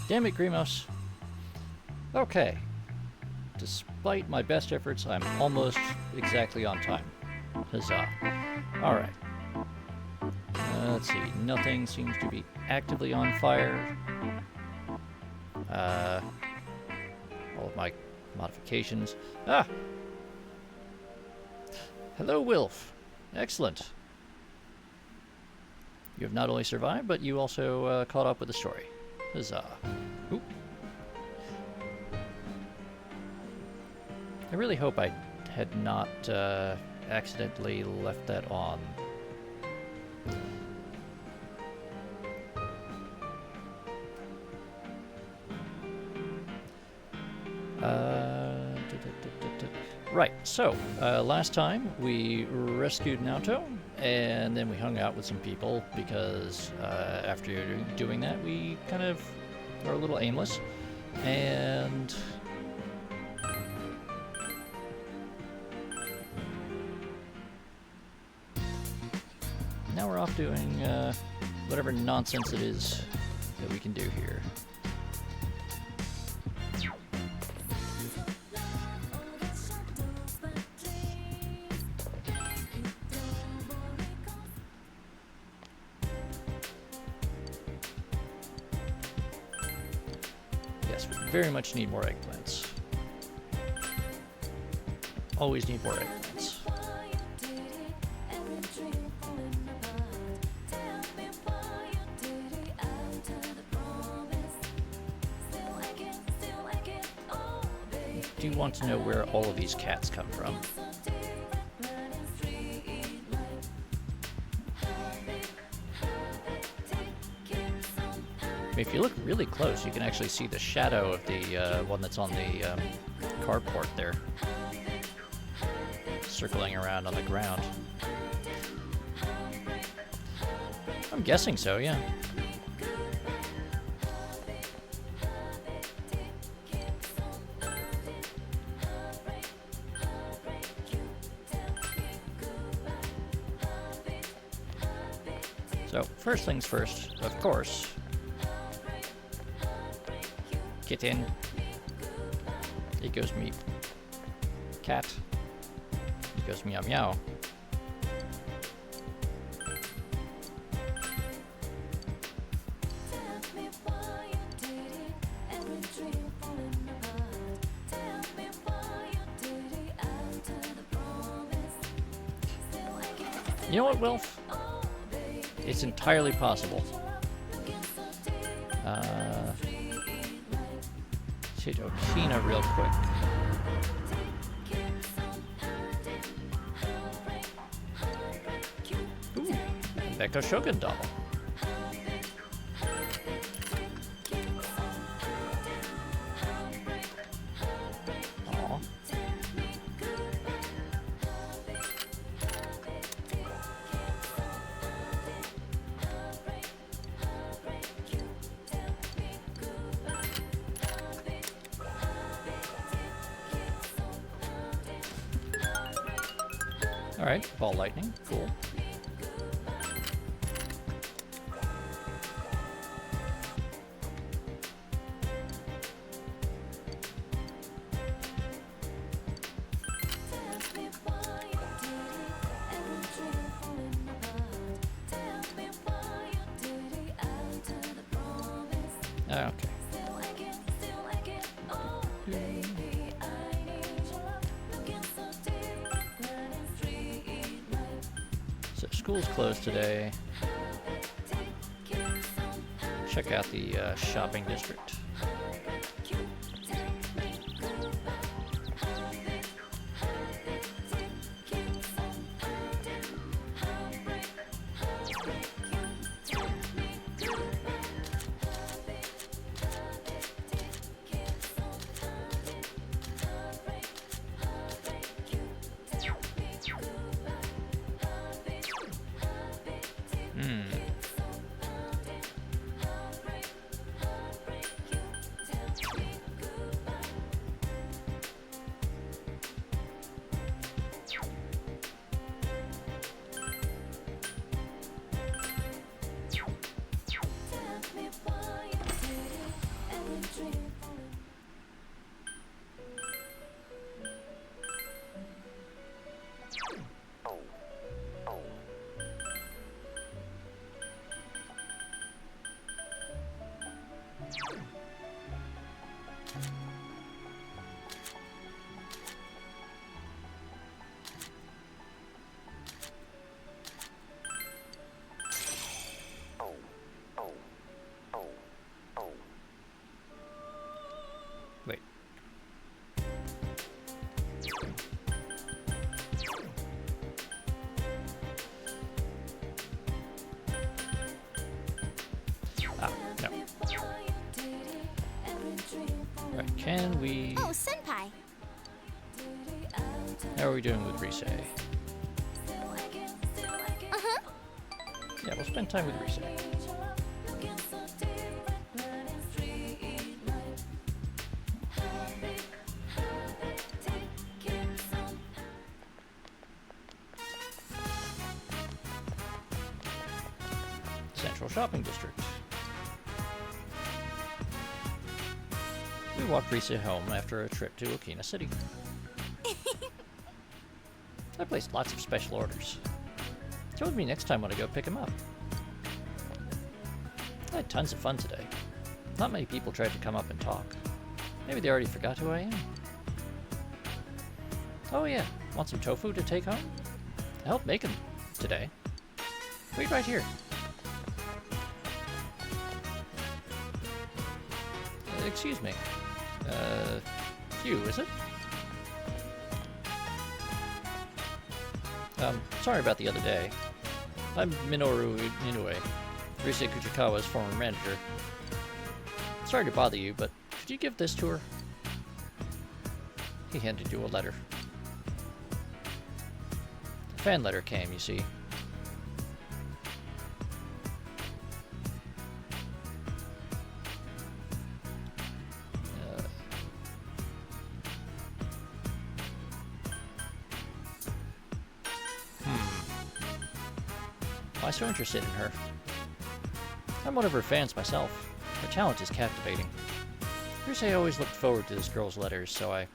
Damn it, Grimos. Okay. Despite my best efforts, I'm almost exactly on time. Huzzah. Alright. Let's see. Nothing seems to be actively on fire. All of my modifications. Ah! Hello, Wilf. Excellent. You have not only survived, but you also caught up with the story. Huzzah. Oop. I really hope I had not accidentally left that on. Right, so last time we rescued Naoto, and then we hung out with some people because after doing that we kind of are a little aimless, and now we're off doing whatever nonsense it is that we can do here. Very much need more eggplants. Always need more eggplants. Do you want to know where all of these cats come from? If you look really close, you can actually see the shadow of the one that's on the carport there, circling around on the ground. I'm guessing so, yeah. So, first things first, of course. Get in. It goes me. Cat. It goes meow meow. You know what, Wilf? It's entirely possible. Hit Okina real quick. Ooh, Mecha Shogun doll. Aw. Alright, ball lightning, cool. Okay. So school's closed today. Check out the shopping district. Wait. Ah, no. Right, can we... Oh, senpai. How are we doing with Risei? Uh-huh. Yeah, we'll spend time with Risei. Central Shopping District. We walked Risei home after a trip to Okina City. I placed lots of special orders. Join me next time when I go pick him up. I had tons of fun today. Not many people tried to come up and talk. Maybe they already forgot who I am. Oh yeah, want some tofu to take home? I helped make him today. Wait right here. Excuse me. It's you, is it? Sorry about the other day. I'm Minoru Inoue, Risei Kuchikawa's former manager. Sorry to bother you, but could you give this to her? He handed you a letter. A fan letter came, you see. Why so interested in her? I'm one of her fans myself. Her talent is captivating. Rise always looked forward to this girl's letters, so I...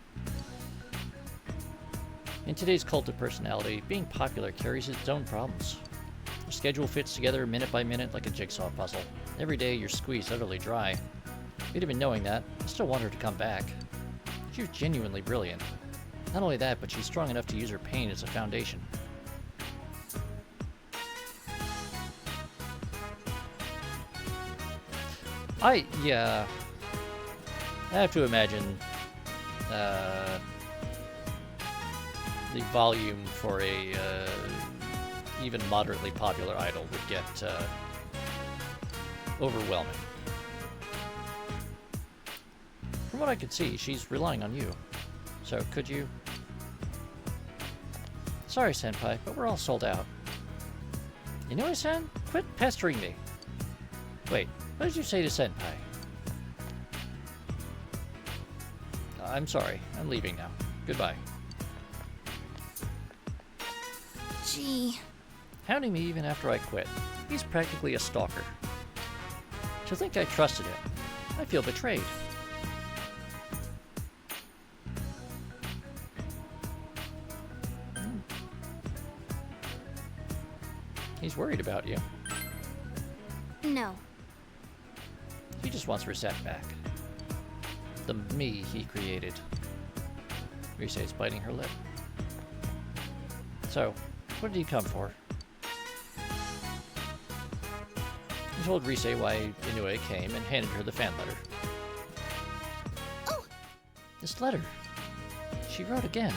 In today's cult of personality, being popular carries its own problems. Your schedule fits together minute by minute like a jigsaw puzzle. Every day you're squeezed utterly dry. Yet even knowing that, I still want her to come back. She's genuinely brilliant. Not only that, but she's strong enough to use her pain as a foundation. I have to imagine the volume for a even moderately popular idol would get overwhelming. From what I could see, she's relying on you. So could you... Sorry, Senpai, but we're all sold out. Inoue-san, quit pestering me. Wait, what did you say to Senpai? I'm sorry. I'm leaving now. Goodbye. Gee. Hounding me even after I quit. He's practically a stalker. To think I trusted him. I feel betrayed. He's worried about you. No. He just wants Rosette back. The me he created. Rise's biting her lip. So, what did he come for? He told Rise why Inoue came and handed her the fan letter. Oh! This letter. She wrote again.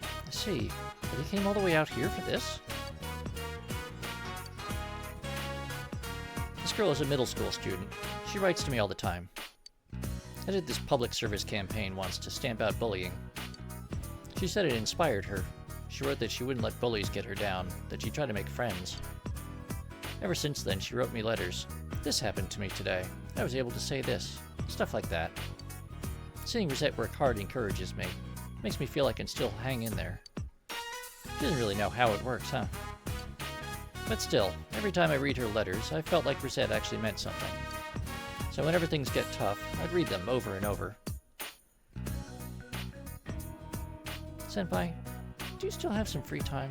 I see. But he came all the way out here for this? This girl is a middle school student. She writes to me all the time. I did this public service campaign once to stamp out bullying. She said it inspired her. She wrote that she wouldn't let bullies get her down, that she'd try to make friends. Ever since then, she wrote me letters. This happened to me today. I was able to say this. Stuff like that. Seeing Rosette work hard encourages me. Makes me feel I can still hang in there. She doesn't really know how it works, huh? But still, every time I read her letters, I felt like Rosette actually meant something. So whenever things get tough, I'd read them over and over. Senpai, do you still have some free time?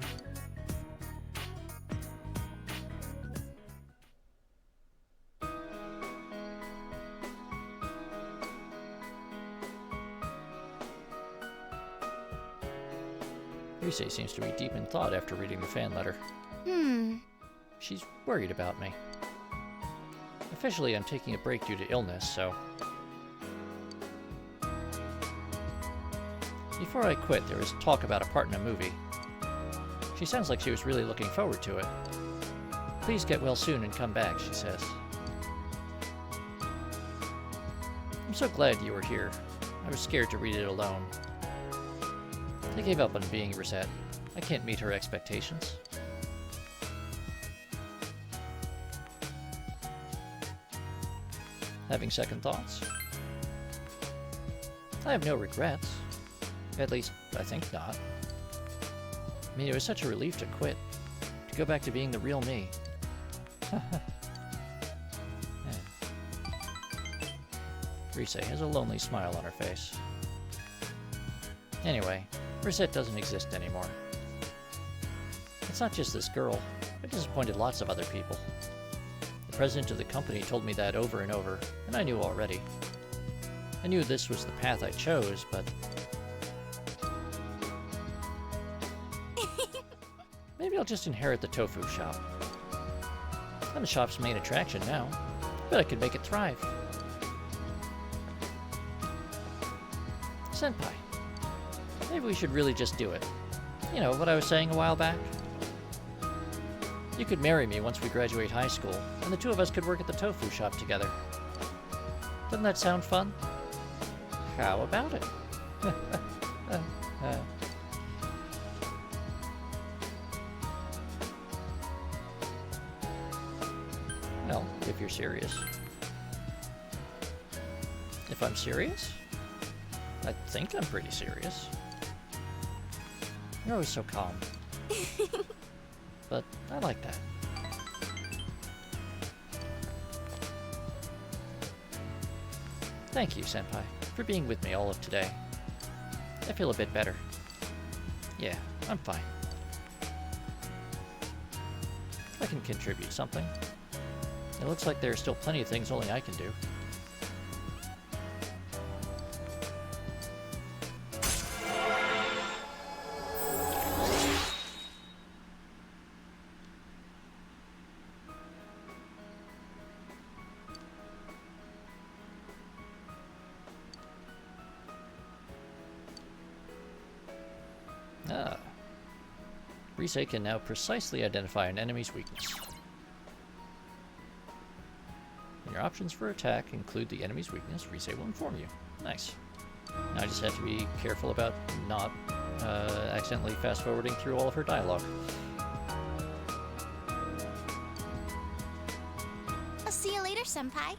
Rise seems to be deep in thought after reading the fan letter. She's worried about me. Officially, I'm taking a break due to illness, so... Before I quit, there was talk about a part in a movie. She sounds like she was really looking forward to it. Please get well soon and come back, she says. I'm so glad you were here. I was scared to read it alone. I gave up on being Rosette. I can't meet her expectations. Having second thoughts? I have no regrets. At least, I think not. I mean, it was such a relief to quit. To go back to being the real me. Rise has a lonely smile on her face. Anyway, Rosette doesn't exist anymore. It's not just this girl. I disappointed lots of other people. The president of the company told me that over and over, and I knew already. I knew this was the path I chose, but... Maybe I'll just inherit the tofu shop. I'm the shop's main attraction now. Bet I could make it thrive. Senpai, maybe we should really just do it. You know, what I was saying a while back? You could marry me once we graduate high school, and the two of us could work at the tofu shop together. Doesn't that sound fun? How about it? Well, if you're serious. If I'm serious? I think I'm pretty serious. You're always so calm. but I like that. Thank you, Senpai, for being with me all of today. I feel a bit better. Yeah, I'm fine. I can contribute something. It looks like there are still plenty of things only I can do. Ah. Rise can now precisely identify an enemy's weakness. When your options for attack include the enemy's weakness, Rise will inform you. Nice. Now I just have to be careful about not accidentally fast-forwarding through all of her dialogue. I'll see you later, Senpai.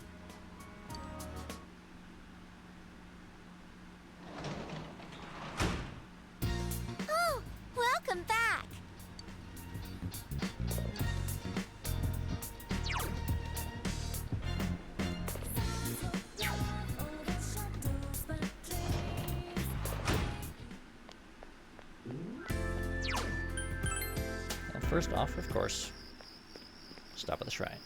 Oh, welcome back. Well, first off, of course, stop at the shrine.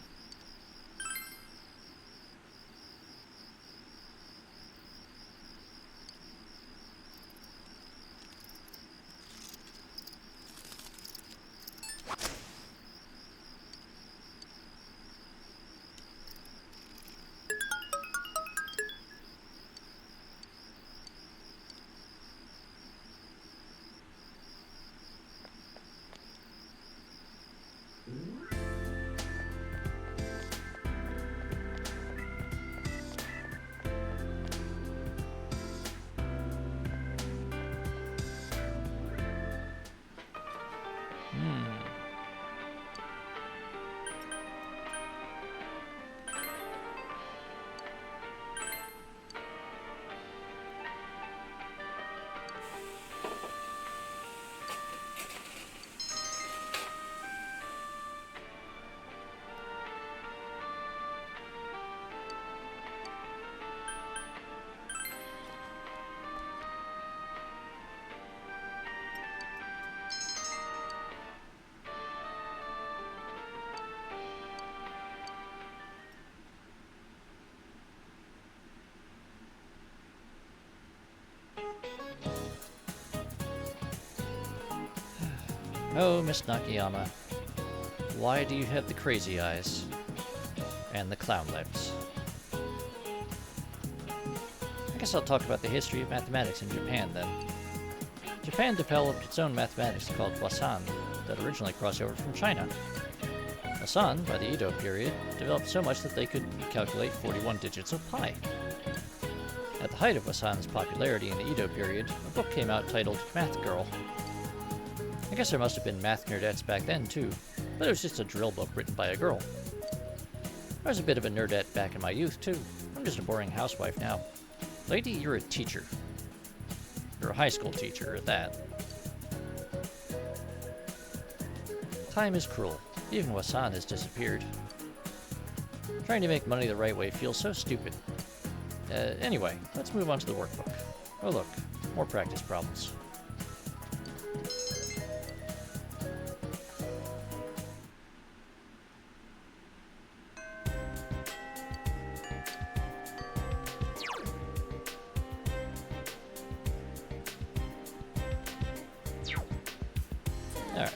Oh, Miss Nakayama, why do you have the crazy eyes and the clown lips? I guess I'll talk about the history of mathematics in Japan then. Japan developed its own mathematics called Wasan that originally crossed over from China. Wasan, by the Edo period, developed so much that they could calculate 41 digits of pi. At the height of Wasan's popularity in the Edo period, a book came out titled Math Girl. I guess there must have been math nerdettes back then too, but it was just a drill book written by a girl. I was a bit of a nerdette back in my youth too. I'm just a boring housewife now. Lady, you're a teacher. You're a high school teacher at that. Time is cruel. Even Wasan has disappeared. Trying to make money the right way feels so stupid. Anyway, let's move on to the workbook. Oh look, more practice problems. Alright.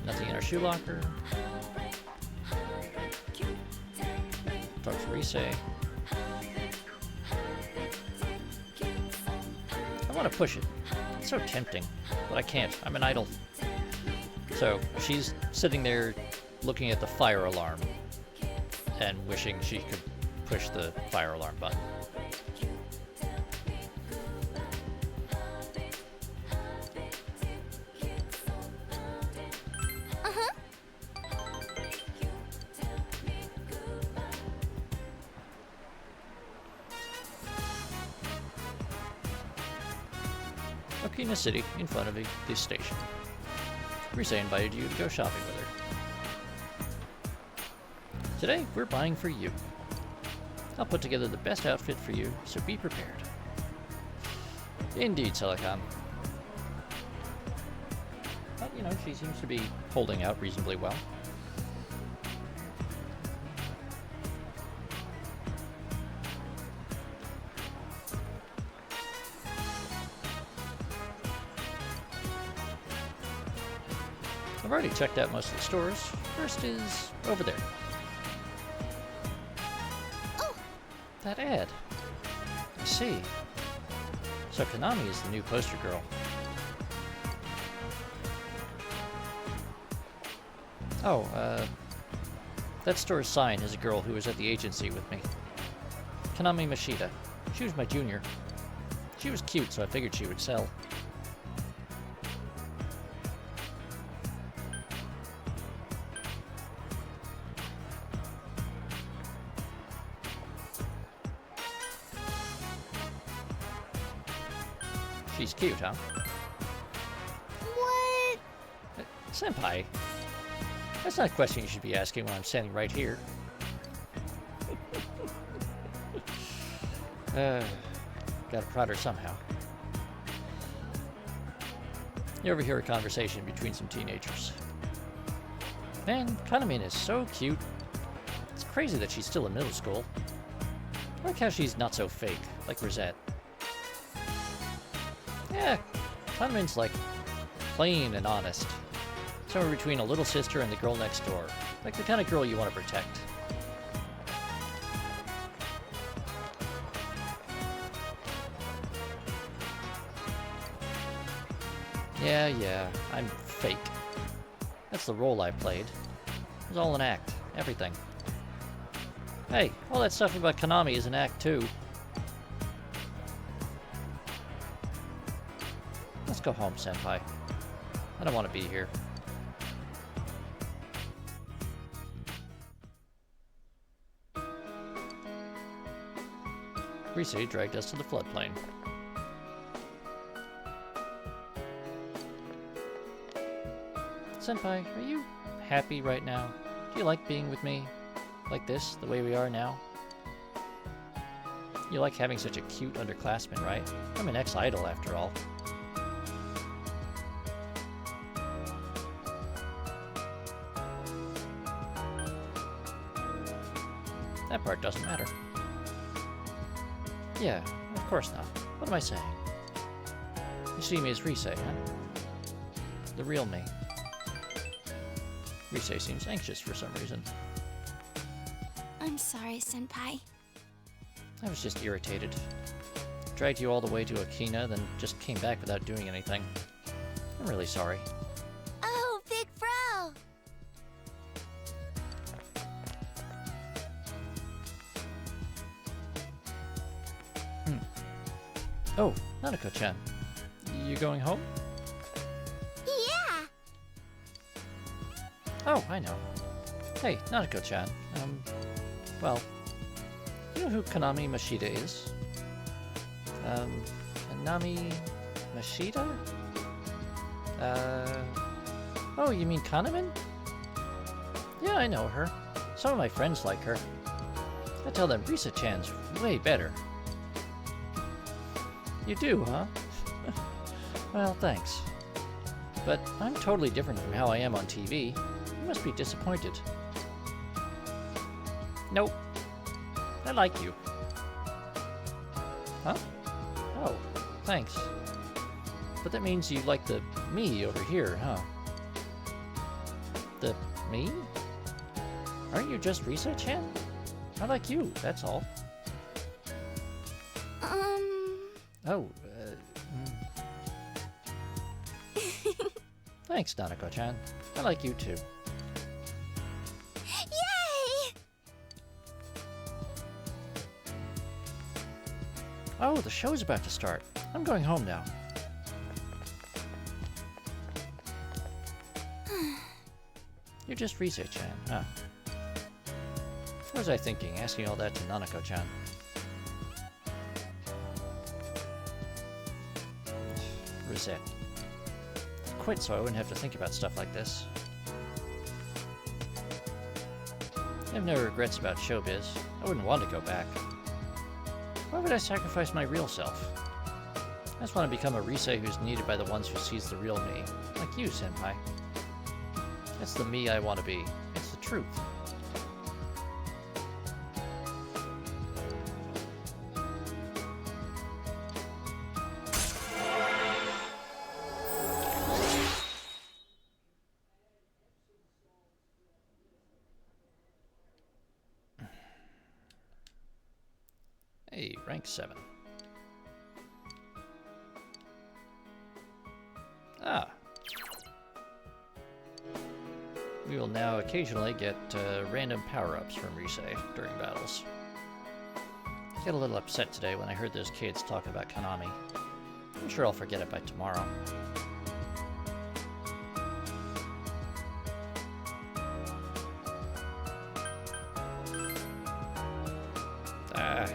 Nothing in our shoe locker. Talk to Rise. I want to push it. It's so tempting, but I can't. I'm an idol. So she's sitting there looking at the fire alarm and wishing she could push the fire alarm button. Okina City, in front of the station. Rise invited you to go shopping with her. Today, we're buying for you. I'll put together the best outfit for you, so be prepared. Indeed, Silicon. But, you know, she seems to be holding out reasonably well. I've already checked out most of the stores. First is over there. Oh! That ad. I see. So Konami is the new poster girl. Oh, that store's sign has a girl who was at the agency with me. Konami Mashita. She was my junior. She was cute, so I figured she would sell. She's cute, huh? What? Senpai, that's not a question you should be asking when I'm standing right here. Gotta prod her somehow. You overhear a conversation between some teenagers. Man, Kanamin is so cute. It's crazy that she's still in middle school. I like how she's not so fake, like Rosette. Yeah, Kanamin's like plain and honest. Somewhere between a little sister and the girl next door. Like the kind of girl you want to protect. Yeah, I'm fake. That's the role I played. It was all an act. Everything. Hey, all that stuff about Konami is an act too. Let's go home, Senpai. I don't want to be here. Rise dragged us to the floodplain. Senpai, are you happy right now? Do you like being with me? Like this, the way we are now? You like having such a cute underclassman, right? I'm an ex-idol, after all. That part doesn't matter. Yeah, of course not. What am I saying? You see me as Rise, huh? The real me. Rise seems anxious for some reason. I'm sorry, Senpai. I was just irritated. Dragged you all the way to Okina, then just came back without doing anything. I'm really sorry. Oh, Big Bro! Oh, Nanako-chan. You going home? Yeah! Oh, I know. Hey, Nanako-chan. Well, you know who Konami Mashita is? Konami Mashita? Oh, you mean Kanamin? Yeah, I know her. Some of my friends like her. I tell them Risa-chan's way better. You do, huh? Well, thanks. But I'm totally different from how I am on TV. You must be disappointed. Nope. I like you. Huh? Oh, thanks. But that means you like the me over here, huh? The me? Aren't you just Risa-chan? I like you, that's all. Oh, Thanks, Nanako-chan. I like you too. Yay! Oh, the show's about to start. I'm going home now. You're just Rise-chan, huh? What was I thinking, asking all that to Nanako-chan? was it? Quit so I wouldn't have to think about stuff like this. I have no regrets about showbiz. I wouldn't want to go back. Why would I sacrifice my real self? I just want to become a Risei who's needed by the ones who sees the real me. Like you, Senpai. That's the me I want to be. It's the truth. Hey, rank 7. Ah. We will now occasionally get random power-ups from Risei during battles. I got a little upset today when I heard those kids talk about Konami. I'm sure I'll forget it by tomorrow. Ah.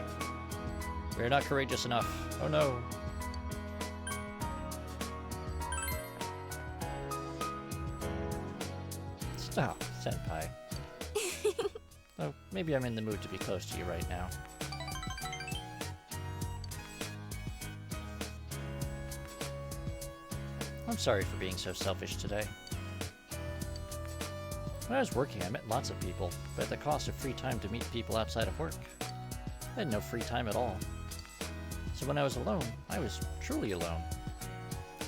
We're not courageous enough. Oh no. Stop, Senpai. Oh, maybe I'm in the mood to be close to you right now. I'm sorry for being so selfish today. When I was working, I met lots of people, but at the cost of free time to meet people outside of work. I had no free time at all. So when I was alone, I was truly alone.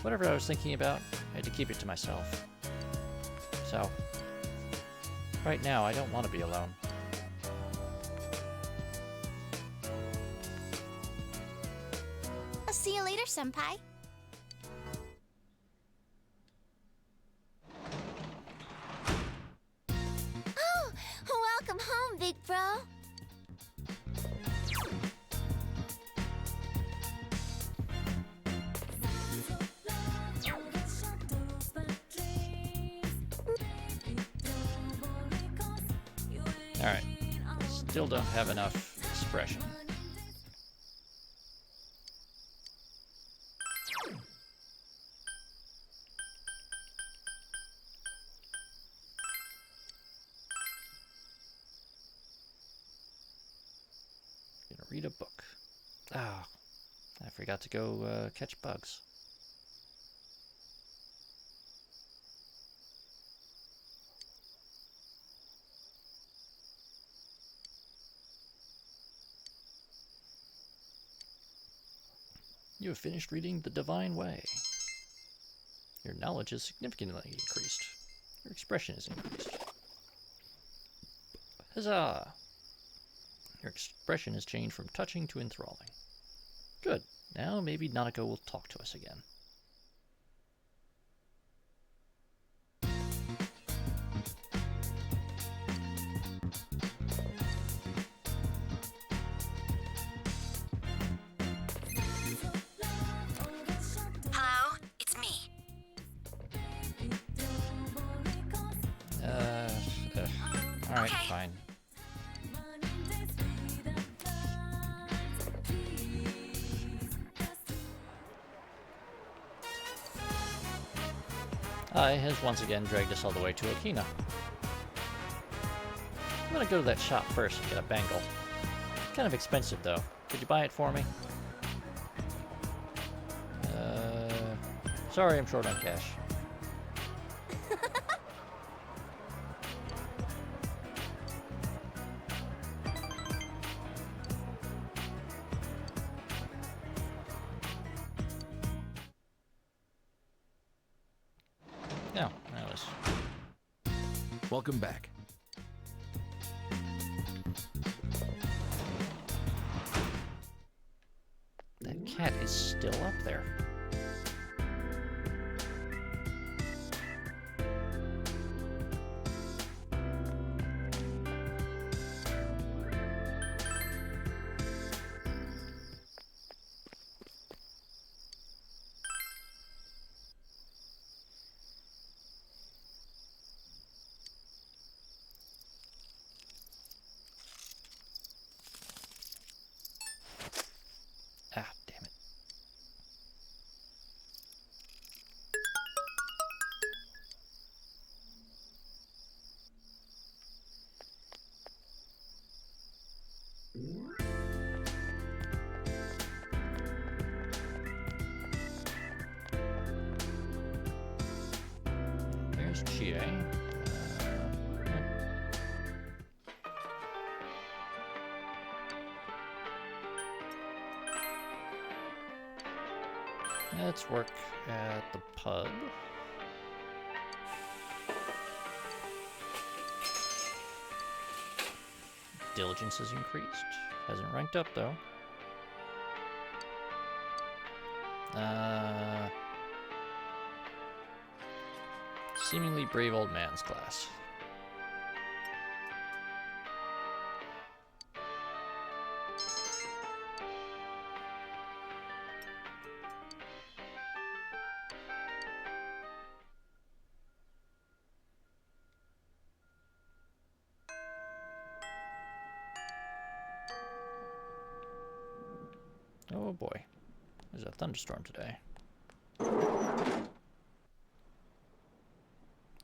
Whatever I was thinking about, I had to keep it to myself. So, right now, I don't want to be alone. I'll see you later, Senpai. Oh, welcome home, big bro. Alright. Still don't have enough expression. Gonna read a book. Ah, I forgot to go catch bugs. You have finished reading The Divine Way. Your knowledge is significantly increased. Your expression is increased. Huzzah! Your expression has changed from touching to enthralling. Good. Now maybe Nanako will talk to us again. Hello, it's me. Alright, Okay. fine. I has once again dragged us all the way to Okina. I'm gonna go to that shop first and get a bangle. Kind of expensive though. Could you buy it for me? Sorry, I'm short on cash. No, that was... Welcome back. That cat is still up there. Ah, damn it. Where's Chie? Let's work at the pub. Diligence has increased. Hasn't ranked up, though. Seemingly brave old man's class. Oh boy, there's a thunderstorm today.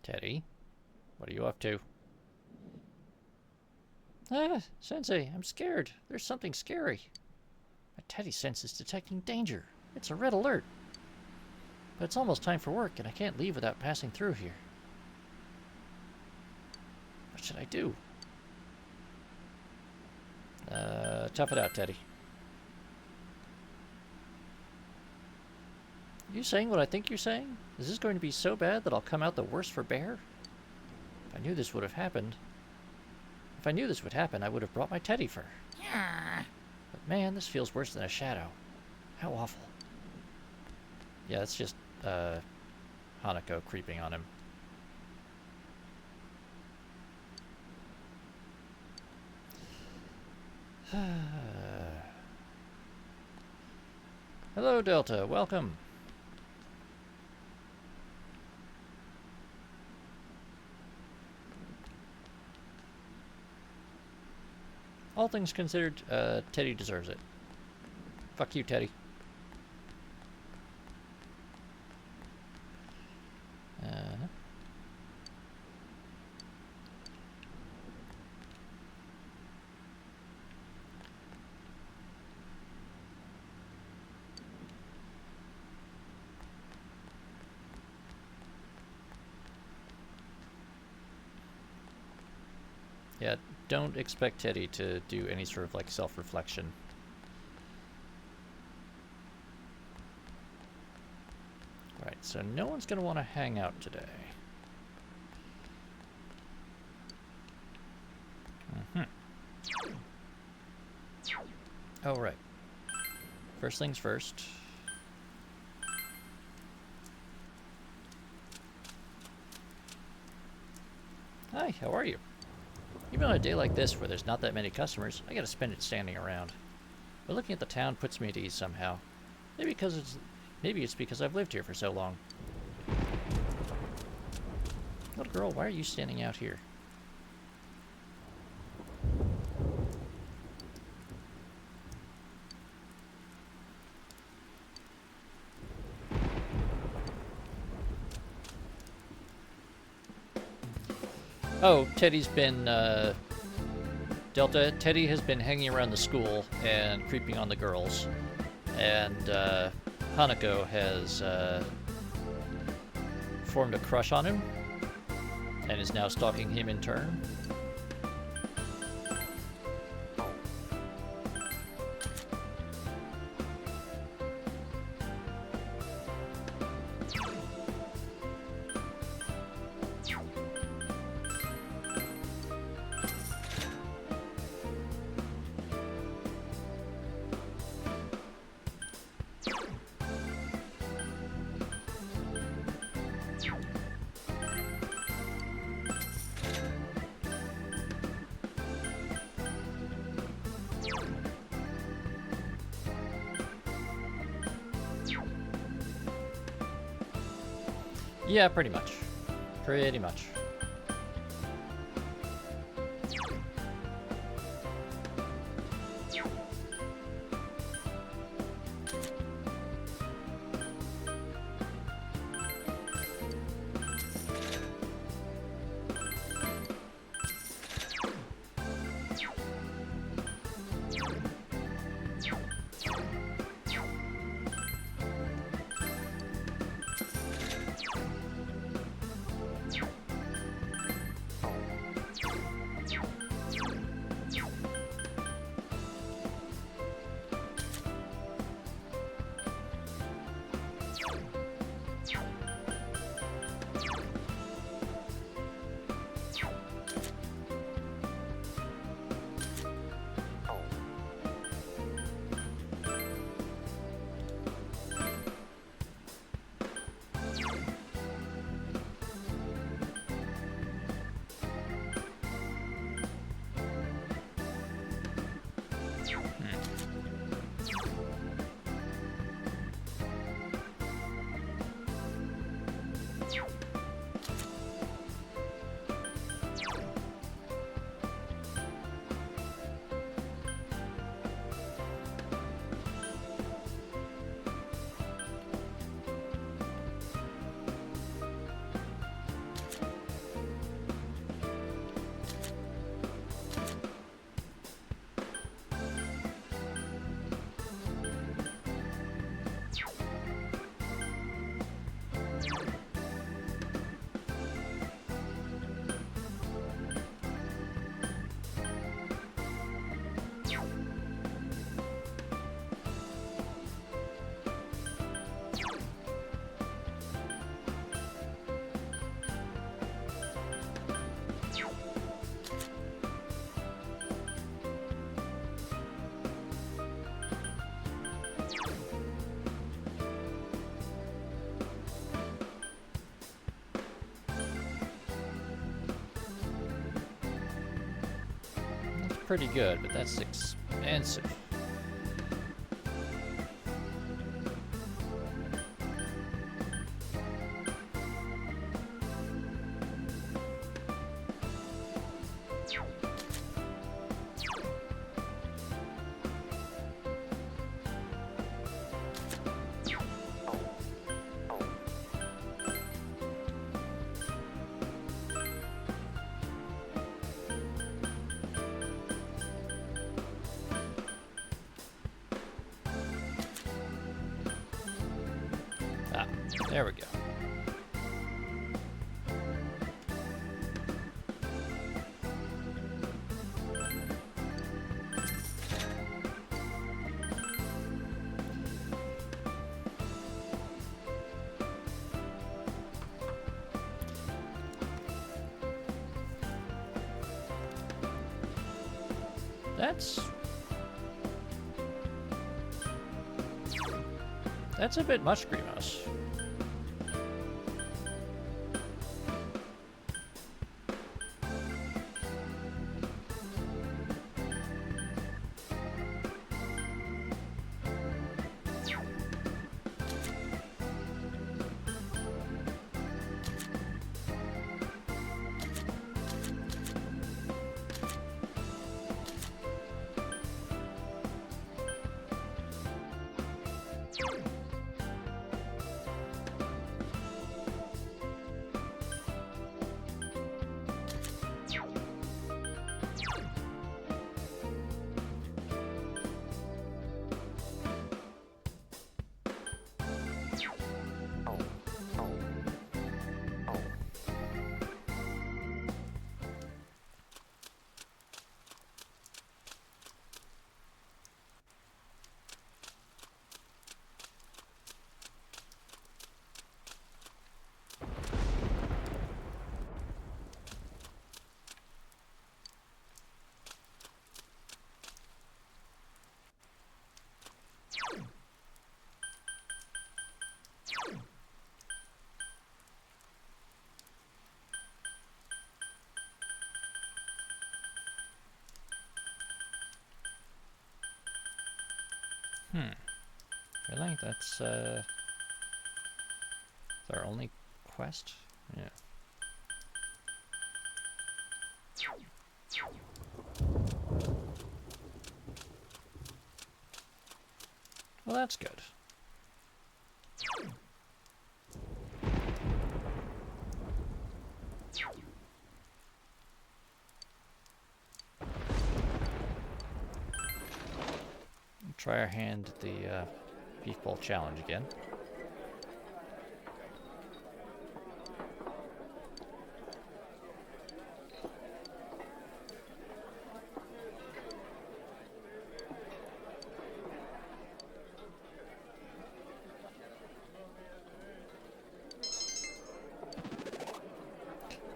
Teddy, what are you up to? Ah, Sensei, I'm scared. There's something scary. My Teddy sense is detecting danger. It's a red alert. But it's almost time for work, and I can't leave without passing through here. What should I do? Tough it out, Teddy. You saying what I think you're saying? Is this going to be so bad that I'll come out the worse for bear? If I knew this would have happened... If I knew this would happen, I would have brought my teddy fur. But man, this feels worse than a shadow. How awful. Yeah, it's just, Hanako creeping on him. Hello, Delta. Welcome. All things considered, Teddy deserves it. Fuck you, Teddy. Yeah, don't expect Teddy to do any sort of like self-reflection. Right, so no one's gonna want to hang out today. Oh, right. First things first. Hi, how are you? Even on a day like this where there's not that many customers, I gotta spend it standing around. But looking at the town puts me at ease somehow. Maybe it's because I've lived here for so long. Little girl, why are you standing out here? Oh, Teddy's been, Delta, Teddy has been hanging around the school and creeping on the girls. And, Hanako has, formed a crush on him and is now stalking him in turn. Yeah, pretty much. Pretty much. pretty good, but that's expensive. Ah, there we go. That's a bit much, Grimos. Really? That's our only quest? Yeah. Well, that's good. Try our hand at the beef bowl challenge again.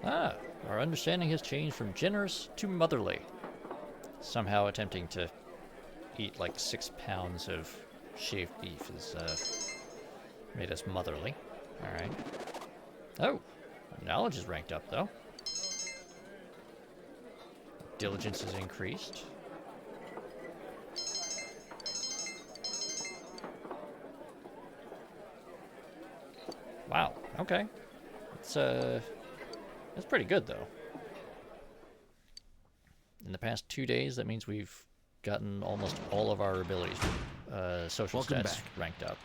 Ah, our understanding has changed from generous to motherly. Somehow attempting to eat like 6 pounds of shaved beef has made us motherly. Alright. Oh, knowledge is ranked up though. Diligence is increased. Wow, okay. That's pretty good though. In the past 2 days, that means we've gotten almost all of our abilities, social Welcome stats back. ranked up.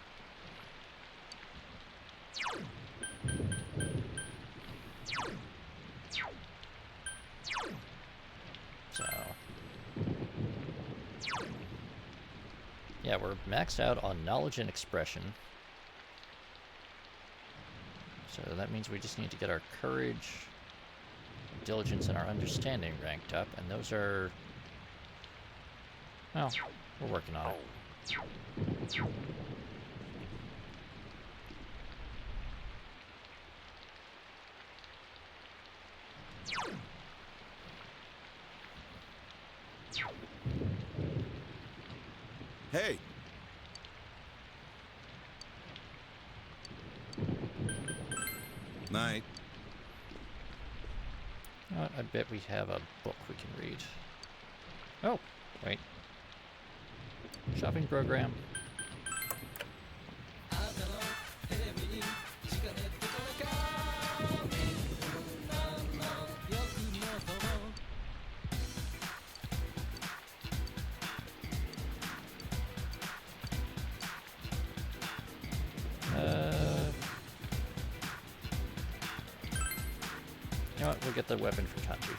So, yeah, we're maxed out on knowledge and expression. So that means we just need to get our courage, diligence, and our understanding ranked up, and those are, well, we're working on it. Hey! Night. I bet we have a book we can read. Oh, wait. Shopping program. You know what? We'll get the weapon for Kanji.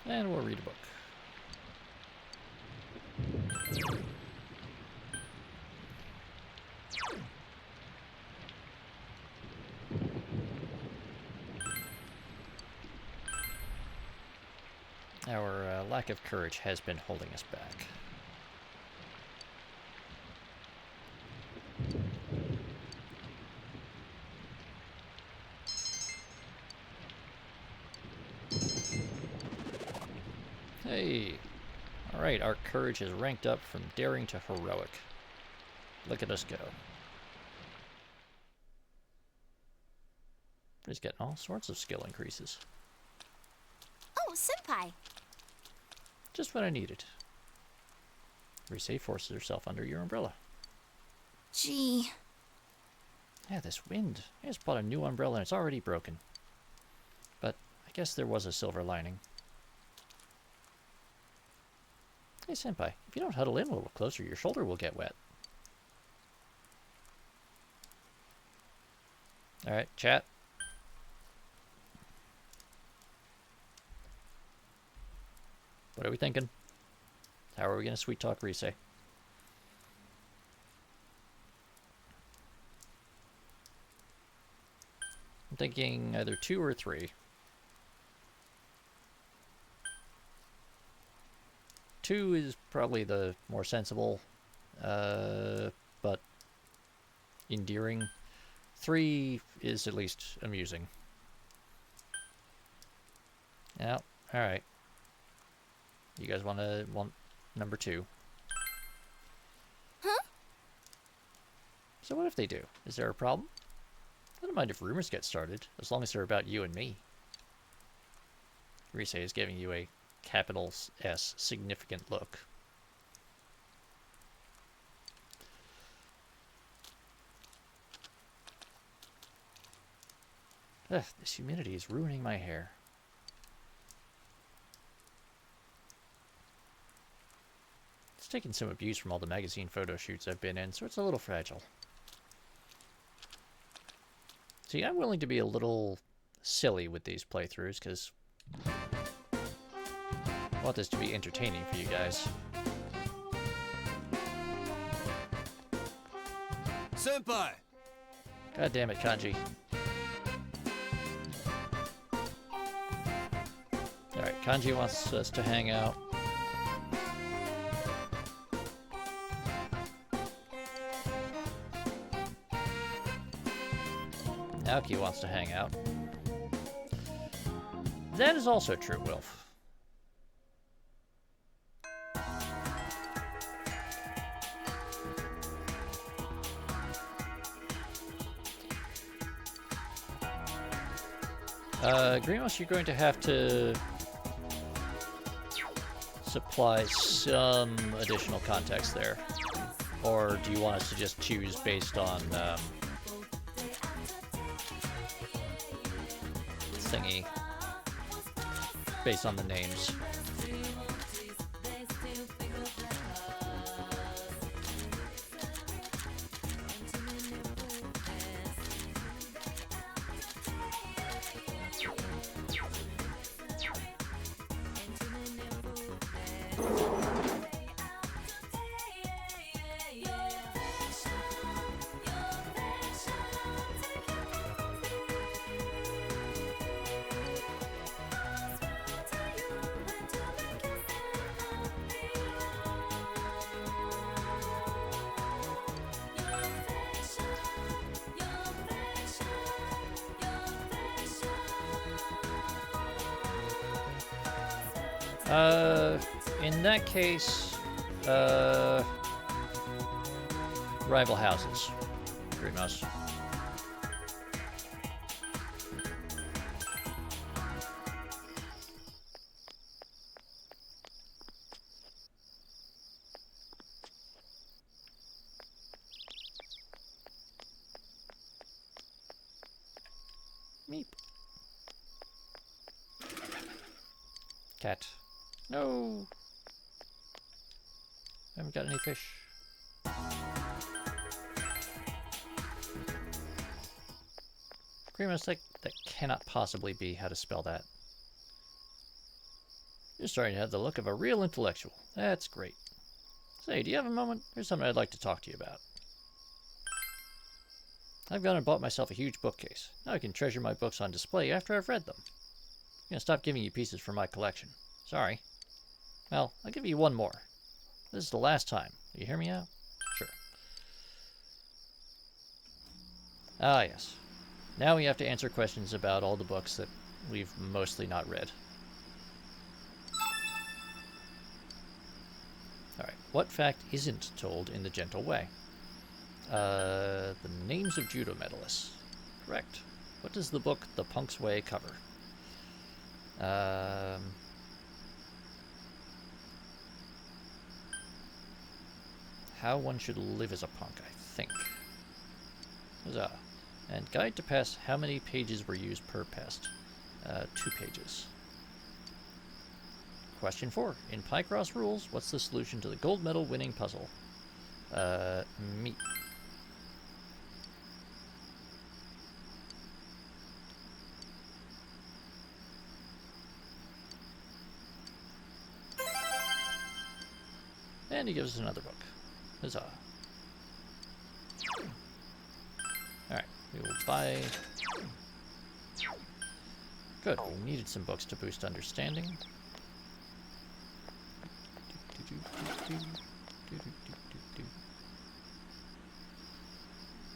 And we'll read a book. Our lack of courage has been holding us back. Hey! Alright, our courage has ranked up from daring to heroic. Look at us go. He's getting all sorts of skill increases. Oh, Senpai. Just what I needed. Rise forces herself under your umbrella. Gee. Yeah, this wind. I just bought a new umbrella and it's already broken. But I guess there was a silver lining. Hey, Senpai, if you don't huddle in a little closer, your shoulder will get wet. Alright, chat. What are we thinking? How are we going to sweet talk Rise? I'm thinking either 2 or 3. 2 is probably the more sensible, but endearing. 3 is at least amusing. Yeah, alright. You guys want number 2? Huh? So what if they do? Is there a problem? I don't mind if rumors get started, as long as they're about you and me. Rise is giving you a capital S significant look. Ugh, this humidity is ruining my hair. It's taken some abuse from all the magazine photo shoots I've been in, so it's a little fragile. See, I'm willing to be a little silly with these playthroughs, because I want this to be entertaining for you guys. Senpai! God damn it, Kanji. Alright, Kanji wants us to hang out. Naoki wants to hang out. That is also true, Wilf. Grimos, you're going to have to supply some additional context there. Or do you want us to just choose based on thingy? Based on the names. In that case, rival houses. Great mouse. Meep. Cat. No. Haven't got any fish. Grimace, that cannot possibly be how to spell that. You're starting to have the look of a real intellectual. That's great. Say, do you have a moment? There's something I'd like to talk to you about. I've gone and bought myself a huge bookcase. Now I can treasure my books on display after I've read them. I'm gonna stop giving you pieces from my collection. Sorry. Well, I'll give you one more. This is the last time. You hear me out? Sure. Ah, yes. Now we have to answer questions about all the books that we've mostly not read. Alright, what fact isn't told in the gentle way? The names of judo medalists. Correct. What does the book The Punk's Way cover? How one should live as a punk, I think. Huzzah. And guide to pest, how many pages were used per pest? 2 pages. Question 4. In Pycross rules, what's the solution to the gold medal winning puzzle? Meat. And he gives us another book. Huzzah. Alright, we will buy... Good, we needed some books to boost understanding.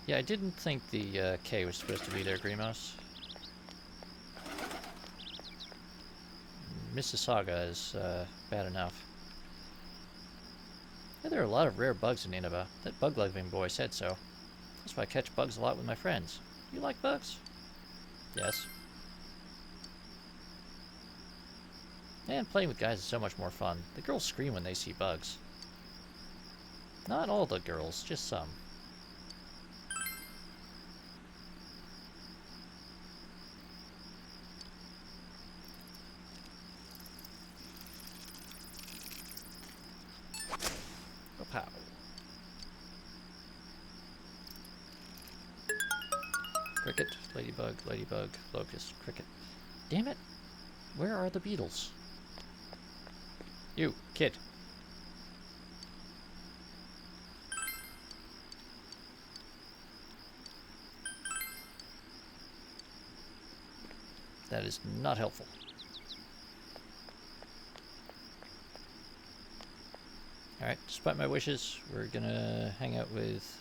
Yeah, I didn't think the K was supposed to be there, Grimos. Mississauga is bad enough. Yeah, there are a lot of rare bugs in Nineveh. That bug-loving boy said so. That's why I catch bugs a lot with my friends. You like bugs? Yes. And playing with guys is so much more fun. The girls scream when they see bugs. Not all the girls, just some. Pow. Cricket, ladybug, ladybug, locust, cricket. Damn it! Where are the beetles? You, kid. That is not helpful. Alright, despite my wishes, we're gonna hang out with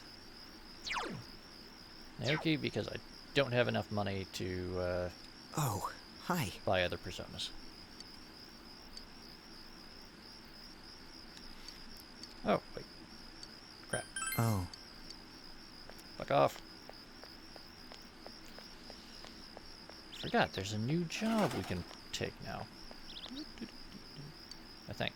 Naoki because I don't have enough money to Oh, hi. buy other personas. Oh, wait. Crap. Oh. Fuck off. Forgot, there's a new job we can take now. I think.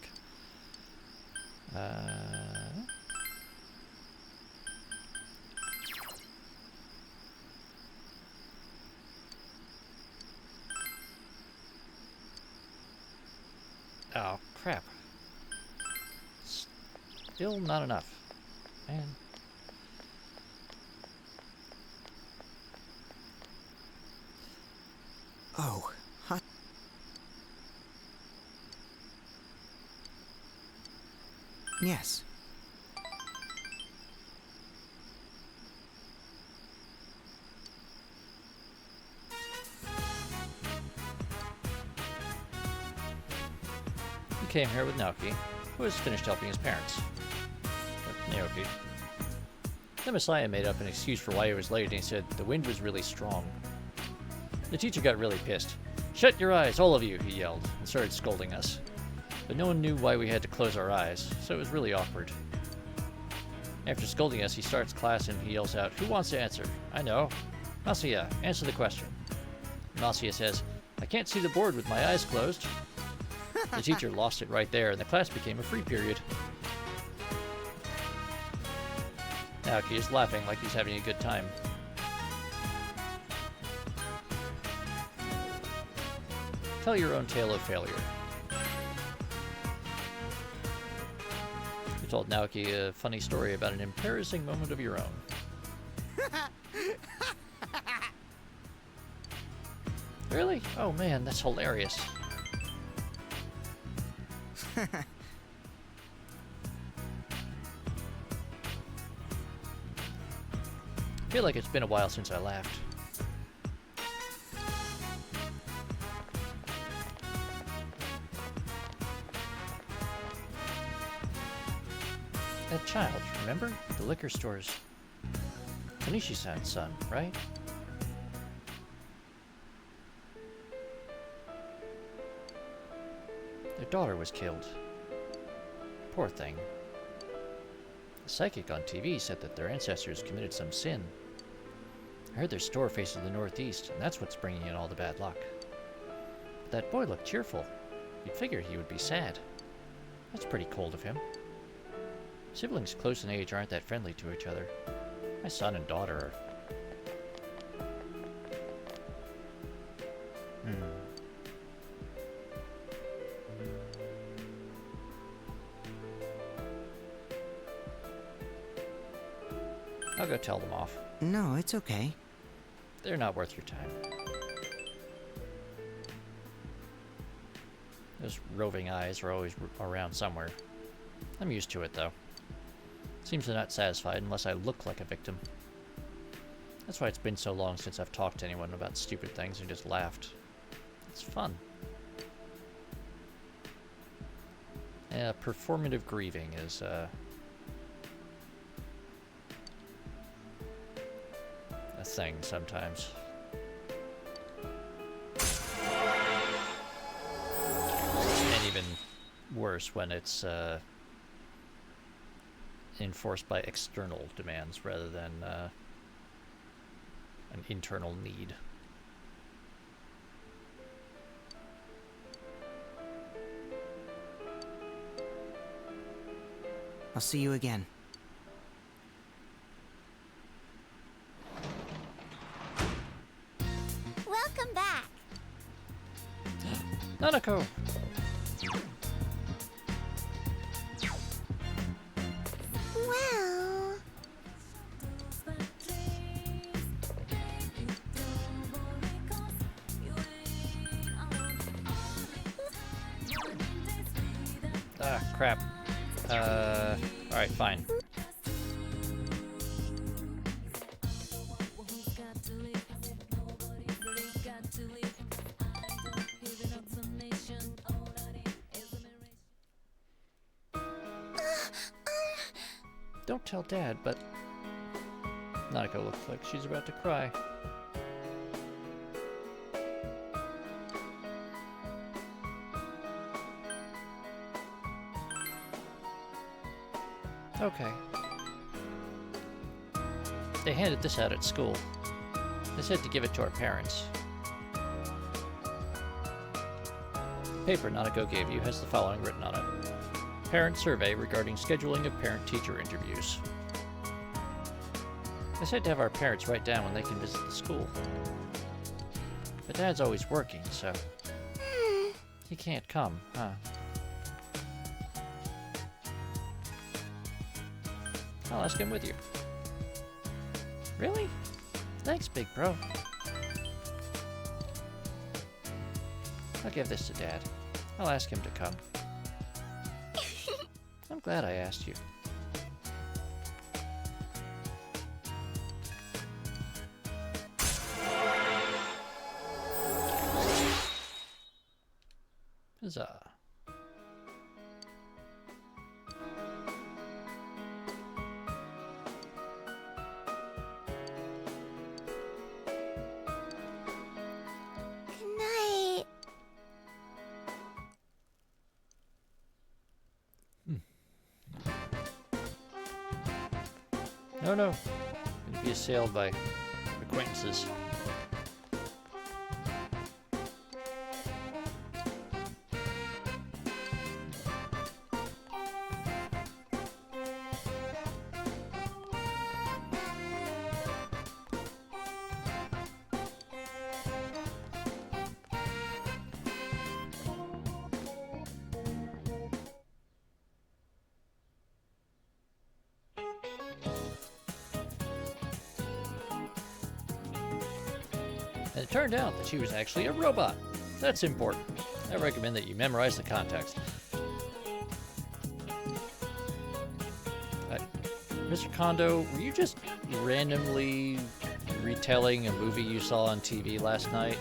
Oh, crap. Still not enough. Man. Oh, hot. Yes. He came here with Naoki, who has finished helping his parents. Naoki. The Messiah made up an excuse for why he was late and he said the wind was really strong. The teacher got really pissed. "Shut your eyes, all of you," he yelled, and started scolding us. But no one knew why we had to close our eyes, so it was really awkward. After scolding us, he starts class and he yells out, "Who wants to answer?" I know. Nasia, answer the question. Nasia says, "I can't see the board with my eyes closed." The teacher lost it right there, and the class became a free period. Naoki is laughing like he's having a good time. Tell your own tale of failure. You told Naoki a funny story about an embarrassing moment of your own. Really? Oh man, that's hilarious. I feel like it's been a while since I laughed. That child, remember? The liquor stores. Tanishi's son, right? Their daughter was killed. Poor thing. The psychic on TV said that their ancestors committed some sin. I heard their store faces the northeast, and that's what's bringing in all the bad luck. But that boy looked cheerful. You'd figure he would be sad. That's pretty cold of him. Siblings close in age aren't that friendly to each other. My son and daughter are. I'll go tell them off. No, it's okay. They're not worth your time. Those roving eyes are always around somewhere. I'm used to it, though. Seems they're not satisfied unless I look like a victim. That's why it's been so long since I've talked to anyone about stupid things and just laughed. It's fun. Yeah, performative grieving is, a thing sometimes. And even worse when it's enforced by external demands rather than an internal need. I'll see you again. Welcome back. Nanako! Well, Ah, crap. Alright, fine. Don't tell Dad, but Nanako looks like she's about to cry. Okay. They handed this out at school. They said to give it to our parents. The paper Nanako gave you has the following written on it. Parent survey regarding scheduling of parent-teacher interviews. They said to have our parents write down when they can visit the school. But Dad's always working, so he can't come, huh? I'll ask him with you. Really? Thanks, big bro. I'll give this to Dad. I'll ask him to come. I'm glad I asked you. Huzzah. good night. No, no. I'm going to be assailed by acquaintances. And it turned out that she was actually a robot. That's important. I recommend that you memorize the context. Mr. Kondo, were you just randomly retelling a movie you saw on TV last night?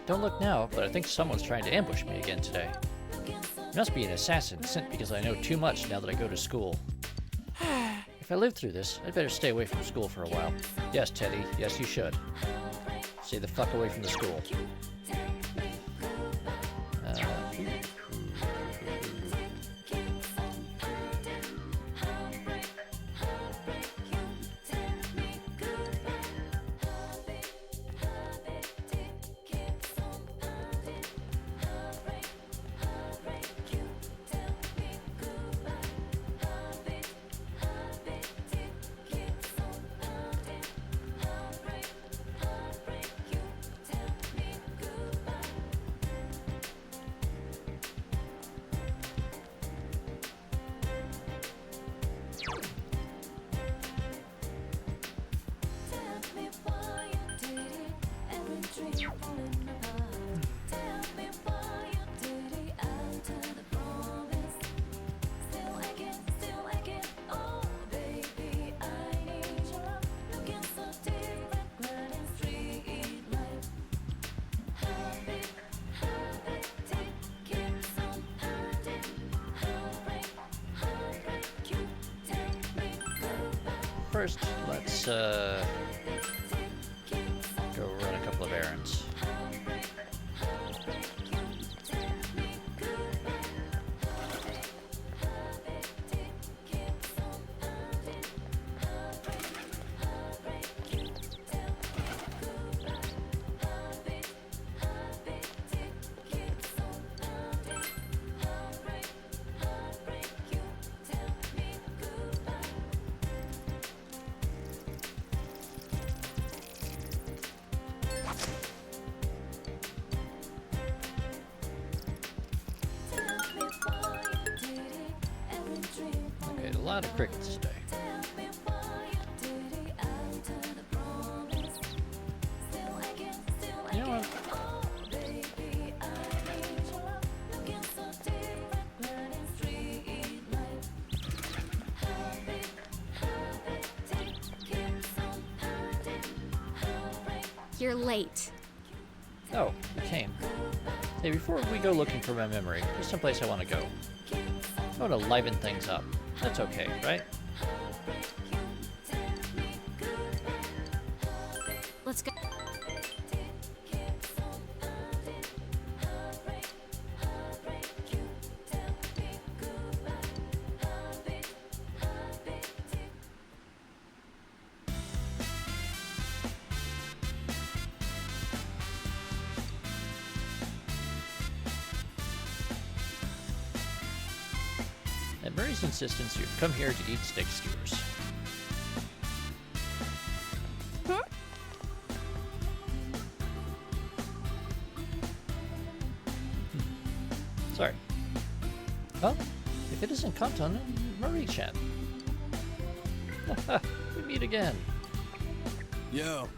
Don't look now, but I think someone's trying to ambush me again today. It must be an assassin sent because I know too much now that I go to school. If I live through this, I'd better stay away from school for a while. Yes, Teddy, yes you should. Stay the fuck away from the school. First, let's go run a couple of errands. Okay, a lot of crickets today. You know what? You're late. Oh, you came. Hey, before we go looking for my memory, there's someplace I want to go. I want to liven things up. That's okay, right? Let's go. At Murray's insistence, you've come here to eat steak skewers. Well, if it isn't Kanton, Marie-chan. We meet again. Yo.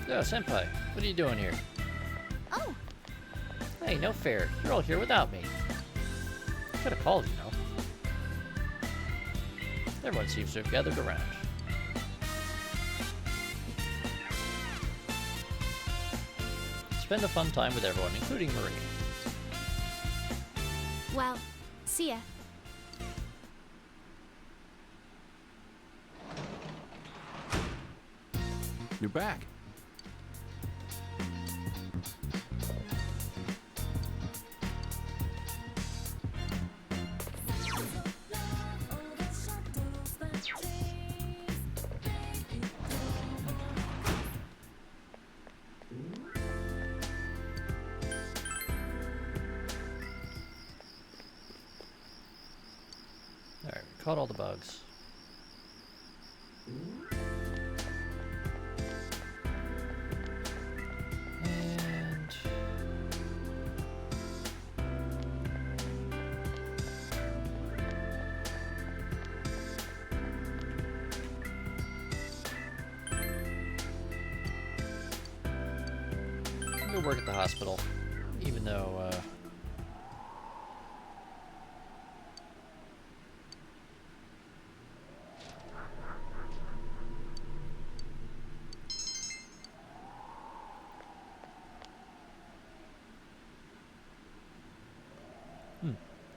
Yo, senpai, what are you doing here? Oh, Hey, no fair. You're all here without me. Could have called, you know. Everyone seems to have gathered around. Spend a fun time with everyone, including Marie. well, see ya. You're back. Alright, caught all the bugs. And... I'm gonna work at the hospital, even though,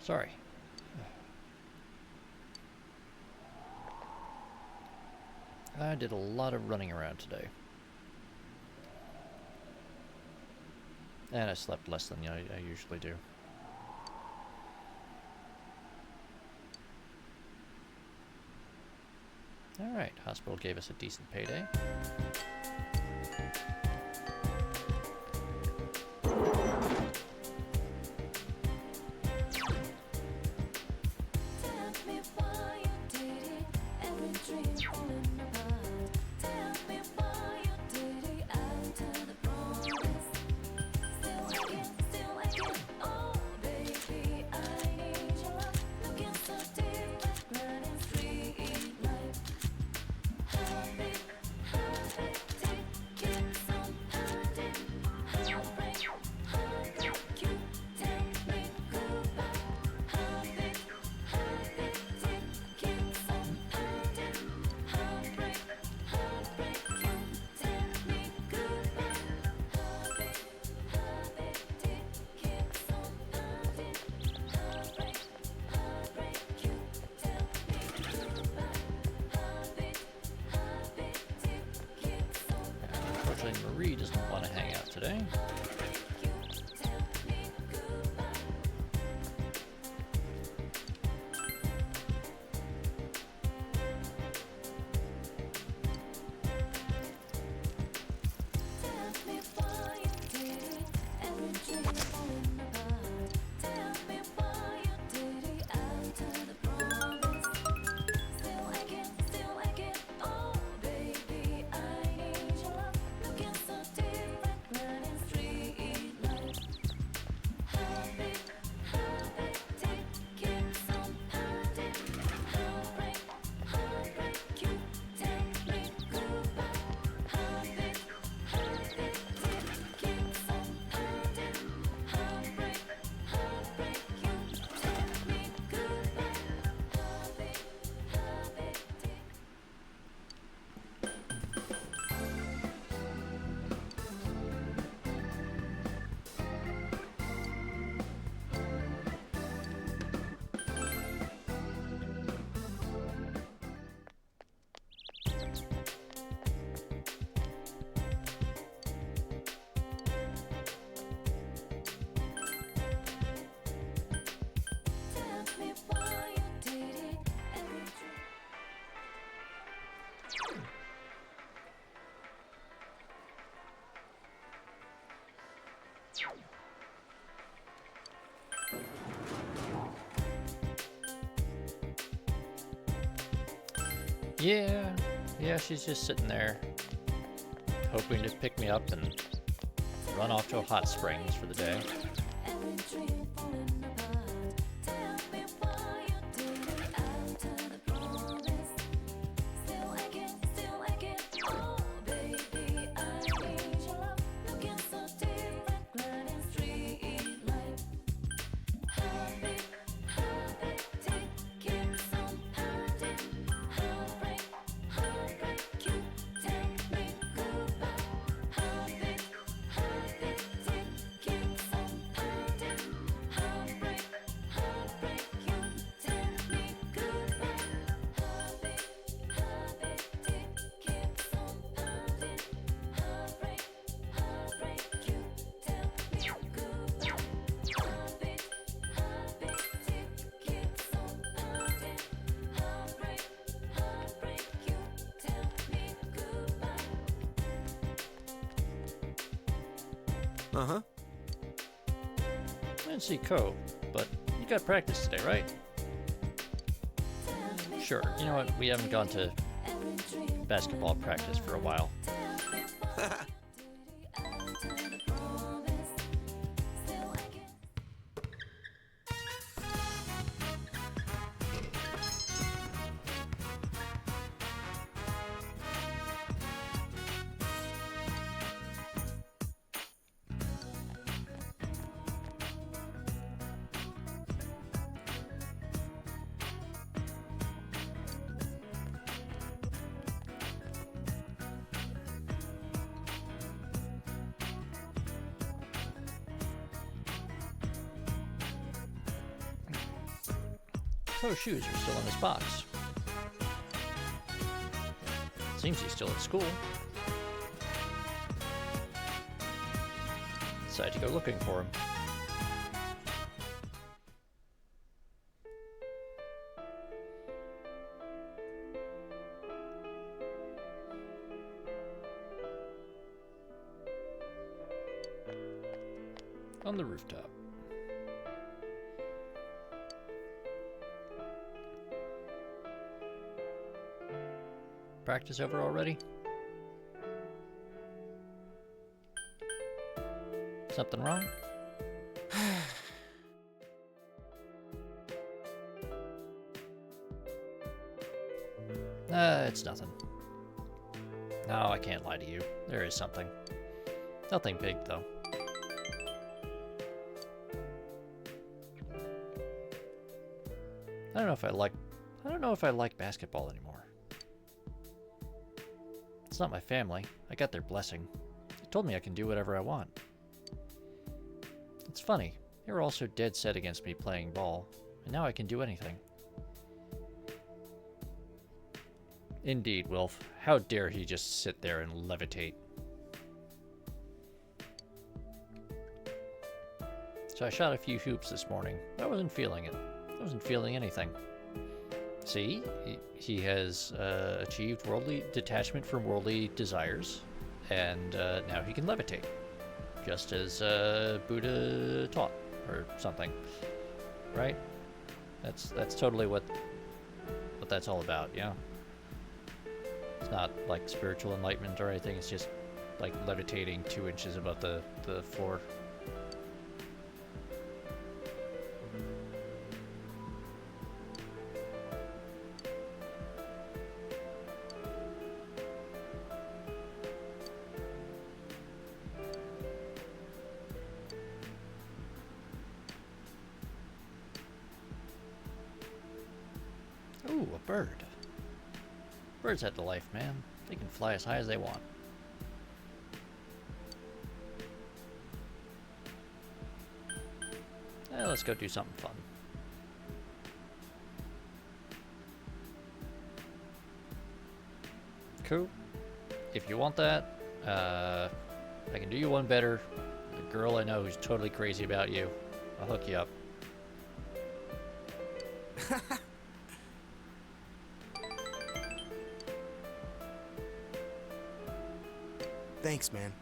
sorry. I did a lot of running around today. And I slept less than I usually do. Alright, hospital gave us a decent payday. Unfortunately, Marie doesn't want to hang out today. Yeah, she's just sitting there, hoping to pick me up and run off to a hot springs for the day. Uh-huh. I didn't see Ko, but you got practice today, right? Sure. You know what? We haven't gone to basketball practice for a while. Ko's shoes are still in his box. Seems he's still at school. Decided to go looking for him. On the rooftop. Practice over already? Something wrong? It's nothing. No, I can't lie to you. There is something. Nothing big, though. I don't know if I like basketball anymore. It's not my family. I got their blessing. They told me I can do whatever I want. It's funny. They were all so dead set against me playing ball, and now I can do anything. Indeed, Wilf. How dare he just sit there and levitate? So I shot a few hoops this morning. I wasn't feeling it. I wasn't feeling anything. See, he has achieved worldly detachment from worldly desires, and now he can levitate, just as Buddha taught, or something, right? That's totally what that's all about, yeah. It's not like spiritual enlightenment or anything. It's just like levitating 2 inches above the floor. Ooh, a bird. Birds have the life, man. They can fly as high as they want. Let's go do something fun. Cool. If you want that, I can do you one better. A girl I know who's totally crazy about you. I'll hook you up. Thanks, man.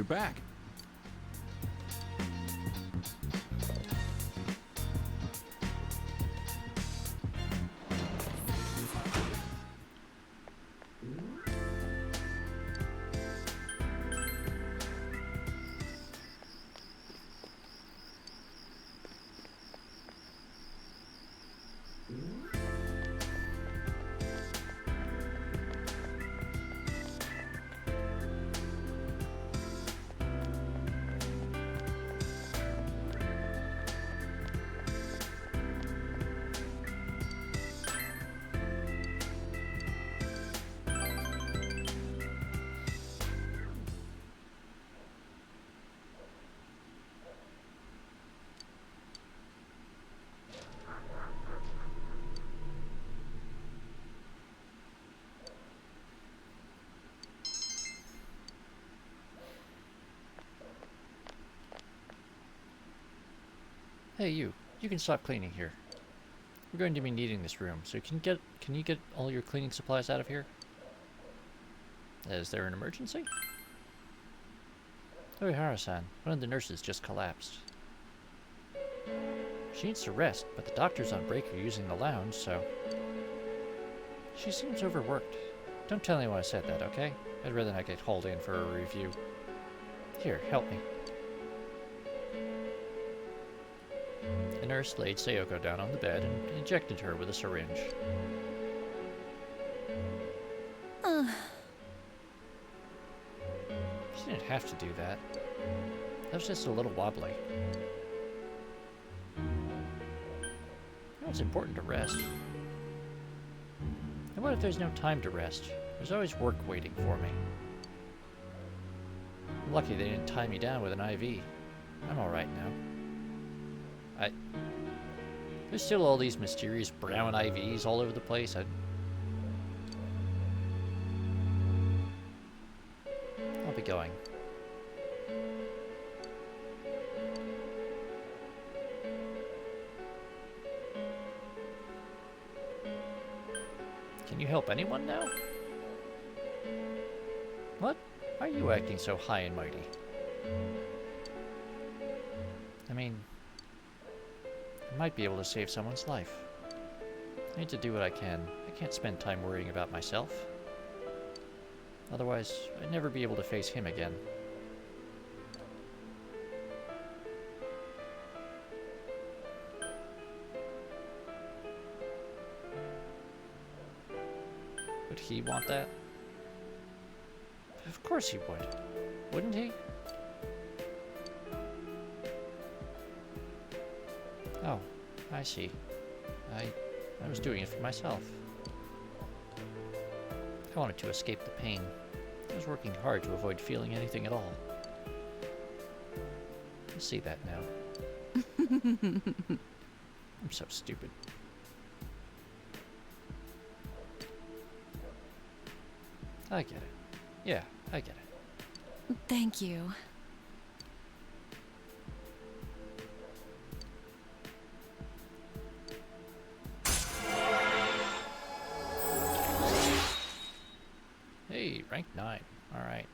You're back. Hey, you. You can stop cleaning here. We're going to be needing this room, so can you get all your cleaning supplies out of here? Is there an emergency? Uehara-san, one of the nurses just collapsed. She needs to rest, but the doctor's on break or using the lounge, so... She seems overworked. Don't tell anyone I said that, okay? I'd rather not get hauled in for a review. Here, help me. The nurse laid Sayoko down on the bed and injected her with a syringe. She didn't have to do that. That was just a little wobbly. You know, it's important to rest. And what if there's no time to rest? There's always work waiting for me. I'm lucky they didn't tie me down with an IV. I'm alright now. There's still all these mysterious brown IVs all over the place. I'll be going. Can you help anyone now? What? Why are you acting so high and mighty? I mean... I might be able to save someone's life. I need to do what I can. I can't spend time worrying about myself. Otherwise, I'd never be able to face him again. Would he want that? Of course he would. Wouldn't he? Oh, I see. I was doing it for myself. I wanted to escape the pain. I was working hard to avoid feeling anything at all. I see that now. I'm so stupid. I get it. Yeah, I get it. Thank you. Hey, rank 9. Alright.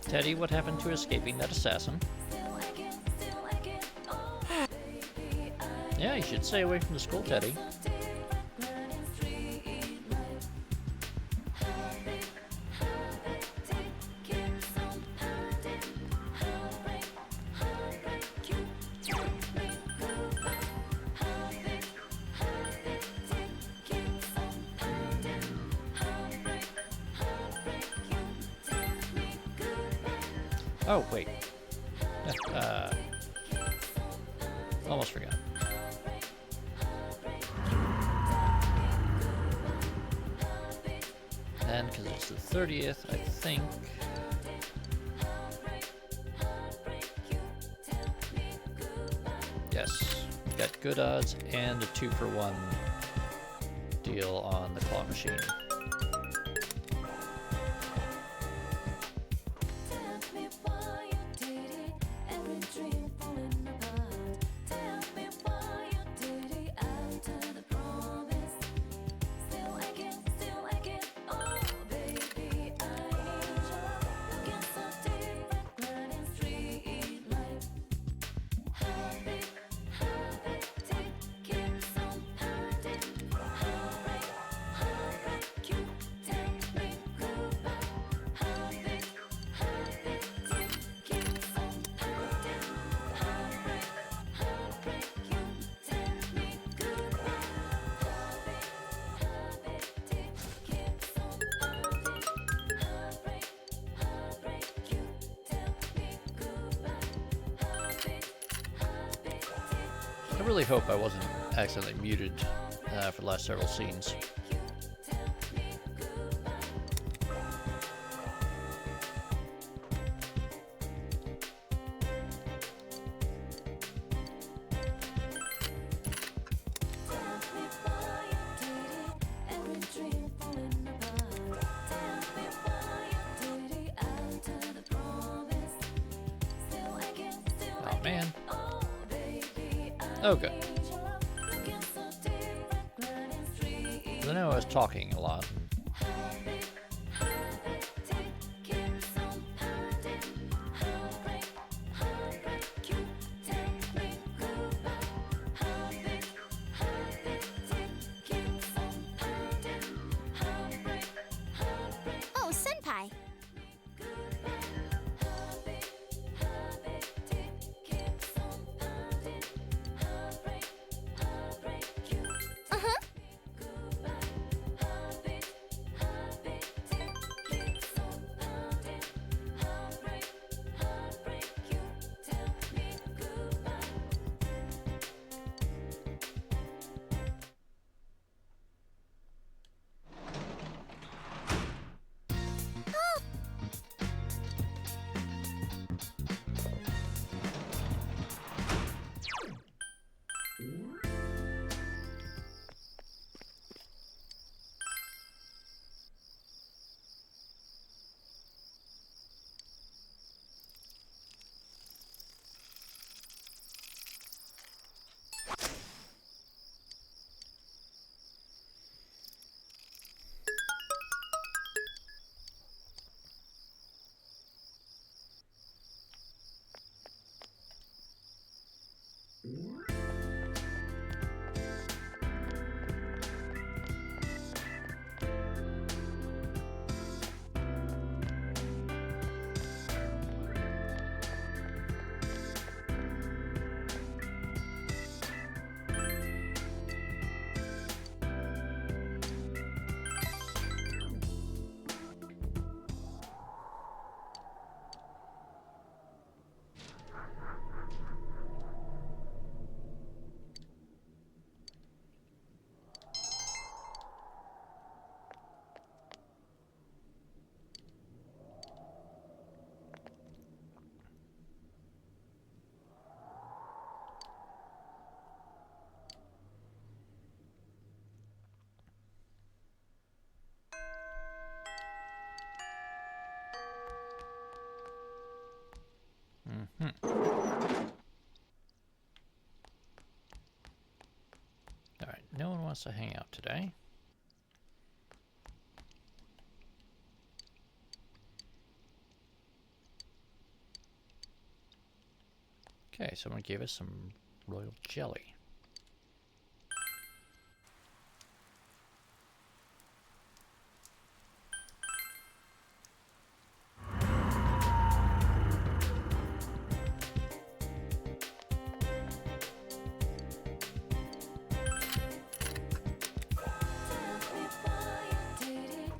Teddy, what happened to escaping that assassin? Yeah, you should stay away from the school, Teddy. Oh, wait. Almost forgot. then, because it's the 30th, I think. Yes, got good odds and a 2-for-1 deal on the claw machine. I really hope I wasn't accidentally muted for the last several scenes. Oh man. Oh, good. I know I was talking a lot. Oh, senpai. Uh-huh. Alright, no one wants to hang out today. Okay, someone gave us some royal jelly.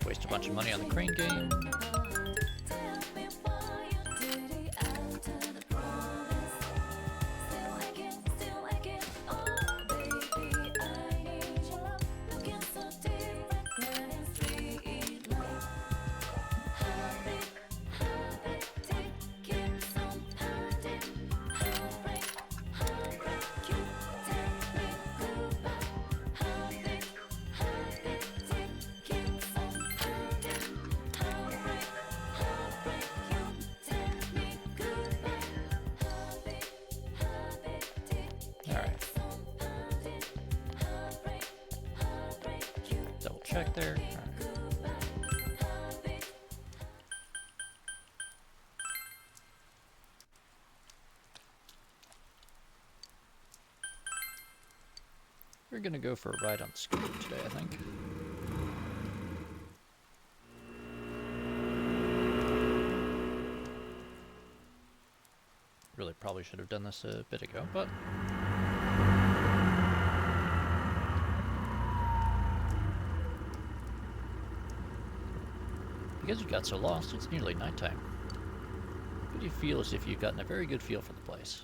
Waste a bunch of money on the crane game. check there. All right. We're gonna go for a ride on the scooter today, I think. Really probably should have done this a bit ago, but because you got so lost, it's nearly nighttime. But you feel as if you've gotten a very good feel for the place.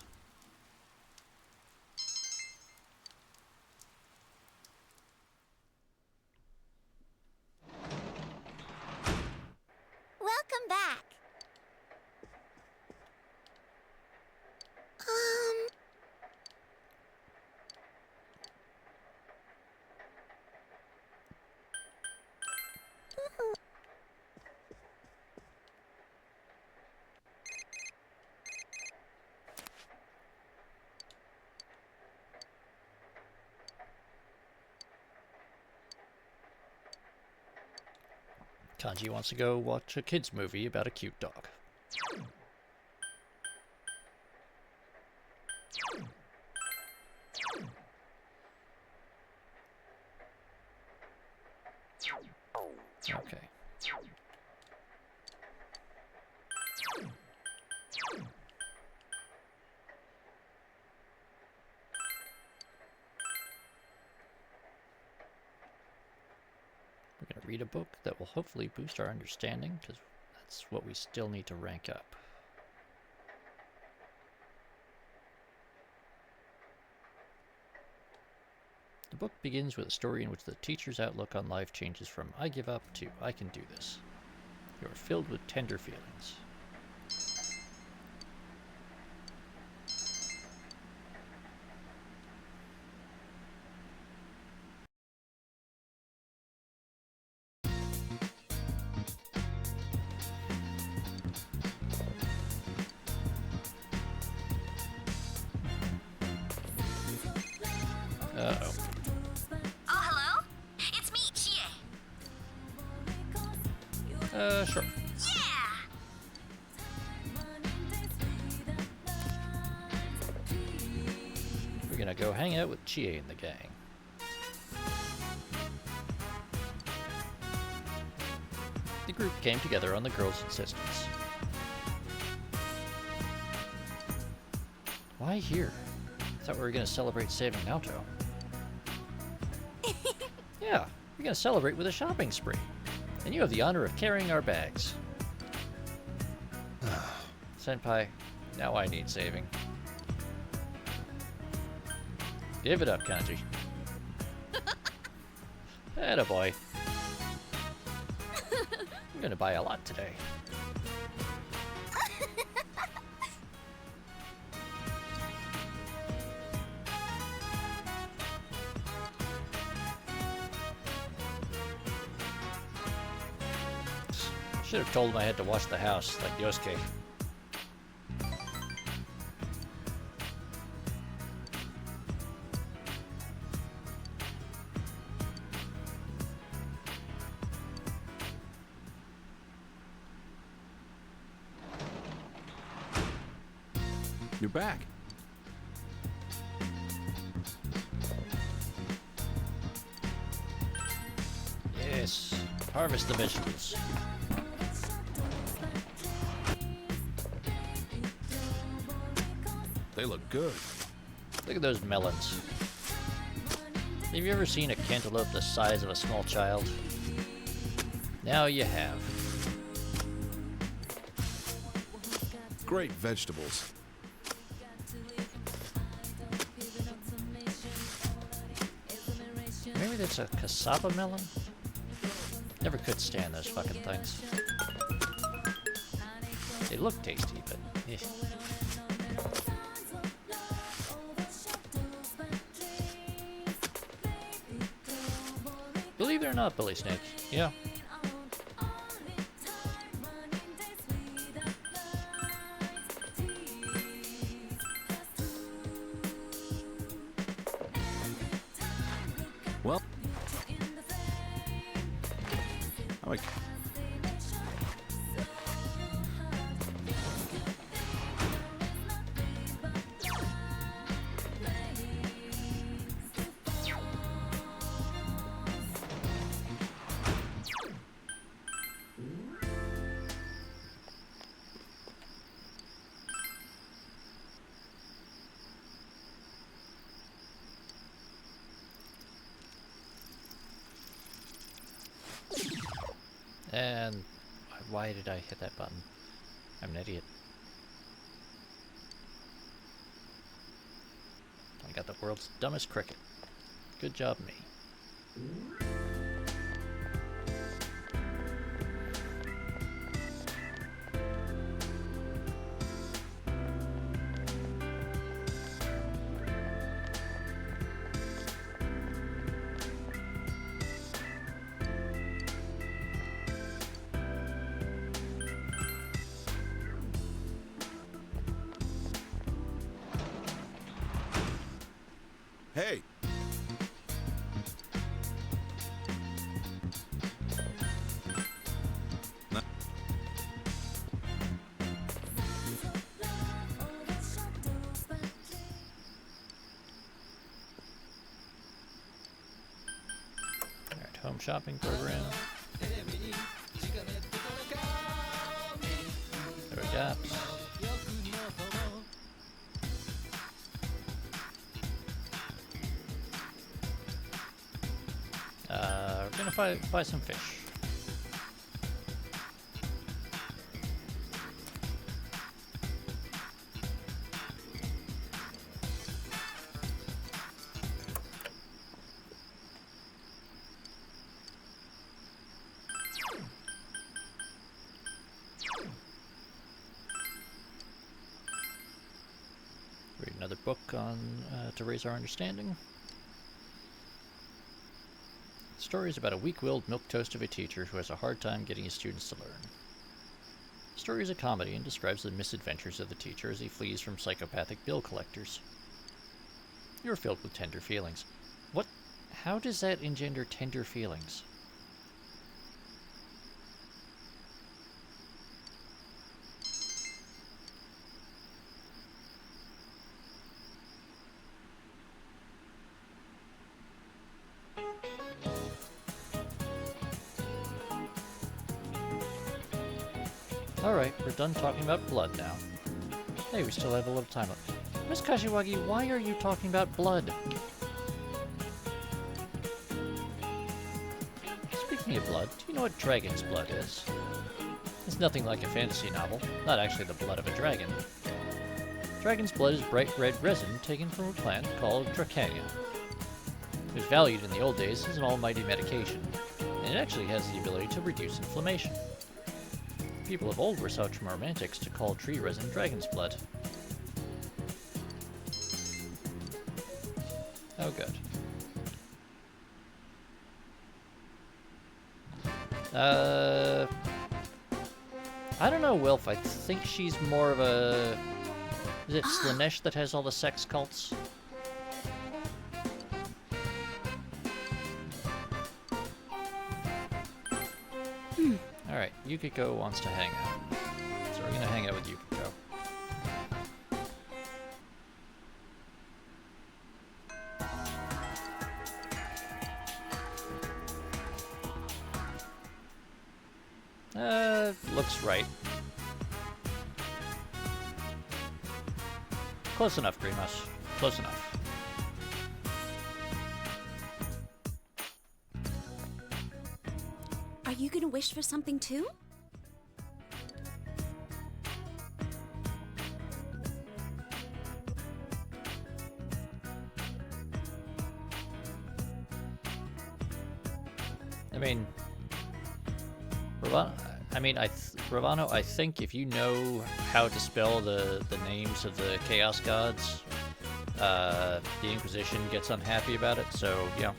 Welcome back. Kanji wants to go watch a kids movie about a cute dog. Okay. We're going to read a book that will hopefully boost our understanding, because that's what we still need to rank up. The book begins with a story in which the teacher's outlook on life changes from "I give up" to "I can do this." You are filled with tender feelings. Uh-oh. Oh, hello? It's me, Chie. Sure. Yeah! We're gonna go hang out with Chie and the gang. The group came together on the girls' insistence. Why here? I thought we were gonna celebrate saving Naoto. Yeah, we're gonna celebrate with a shopping spree. And you have the honor of carrying our bags. Senpai, now I need saving. Give it up, Kanji. Attaboy. I'm gonna buy a lot today. Should have told him I had to wash the house, like Yosuke. You're back. Yes, harvest the vegetables. They look good. Look at those melons. Have you ever seen a cantaloupe the size of a small child? Now you have. Great vegetables. Maybe that's a cassava melon? Never could stand those fucking things. They look tasty, but eh. Believe it or not, Billy Snake. Yeah. Well, Like, And why did I hit that button? I'm an idiot. I got the world's dumbest cricket. Good job, me. hey! Alright, home shopping program. There we go. We're gonna buy some fish. Read another book on to raise our understanding. Stories about a weak-willed milquetoast of a teacher who has a hard time getting his students to learn. The story is a comedy and describes the misadventures of the teacher as he flees from psychopathic bill collectors. You're filled with tender feelings. What? How does that engender tender feelings? Alright, we're done talking about blood now. Hey, we still have a little time left. Miss Kashiwagi, why are you talking about blood? Speaking of blood, do you know what dragon's blood is? It's nothing like a fantasy novel, not actually the blood of a dragon. Dragon's blood is bright red resin taken from a plant called Dracania. It was valued in the old days as an almighty medication, and it actually has the ability to reduce inflammation. People of old were such romantics to call tree resin dragon's blood. Oh, good. I don't know, Wilf. I think she's more of a... Is it Slanesh that has all the sex cults? Alright, Yukiko wants to hang out. So we're gonna hang out with Yukiko. Looks right. Close enough, Greenhouse. Close enough. Are you gonna wish for something too? I mean, Ravano, I think if you know how to spell the names of the Chaos Gods, the Inquisition gets unhappy about it, so, yeah.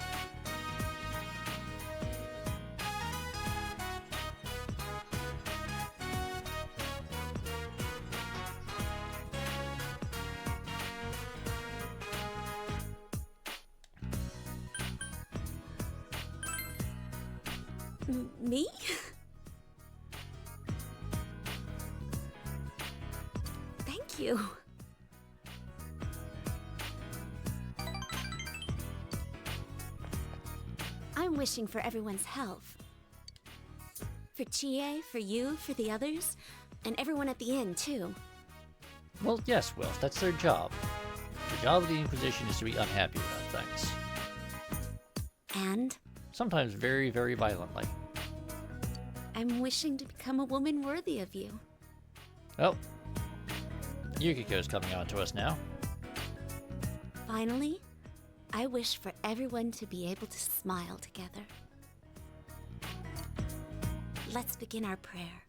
Me? you. I'm wishing for everyone's health. For Chie, for you, for the others, and everyone at the inn, too. Well, yes, Wilf, that's their job. The job of the Inquisition is to be unhappy about things. And Sometimes very, very violently. I'm wishing to become a woman worthy of you. Oh. Yukiko's coming on to us now. Finally, I wish for everyone to be able to smile together. Let's begin our prayer.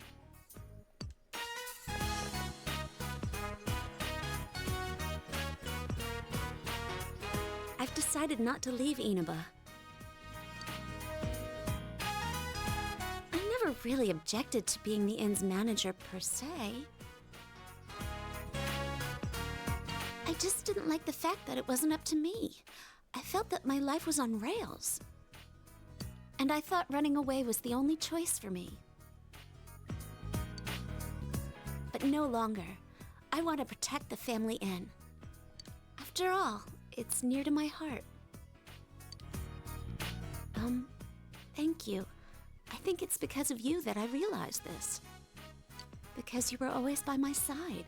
I've decided not to leave Inaba. I never really objected to being the inn's manager per se. I just didn't like the fact that it wasn't up to me. I felt that my life was on rails. And I thought running away was the only choice for me. But no longer. I want to protect the family inn. After all, it's near to my heart. Thank you. I think it's because of you that I realized this. Because you were always by my side.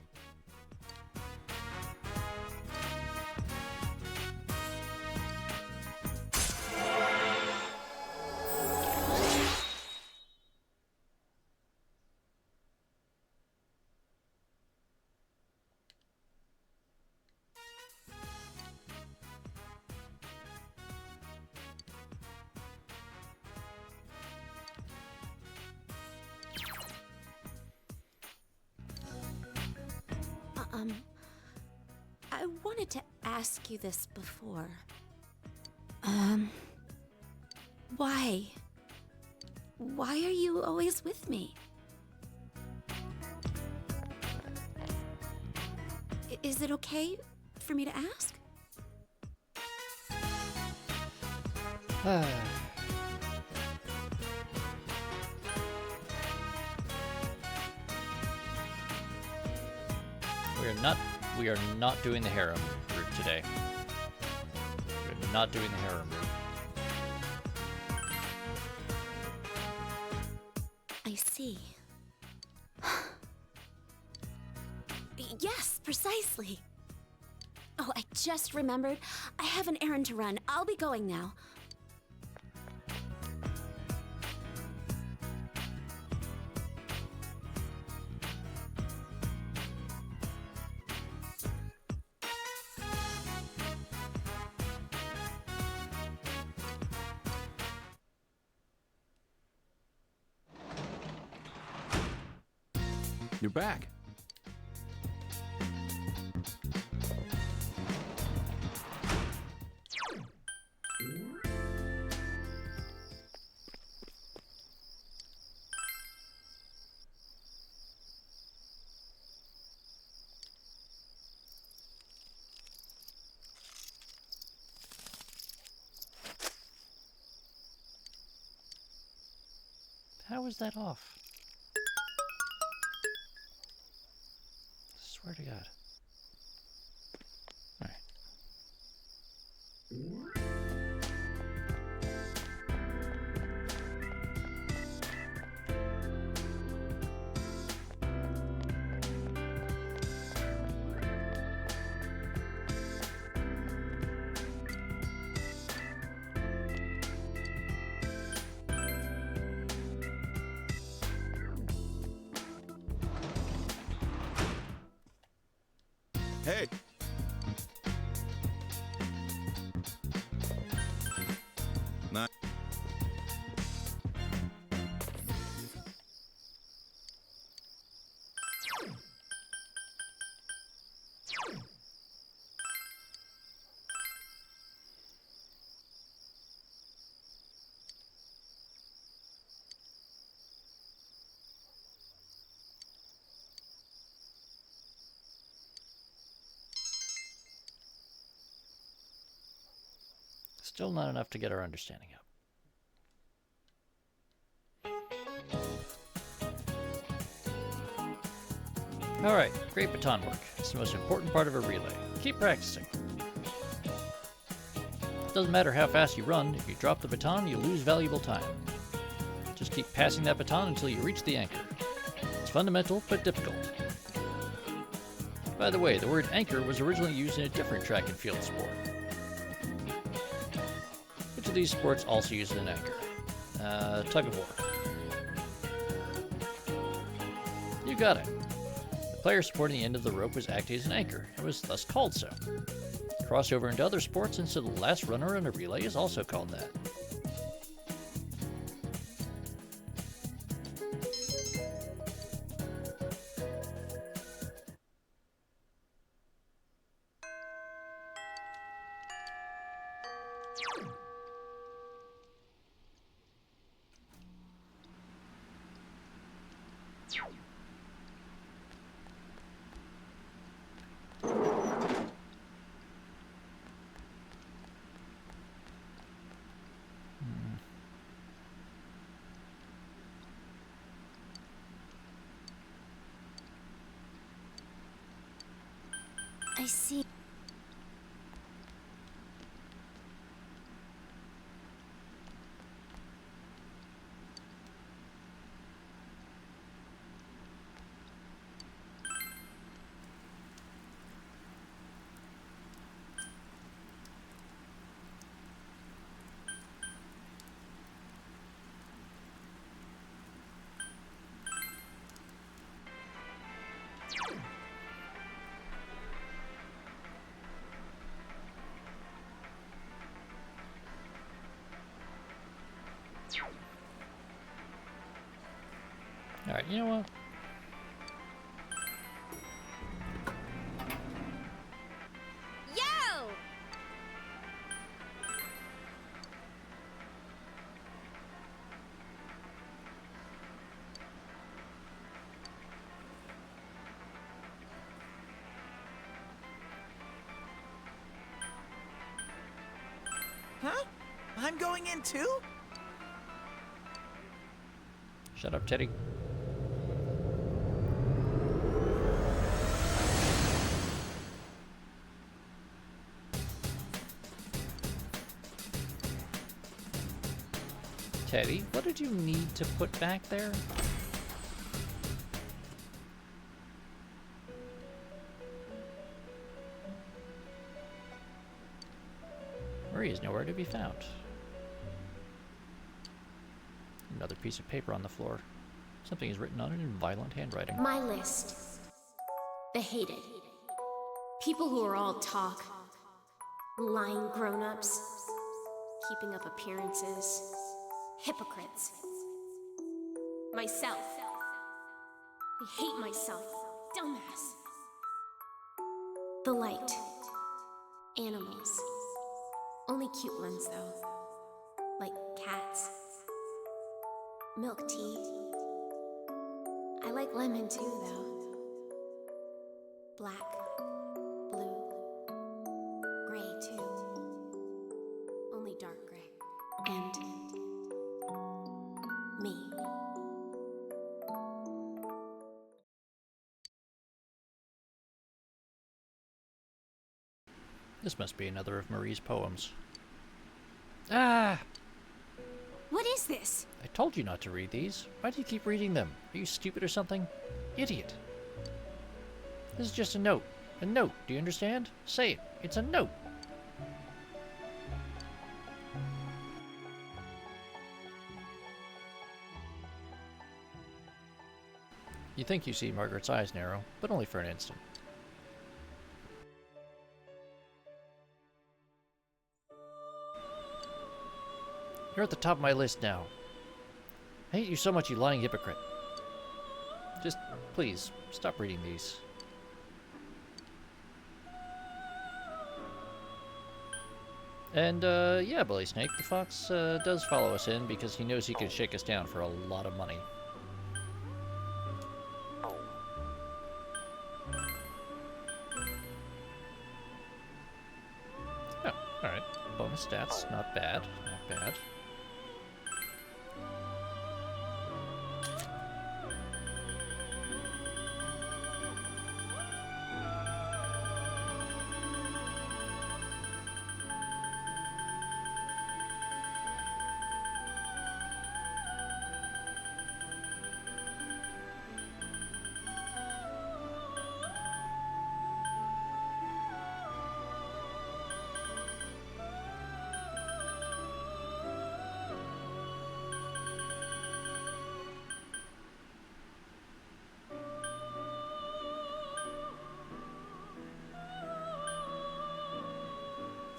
I wanted to ask you this before. Why? Why are you always with me? Is it okay for me to ask? We are not doing the harem route today. We're not doing the harem route. I see. Yes, precisely. Oh, I just remembered. I have an errand to run. I'll be going now. You're back. How is that off? Swear to God. Alright. Hey! Not. Still not enough to get our understanding up. Alright, great baton work. It's the most important part of a relay. Keep practicing. It doesn't matter how fast you run, if you drop the baton, you lose valuable time. Just keep passing that baton until you reach the anchor. It's fundamental, but difficult. By the way, the word anchor was originally used in a different track and field sport. Which of these sports also uses an anchor? Tug of war. You got it. The player supporting the end of the rope was acting as an anchor, and was thus called so. Crossover into other sports, and so the last runner in a relay is also called that. I see. Alright, you know what? Yo! Huh? I'm going in too? Shut up, Teddy. Teddy, what did you need to put back there? Marie is nowhere to be found. Another piece of paper on the floor. Something is written on it in violent handwriting. My list. The hated. People who are all talk. Lying grown-ups. Keeping up appearances. Hypocrites. Myself. I hate myself. Dumbass. The light. Animals. Only cute ones, though. Like cats. Milk tea. I like lemon too, though. Black. Blue. Gray, too. Only dark gray. And me. This must be another of Marie's poems. Ah! What is this? I told you not to read these. Why do you keep reading them? Are you stupid or something? Idiot. This is just a note. A note, do you understand? Say it. It's a note. You think you see Margaret's eyes narrow, but only for an instant. You're at the top of my list now. I hate you so much, you lying hypocrite. Just, please, stop reading these. And, yeah, Bully Snake, the fox does follow us in because he knows he can shake us down for a lot of money. Oh, alright. Bonus stats, not bad, not bad.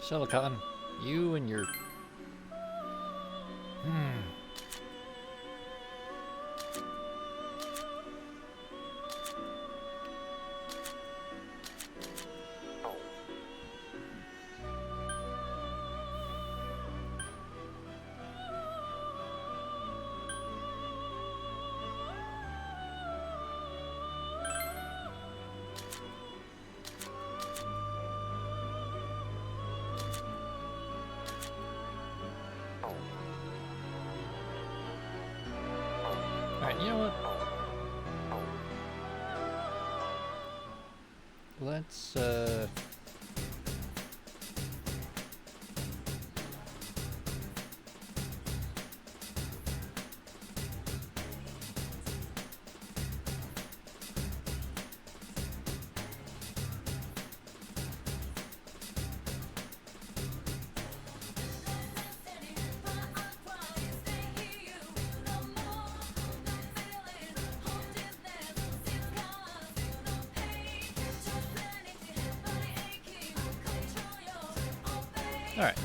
Silicon, you and your... Alright, you know what? Let's, Alright.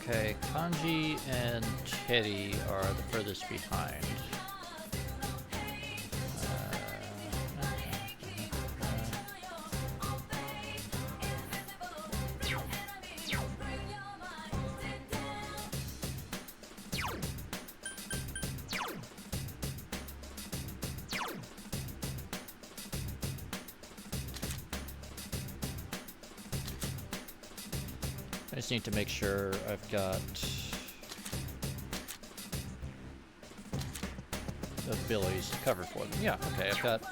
Okay, Kanji and Teddy are the furthest behind. I just need to make sure I've got abilities covered for them. Yeah, okay, I've got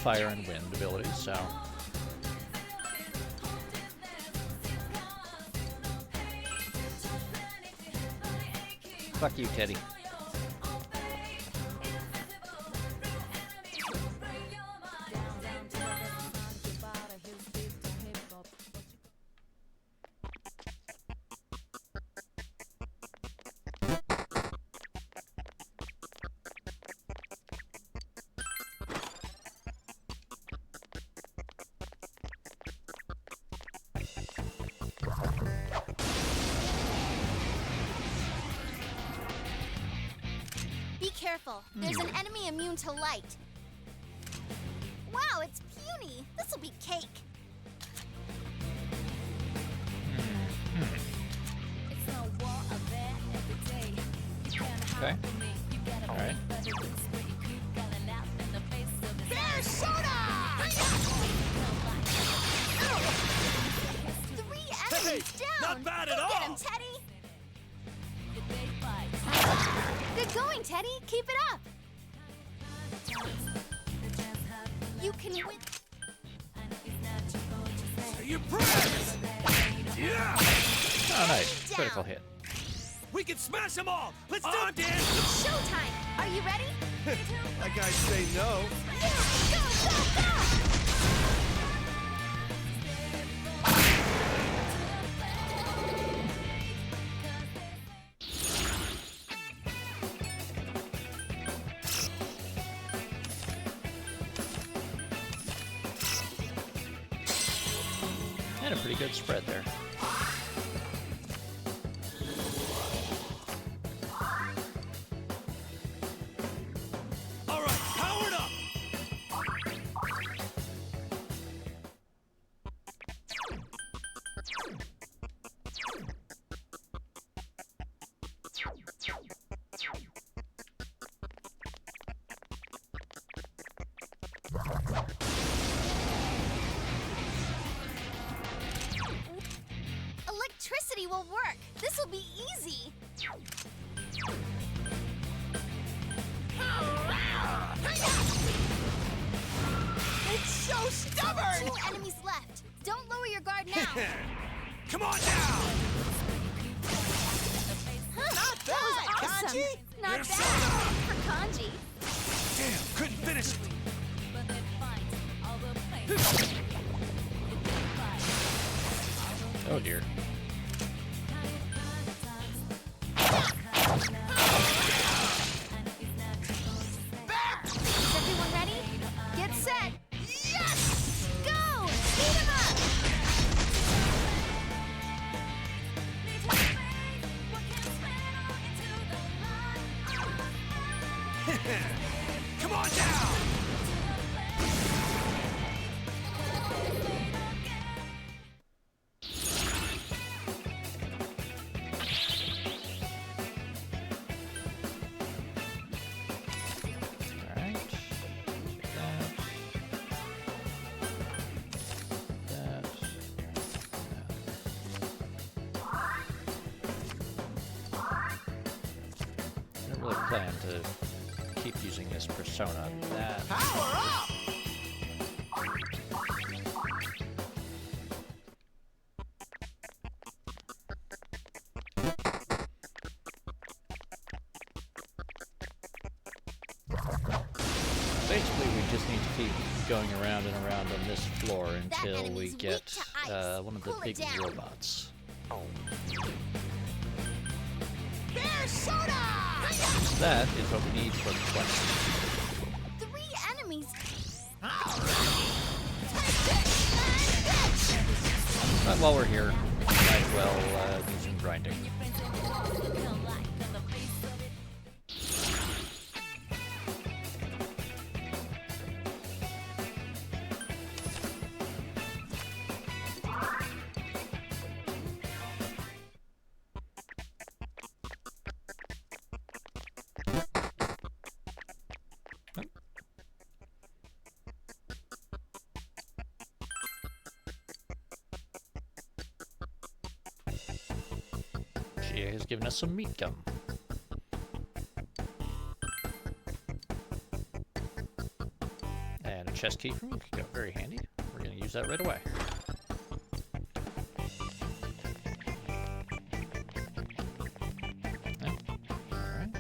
fire and wind abilities, so... Fuck you, Teddy. Be careful. There's an enemy immune to light. Wow, it's puny. This'll be cake. Okay. Alright. There's soda! 3 enemies down! not bad at Go get all. him, Teddy! Good going, Teddy. Keep it up. You can win. You press! Yeah! Oh, nice. Down. Critical hit. We can smash them all! Let's do it, Dan! It's showtime. Are you ready? That guy say no. Yeah, go, go, go! And a pretty good spread there. All right, powered up! Electricity will work. This will be easy. It's so stubborn! 2 enemies left. Don't lower your guard now. Come on down! Not bad. That was Persona! For kanji. Damn, couldn't finish it. Oh dear. Is everyone ready? Get set. Yes! Go! Beat him up! Come on down! Alright. That. I don't really plan to keep using this persona. That. Power up! Basically, we just need to keep going around and around on this floor until we enemy's weak get to ice. one of the Cool it big down. robots. Bear soda! That is what we need for the quest. 3 enemies. But while we're here, might as well do some grinding. She has given us some meat gum. And a chest key from Yukiko. Very handy. We're going to use that right away. Yep. Alright.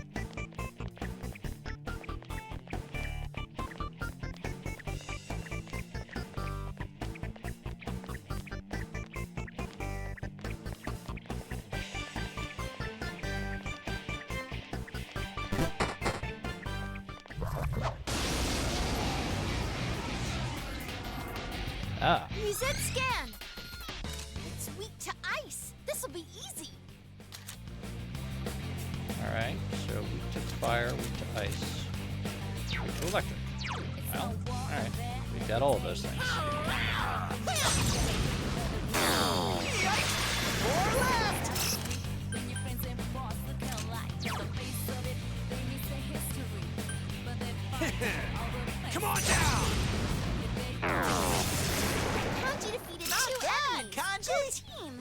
Ah, Reset scan. It's weak to ice. This'll be easy. alright. So weak to fire, weak to ice, weak to electric. Well, alright. We've got all of those things. Come on down! Kanji defeated Not 2 bad, enemies. Kanji. Good team.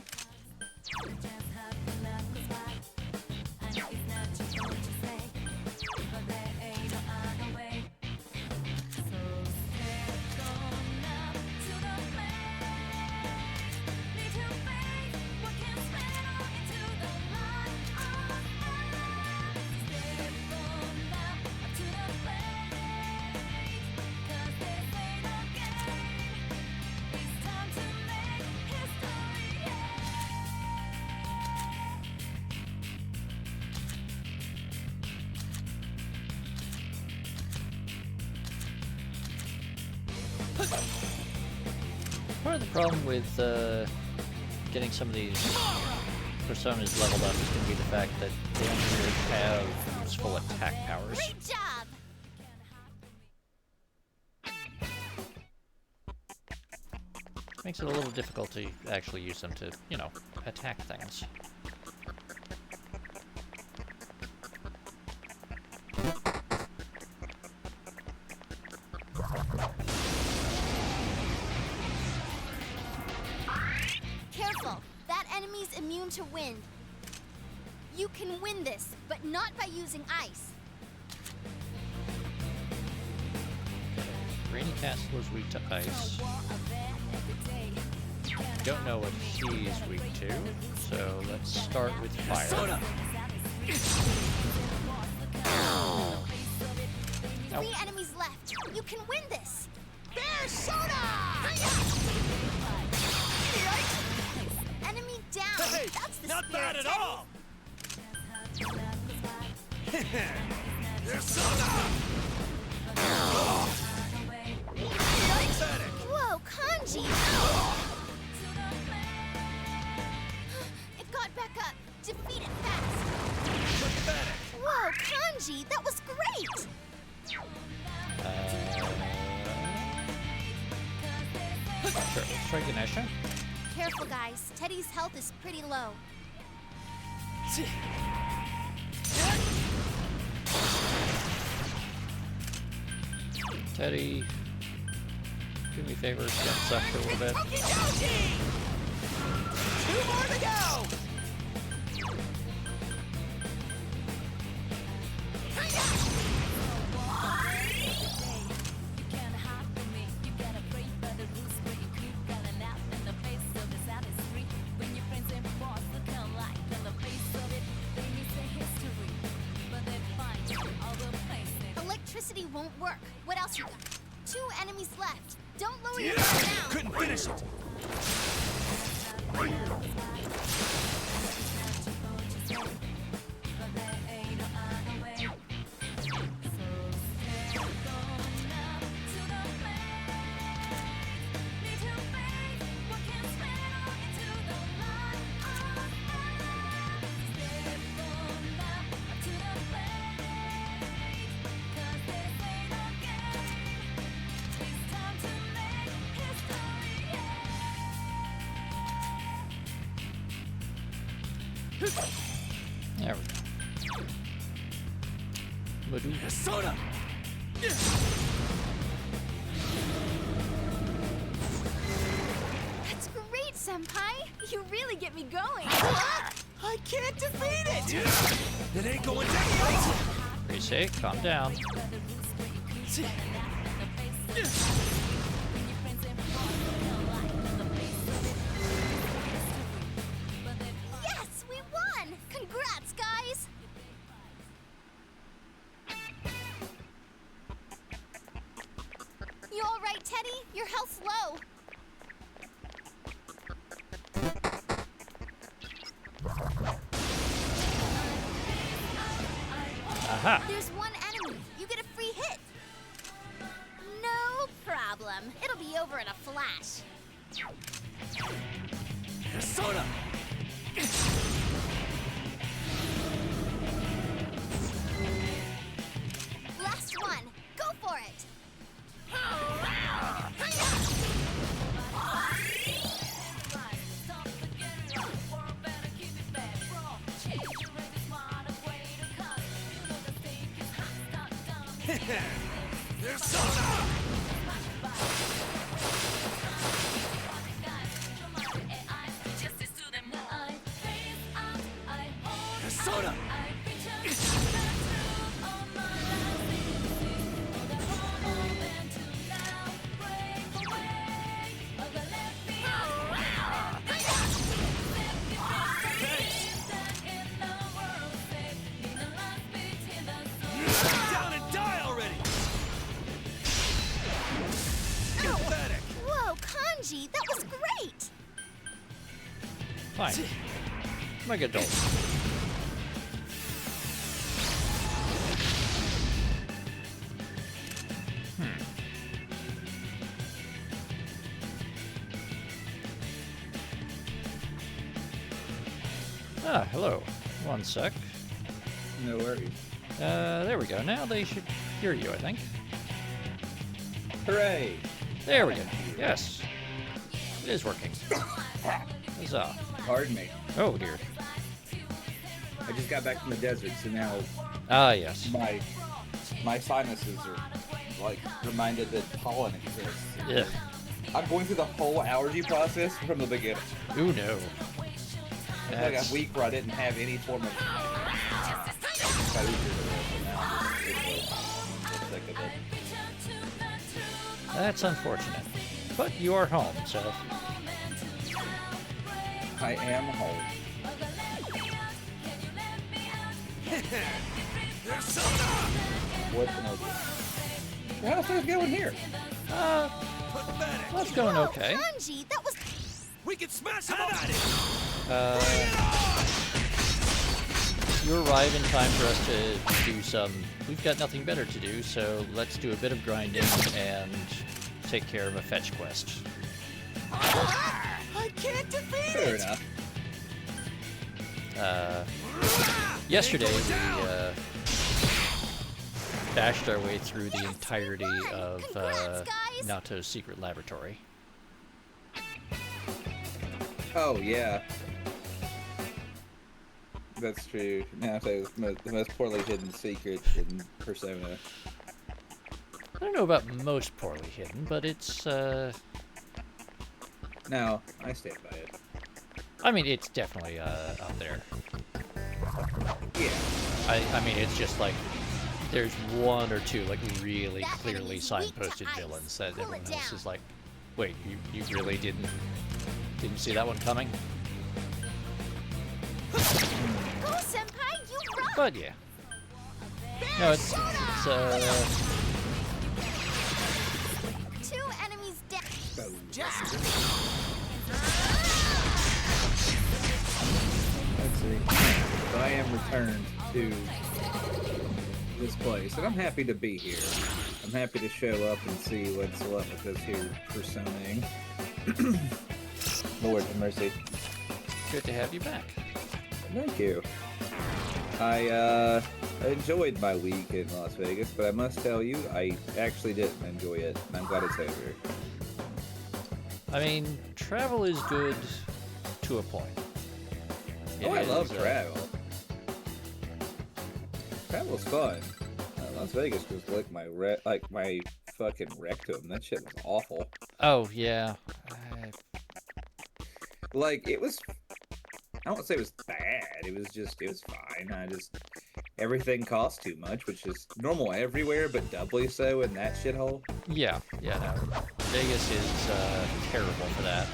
Part of the problem with getting some of these personas leveled up is going to be the fact that they don't really have useful attack powers. Great job. Makes it a little difficult to actually use them to, you know, attack things. Careful. That enemy's immune to wind. You can win this, but not by using ice. Rainy Castle is weak to ice. Don't know what she's weak to, so let's start with fire. Soda! 3 enemies left. You can win this. Bear soda! Enemy down. Hey, That's the not spirit, bad at Teddy. all. There's soda. Pathetic. Whoa, Kanji! It got back up. Defeat it fast. Pathetic. Whoa, Kanji, that was great! Sure, let's try Ganesha. Careful, guys. Teddy's health is pretty low. Teddy, do me a favor, get sucked for a little bit. Okie 2 more to go! Electricity won't work. What else you got? 2 enemies left. Don't lower your Yeah, gun now. couldn't finish it. There we go. Madoo. Soda. That's great, Senpai. You really get me going. I can't defeat it! It ain't going down. Reese, calm down. Yes, we won! Congrats, guys! You all right, Teddy? Your health's low. Aha! There's one enemy. You get a free hit. No problem. It'll be over in a flash. Soda. Last one. Go for it. There's soda. There's soda. Down and die already. Pathetic. Whoa, Kanji, that was great. Fine. Like adult. Ah, hello. One sec. No worries. There we go. Now they should hear you, I think. Hooray! There we go. Yes. It is working. Huzzah. Pardon me. Oh, dear. I just got back from the desert, so now Ah, yes. my sinuses are like reminded that pollen exists. Ugh. I'm going through the whole allergy process from the beginning. Ooh, no. It's like a week where I didn't have any form of That's unfortunate. But you are home, so... I am home. There's soda. What can I do? How's things going here? Pathetic. That's going okay. Kanji, that was. We can smash him at it. You arrive in time for us to do some... We've got nothing better to do, so let's do a bit of grinding and take care of a fetch quest. I can't defeat Fair it! enough. Yesterday we bashed our way through the entirety of Congrats, guys! Nato's secret laboratory. Oh, yeah. That's true. Nato's the most poorly hidden secret in Persona. I don't know about most poorly hidden, but it's, No, I stand by it. I mean, it's definitely, out there. Yeah. I mean, it's just like, there's one or two, like, really That clearly enemy's weak to signposted ice. villains that Cool it everyone else down. is like, wait, you really didn't see that one coming? Go, Senpai, you rock! But yeah. No, it's, Two enemies down. Just Let's see. So I am returned to this place, and I'm happy to be here. I'm happy to show up and see what's up with this here personaing. Lord have mercy. good to have you back. Thank you. I enjoyed my week in Las Vegas, but I must tell you, I actually didn't enjoy it, and I'm glad it's over. I mean, travel is good to a point. Oh, I It love is, travel. Travel's fun. Las Vegas was like my fucking rectum. That shit was awful. Oh, yeah. Like, it was... I don't want to say it was bad. It was fine. Everything cost too much, which is normal everywhere, but doubly so in that shithole. Yeah, no. Vegas is terrible for that.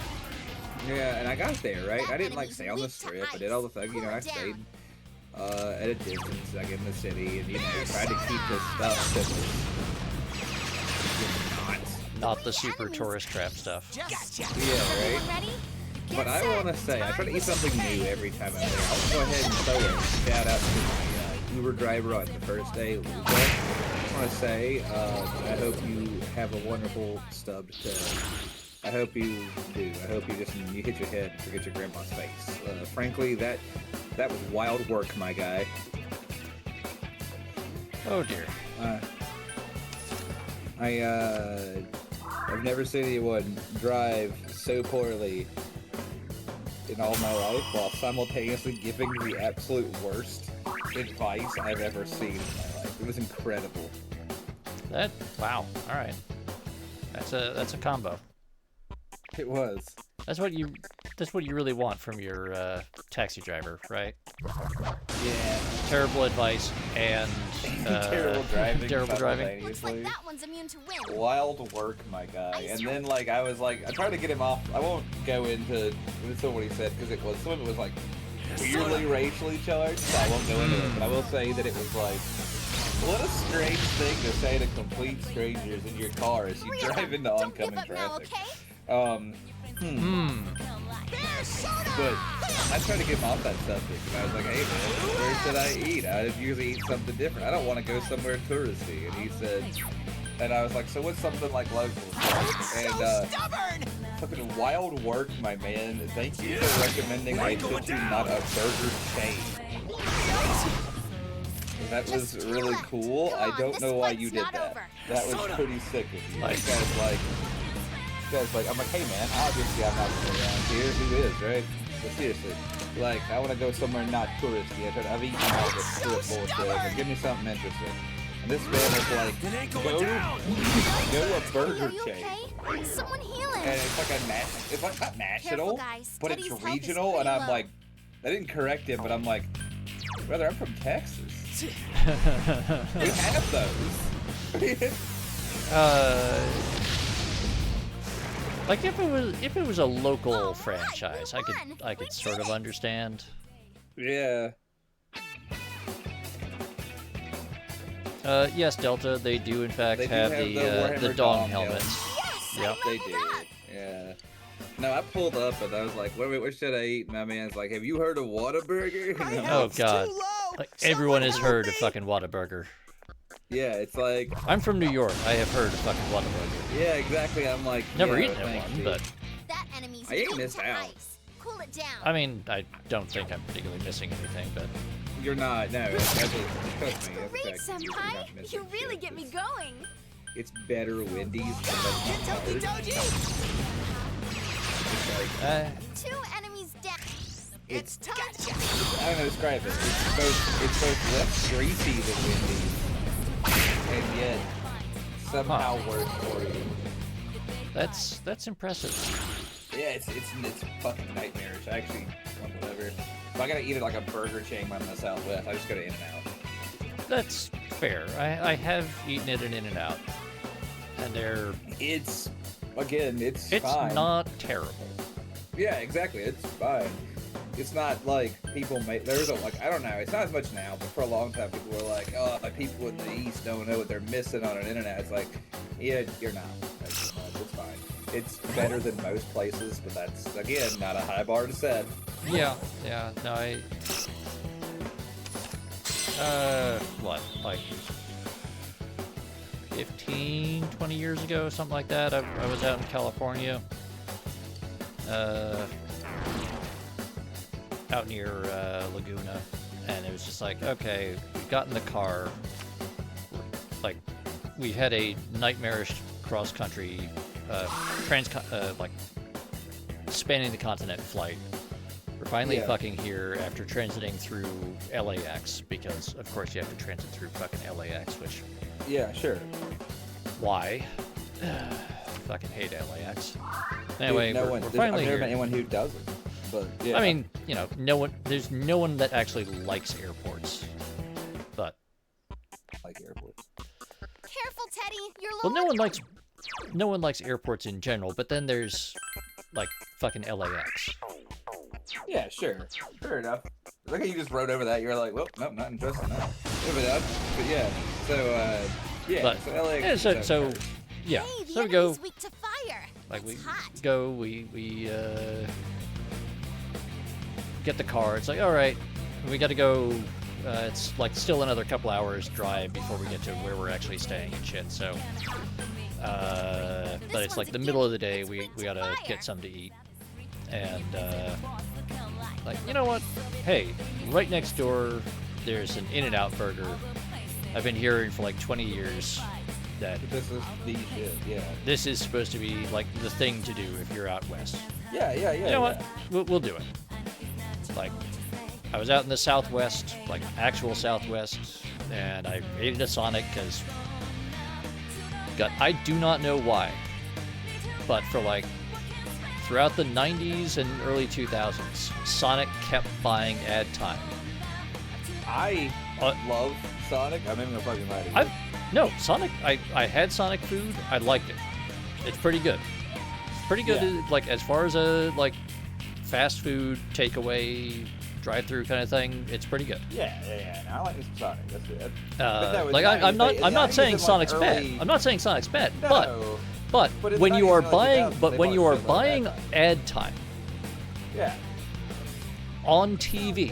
Yeah, and I got there, right? I didn't, like, stay on the strip. I did all the things, I stayed at a distance, like, in the city, and, tried to keep this stuff that was Not the super tourist trap stuff. Just not. Yeah, right? Everyone ready? But I want to say, I try to eat something new every time I'm there. I'll go ahead and throw a shout out to my Uber driver on the first day, Luca. I want to say, I hope you have a wonderful stubbed toe. I hope you do. I hope you hit your head and forget your grandma's face. Frankly, that was wild work, my guy. Oh dear. I've never seen anyone drive so poorly in all my life while simultaneously giving the absolute worst advice I've ever seen in my life. It was incredible. Wow. All right. That's a combo. It was. That's what you really want from your taxi driver, right? Yeah. Terrible advice and Terrible driving. Terrible driving. Looks like that one's immune to wind. Wild work, my guy. And then, I tried to get him off. I won't go into what he said, because some of it was, weirdly racially charged, so I won't go into it. But I will say that it was, what a strange thing to say to complete strangers in your car as you drive into Don't give oncoming up now, traffic. okay? But I tried to get him off that subject, and I was like, hey man, where should I eat? I usually eat something different. I don't want to go somewhere touristy. And he said, and I was like, so what's something like local? And fucking wild work, my man. Thank you for recommending I should do not a burger chain. That was really cool. I don't know why you did that. That was pretty sick of you. You guys I'm like, hey man, obviously I'm not from around here. Who is, right? But seriously, I want to go somewhere not touristy. I've eaten all this strip bullshit. But give me something interesting. And this man was like, go to a burger chain. Okay? Someone heal him. And it's like it's like not national, guys. but it's Teddy's health is regional. And pretty I'm low. like, I didn't correct him, but I'm like, brother, I'm from Texas. We have those. If it was a local franchise, I could sort of understand. Yeah. Yes, Delta. They do in fact They do have have the Warhammer dong Dong helmets. Yes, Yep. I They love do. that. Yeah. No, I pulled up and I was like, wait, what should I eat? And my man's like, have you heard of Whataburger? And I'm My Oh health's God! too low. Like everyone has Someone heard help of me. fucking Whataburger. yeah, it's like, I'm from New York. I have heard of fucking Whataburger. yeah, exactly. I'm like, Never yeah, eaten at thanks, one, dude. but That enemy's I ain't weak missed to out. ice. Cool it down. I mean, I don't think I'm particularly missing anything. But You're not. No, trust me. That's a Great, fact. You're Senpai! not missing You really shit. get me going! It's better Wendy's than Kentucky McDonald's. Doji. Two enemies down. It's time. I don't know, describe it. It's both less greasy than Wendy's, and yet somehow worse for you. that's impressive. Yeah, it's fucking nightmarish. I actually, whatever. If I gotta eat at like a burger chain by the Southwest, I just go to In-N-Out. That's fair. I have eaten it in In-N-Out, and It's again, it's it's fine. not terrible. Yeah, exactly. It's fine. It's not like people make. There's a like I don't know. It's not as much now, but for a long time, people were like, "Oh, the people in the East don't know what they're missing on an internet." It's like, yeah, you're not. It's fine. It's better than most places, but that's again not a high bar to set. Yeah. No, what, like 15, 20 years ago, something like that. I was out in California, out near Laguna, and it was just like, okay, we got in the car, like, we had a nightmarish cross-country, like, spanning the continent flight. We're finally Yeah. fucking here after transiting through LAX, because of course you have to transit through fucking LAX, which, Yeah, sure. why? Fucking hate LAX. Anyway, Dude, we're finally I've never here. met anyone who doesn't. But yeah. I mean, you know, there's no one that actually likes airports. But, like airports. Careful, Teddy. You're well, low. no one likes airports in general, but then there's, like, fucking LAX. Yeah, sure. Fair enough. Look how you just wrote over that. You're like, well, nope, not interested in that. But yeah. So, yeah. But, so LA. yeah, so, yeah. Hey, the So we go, enemy's weak to fire. like, it's hot. we get the car. It's like, all right, we got to go. It's like still another couple hours drive before we get to where we're actually staying and shit. So, but it's like the middle of the day. We gotta get something to eat, and like, you know what? Hey, right next door, there's an In-N-Out burger. I've been hearing for like 20 years that This is the shit. Yeah. this is supposed to be like the thing to do if you're out west. Yeah. You know what? We'll do it. Like, I was out in the Southwest, like actual Southwest, and I ate at a Sonic because, God, I do not know why, but for like throughout the 90s and early 2000s, Sonic kept buying ad time. I love Sonic. I'm even gonna fucking lie to you. No, Sonic, I had Sonic food. I liked it. It's pretty good. It's pretty good, Yeah. like, as far as a, like, fast food, takeaway, drive-through kind of thing. It's pretty good. Yeah. No, I like this Sonic. That's it. But that was Like, not- I'm not I think saying it's in, like, Sonic's bad. early- I'm not saying Sonic's bad, No. but But in when the you are 90s, buying, 2000s, but they when bought you are shit like buying that. ad time Yeah. on TV,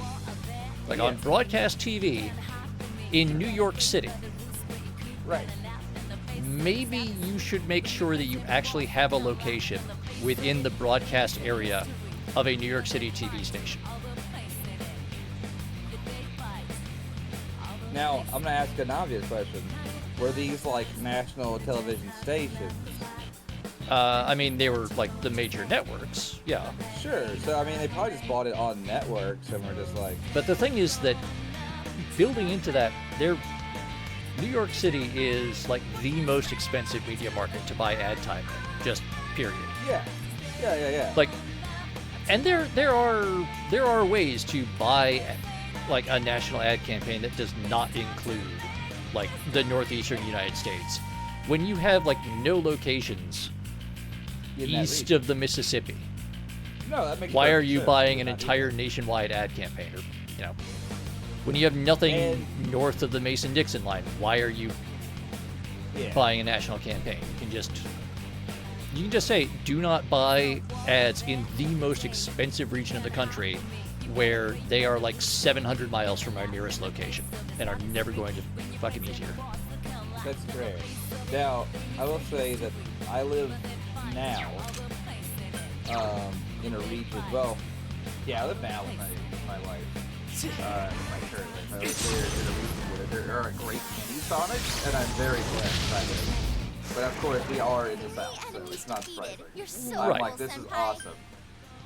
like on Yeah. broadcast TV in New York City, Right. maybe you should make sure that you actually have a location within the broadcast area of a New York City TV station. Now, I'm gonna ask an obvious question. Were these like national television stations? I mean, they were like the major networks, yeah. Sure. So I mean, they probably just bought it on networks and were just like, But the thing is that building into that, New York City is like the most expensive media market to buy ad time in, just period. yeah. Like, and there are ways to buy like a national ad campaign that does not include like the northeastern United States. When you have like no locations In that east region. of the Mississippi, No, that makes. why are perfect you sense. buying an Not entire even- nationwide ad campaign? Or, you know, When you have nothing north of the Mason-Dixon line, why are you buying a national campaign? You can just say, do not buy ads in the most expensive region of the country where they are like 700 miles from our nearest location and are never going to fucking meet here. That's great. Now, I will say that I live now in a region, well, yeah, I live now with my wife, my church. I live there in a region where there are great candy Sonics, and I'm very blessed by them. But of course, we are in the South, so it's not surprising. I'm Right. like, this is awesome.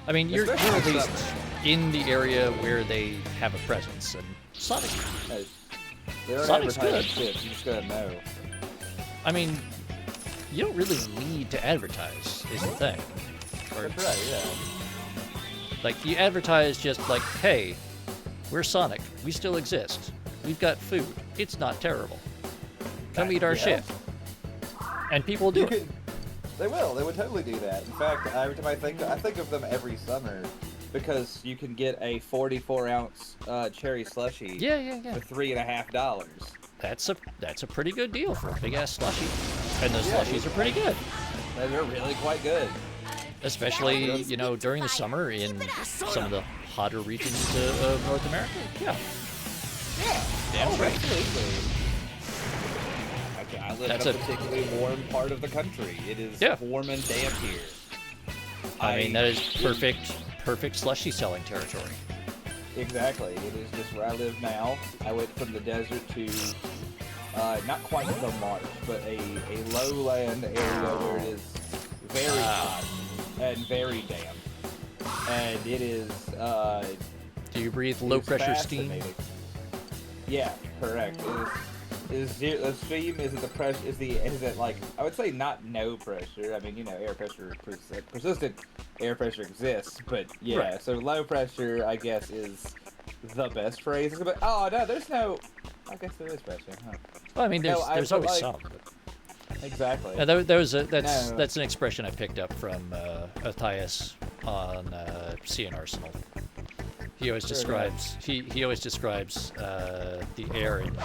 I mean, you're Especially at in least summer. in the area where they have a presence, and Sonic. Hey, they don't Sonic's advertise good. shit, you just gotta know. I mean, you don't really need to advertise, is the thing. Or, That's right, yeah. like, you advertise just like, hey, we're Sonic. We still exist. We've got food. It's not terrible. Come eat our Yeah. shit. And people do You it. could, they will. They would totally do that. In fact, every time I think of them every summer because you can get a 44-ounce cherry slushie Yeah. for $3.50. That's a pretty good deal for a big ass slushie. And those Yeah, slushies are pretty good. They're really quite good. Especially, you know, during the summer in some of the hotter regions of North America. Yeah. Yeah. Damn right. Absolutely. I live That's in a a- particularly warm part of the country. It is Yeah. warm and damp here. I mean, that is perfect slushy selling territory. Exactly. It is just where I live now. I went from the desert to not quite the marsh, but a lowland area where it is very hot and very damp. And it is Do you breathe it low is pressure steam? fascinating. Yeah, correct. The steam is at the pressure is it like I would say not no pressure. I mean, you know, air pressure persistent air pressure exists, but yeah. Right. So low pressure, I guess, is the best phrase. But oh no, there's no. I guess there is pressure. Huh? Well, I mean, there's No, always like- some. But, Exactly. that's an expression I picked up from Matthias on Sea and Arsenal. He always describes he always describes the air in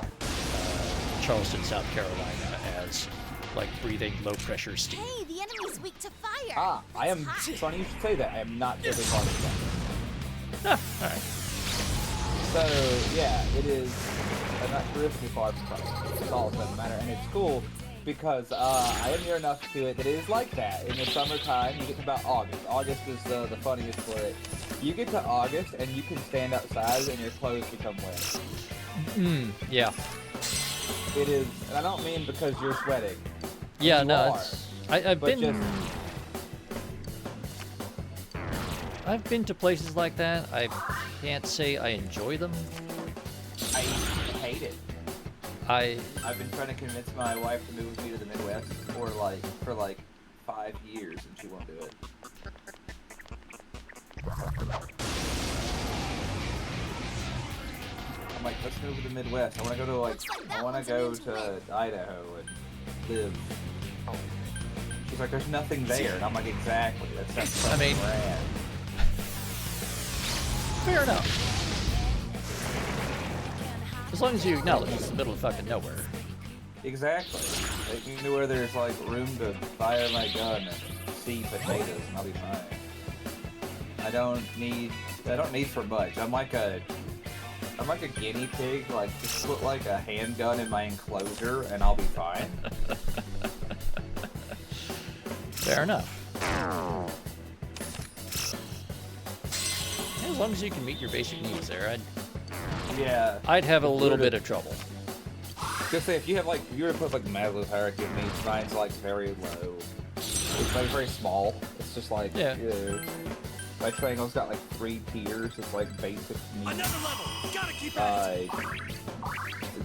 Charleston, South Carolina, as like breathing low pressure steam. Hey, the enemy's weak to fire. Ah, I am. That's hot. Funny you should say that. I am not really part of that. Ah, all right. So yeah, it is. I'm not terrifically far from Charleston. It's all doesn't matter, and it's cool because I am near enough to it that it is like that. In the summertime, you get to about August. August is the funniest for it. You get to August and you can stand outside and your clothes become wet. Yeah. It is, and I don't mean because you're sweating. Yeah, You no, are, I've but been I've been to places like that. I can't say I enjoy them. I hate it. I've been trying to convince my wife to move with me to the Midwest for like 5 years, and she won't do it. I'm like, let's move to the Midwest. I want to go to I want to go to Idaho and live. She's like, there's nothing there, and I'm like, exactly. That's I mean- rad. Fair enough. As long as you acknowledge it's the middle of fucking nowhere. Exactly. Take me to where there's like room to fire my gun and see potatoes, and I'll be fine. I don't need for much. I'm like a guinea pig. Like just put like a handgun in my enclosure, and I'll be fine. Fair enough. As long as you can meet your basic needs there, Yeah. I'd have a If you little were to- bit of trouble. Just say if you have like if you were to put like Maslow's hierarchy of needs, mine's like very low. It's like very small. It's just like Yeah. My triangle's got like 3 tiers. It's like basic needs. Another level. Gotta keep at it.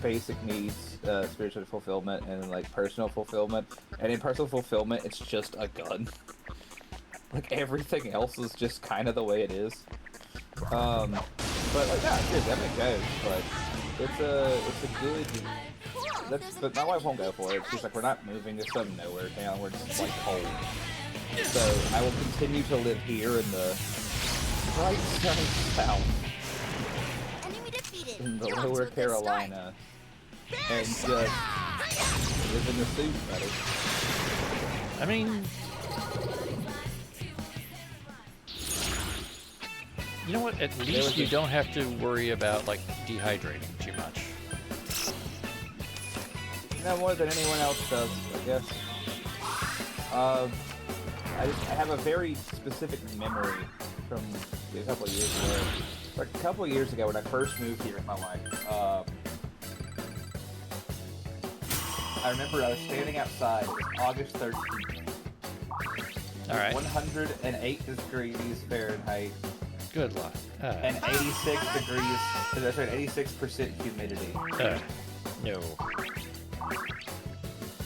Basic needs, spiritual fulfillment, and then like personal fulfillment. And in personal fulfillment, it's just a gun. Like everything else is just kind of the way it is. But like, yeah, seriously, I mean, it goes, but it's a good. But my wife won't go for it. She's like, we're not moving to some nowhere town. We're just like cold. So I will continue to live here in the bright sunny south. Enemy defeated. in the Lower Carolina and just live in the suit, buddy. I mean, you know what? At least you don't have to worry about like dehydrating too much. No more than anyone else does, I guess. I have a very specific memory from a couple of years ago. Like a couple of years ago when I first moved here in my life, I remember I was standing outside. It was August 13th. All right. 108 degrees Fahrenheit. Good luck. And 86 degrees. That's right, 86% humidity. No.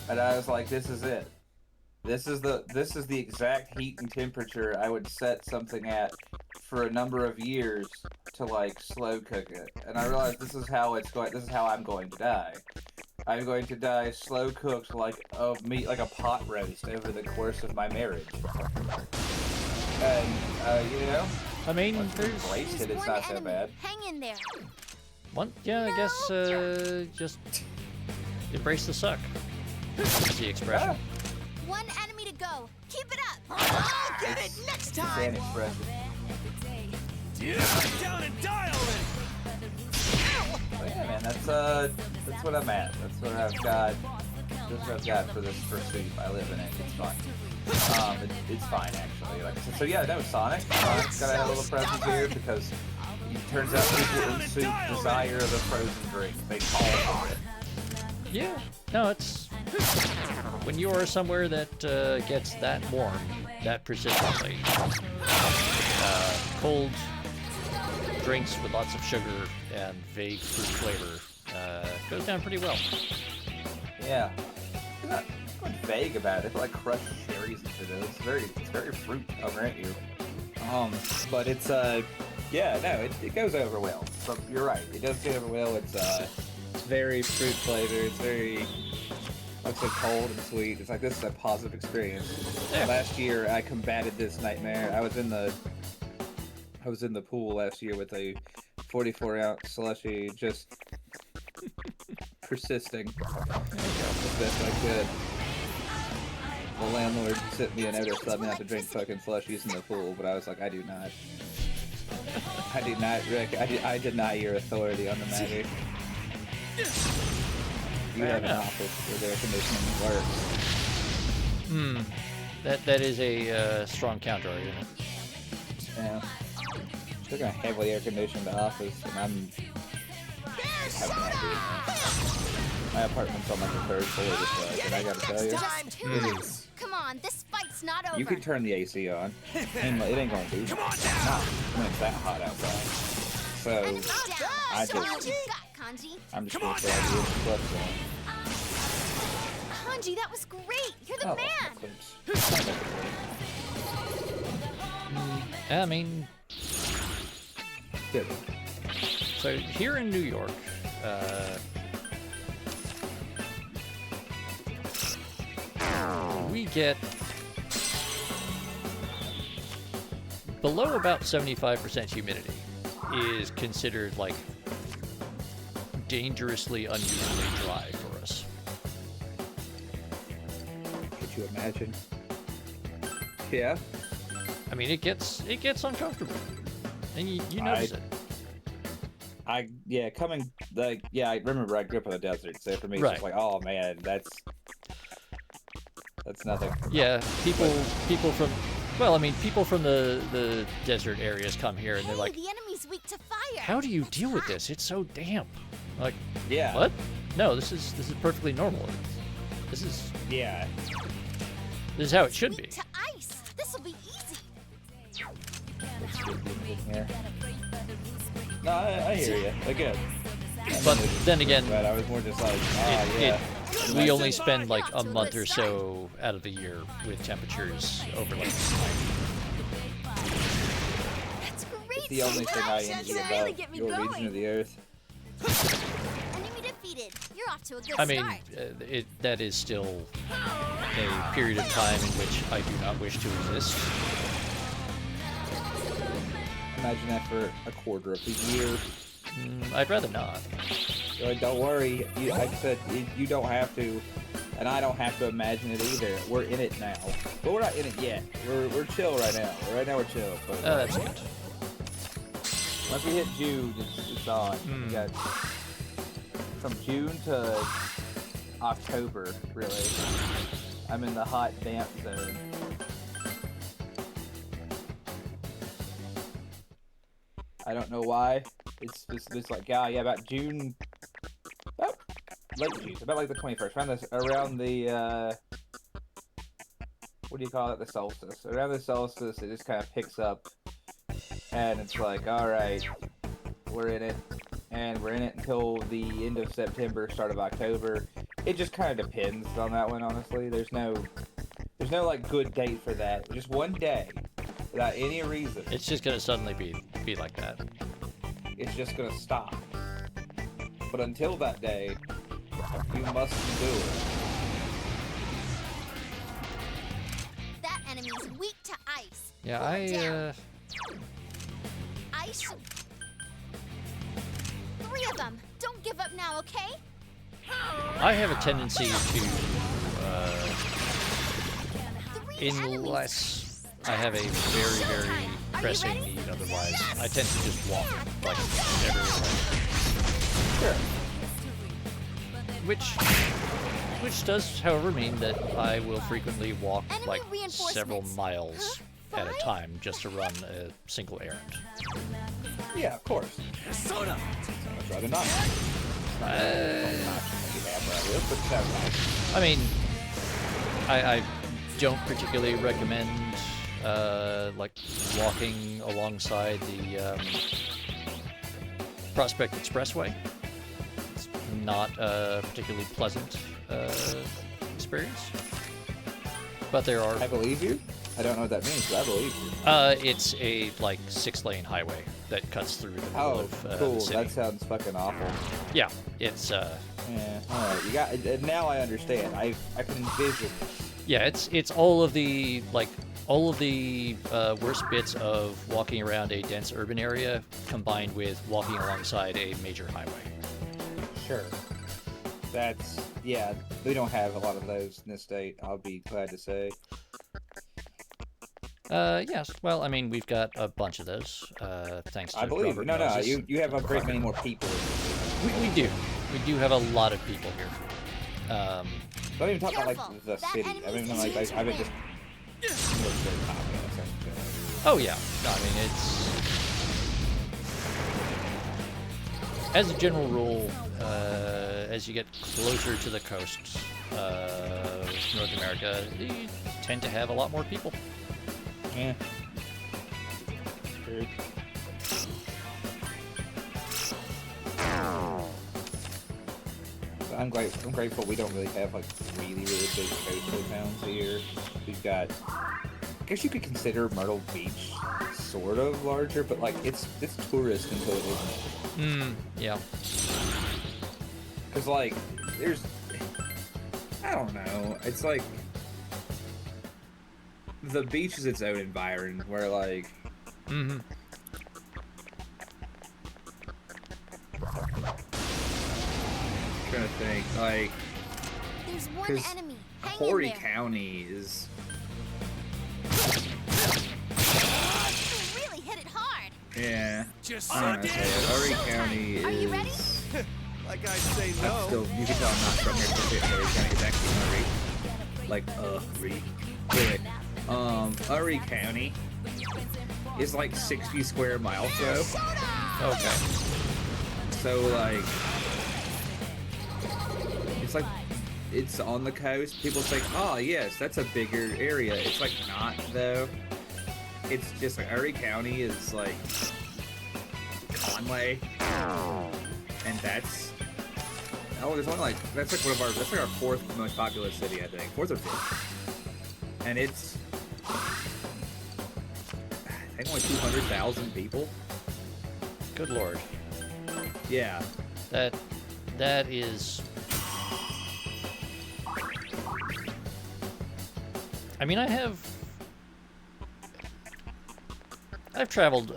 And I was like, "This is it. This is the exact heat and temperature I would set something at for a number of years to like slow cook it." And I realized this is how I'm going to die. I'm going to die slow cooked like a meat, like a pot roast over the course of my marriage. And I mean, once you embrace it, it's not so bad. Hang in there. I guess just embrace the suck. That's the expression. One enemy to go. Keep it up. I'll get it next time. Fan expression. Yeah, down and die already. But yeah, man, that's what I'm at. That's what I've got. That's what I've got for this pursuit. I live in it. It's fine. It's fine actually. Like so, yeah. No, Sonic. Sonic's got a little present here because it turns out people in suit desire the frozen drink. They call for it. Yeah. No, it's when you are somewhere that gets that warm, that persistently. Cold drinks with lots of sugar and vague fruit flavor goes down pretty well. Yeah. It's not vague about it. It's like crushed cherries and shit. It's very fruit over at you. But it's yeah, no, it goes over well. So you're right. It does go over well. It's very fruit flavor. It's very, like I said, cold and sweet. It's like this is a positive experience. Yeah. Last year I combated this nightmare. I was in the pool last year with a 44-ounce slushy, just persisting as best I could. The landlord sent me a notice telling me not to drink fucking slushies in the pool, but I was like, I deny your authority on the matter. You have an office where the air conditioning works. That is a strong counter argument. Yeah. They're gonna heavily air-conditioned the office, and I'm having that doing that. My apartment's on like the third floor this way, and I gotta tell you, Come on, this fight's not over. you can turn the AC on, and it ain't gonna do. Come on It's down. not when it's that hot outside. So I just, Kanji. I'm just gonna say I do the plus zone. Kanji, that was great. You're the Oh, man. clips. I mean, Good. so here in New York, we get below about 75% humidity is considered like dangerously unusually dry for us. Could you imagine? Yeah. I mean, it gets uncomfortable, and you notice it. I remember I grew up in the desert, so for me it's Right. just like, oh man, that's nothing. Yeah, people from, well, I mean, people from the desert areas come here and they're like, the enemy's weak to fire. how do you deal with this? It's so damp. Like, Yeah. what? No, this is perfectly normal. This is how it should be. Weak to ice. This'll be easy. Yeah. No, I hear you. Again. But then again, But I was more just like, we only spend like a month or so out of the year with temperatures over like. That's great. It's the only thing I envy Really about get me your going. region of the earth. Enemy defeated. You're off to a good I mean, start. that is still a period of time in which I do not wish to exist. Imagine that for a quarter of the year. I'd rather not. Don't worry. Like I said, you don't have to, and I don't have to imagine it either. We're in it now. But we're not in it yet. We're chill right now. Right now we're chill. But That's good. once we hit June, it's on. We got from June to October, really. I'm in the hot, damp zone. I don't know why. It's like, yeah, about June, about late June, about like the 21st, around the, what do you call it, the solstice. Around the solstice, it just kind of picks up, and it's like, alright, we're in it, and we're in it until the end of September, start of October. It just kind of depends on that one, honestly. There's no like good date for that. Just one day, without any reason. It's just gonna suddenly be like that. It's just gonna stop. But until that day, you must do it. That enemy's weak to ice. Yeah, Pull it down. Ice. 3 of them. Don't give up now, okay? I have a tendency to, 3 enemies. unless I have a very, very pressing need otherwise, I tend to just walk, like, everywhere. Sure. Which does, however, mean that I will frequently walk, Enemy like, reinforcements. several miles Huh? at a 5? time just to run a single errand. Yeah, of course. Soda! I'd rather not. I mean, I don't particularly recommend like walking alongside the Prospect Expressway. It's not a particularly pleasant experience, but there are. I believe you. I don't know what that means, but I believe you. It's a like 6-lane highway that cuts through the middle Oh, of cool. the city. That sounds fucking awful. Yeah, it's Yeah. All right. You got. Now I understand. I can envision. Yeah, it's all of the worst bits of walking around a dense urban area combined with walking alongside a major highway. Sure. That's yeah. We don't have a lot of those in this state. I'll be glad to say. Yes. Well, I mean, we've got a bunch of those, thanks to I believe Robert you. No, Moses. you have a great many more people. We do. We do have a lot of people here. Don't even talk about Careful. like the That city. enemy I mean, is like using I would wind. just. Very popular, Oh yeah. No, I mean it's. As a general rule, as you get closer to the coast of North America, you tend to have a lot more people. Yeah. True. I'm grateful we don't really have like really big coastal towns here. We've got, I guess you could consider Myrtle Beach sort of larger, but like it's tourist until it isn't. Yeah. Cause like there's, I don't know. It's like the beach is its own environment where like. Trying to think, like, There's one 'cause enemy. Hang Horry in there. County is, You really hit it hard. yeah. Just I don't know, so say it. Horry County Are you ready? is. Like I say I'm no. still, you can tell I'm not from here. Because Horry County is actually Murray. Like, Murray. Anyway, Horry County is like 60 square miles though. Okay. So like, it's like, it's on the coast. People say, oh yes, that's a bigger area. It's like not though. It's just like Erie County is like Conway, and that's there's only like that's like that's like our 4th most populous city, I think, 4th or 5th, and it's I think only 200,000 people. Good lord. Yeah. That is. I mean, I've traveled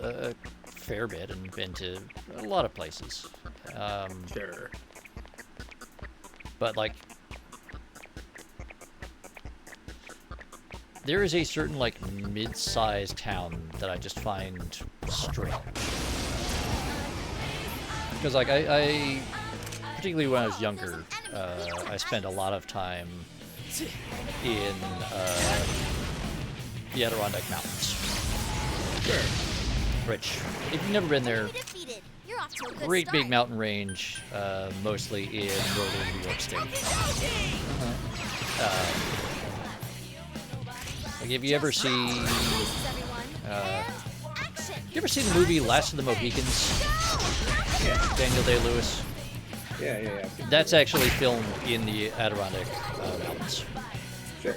fair bit and been to a lot of places. Sure. But, like, there is a certain, like, mid-sized town that I just find strange. Because, like, I particularly when I was younger, I spent a lot of time in the Adirondack Mountains. Sure. Which, if you've never been there, Defeated. You're off to a good great start. big mountain range, mostly in northern New York State. Like, have you ever seen? You ever seen the movie Last of the Mohicans? Yeah. Daniel Day-Lewis. Yeah. That's actually filmed in the Adirondack Mountains. Sure.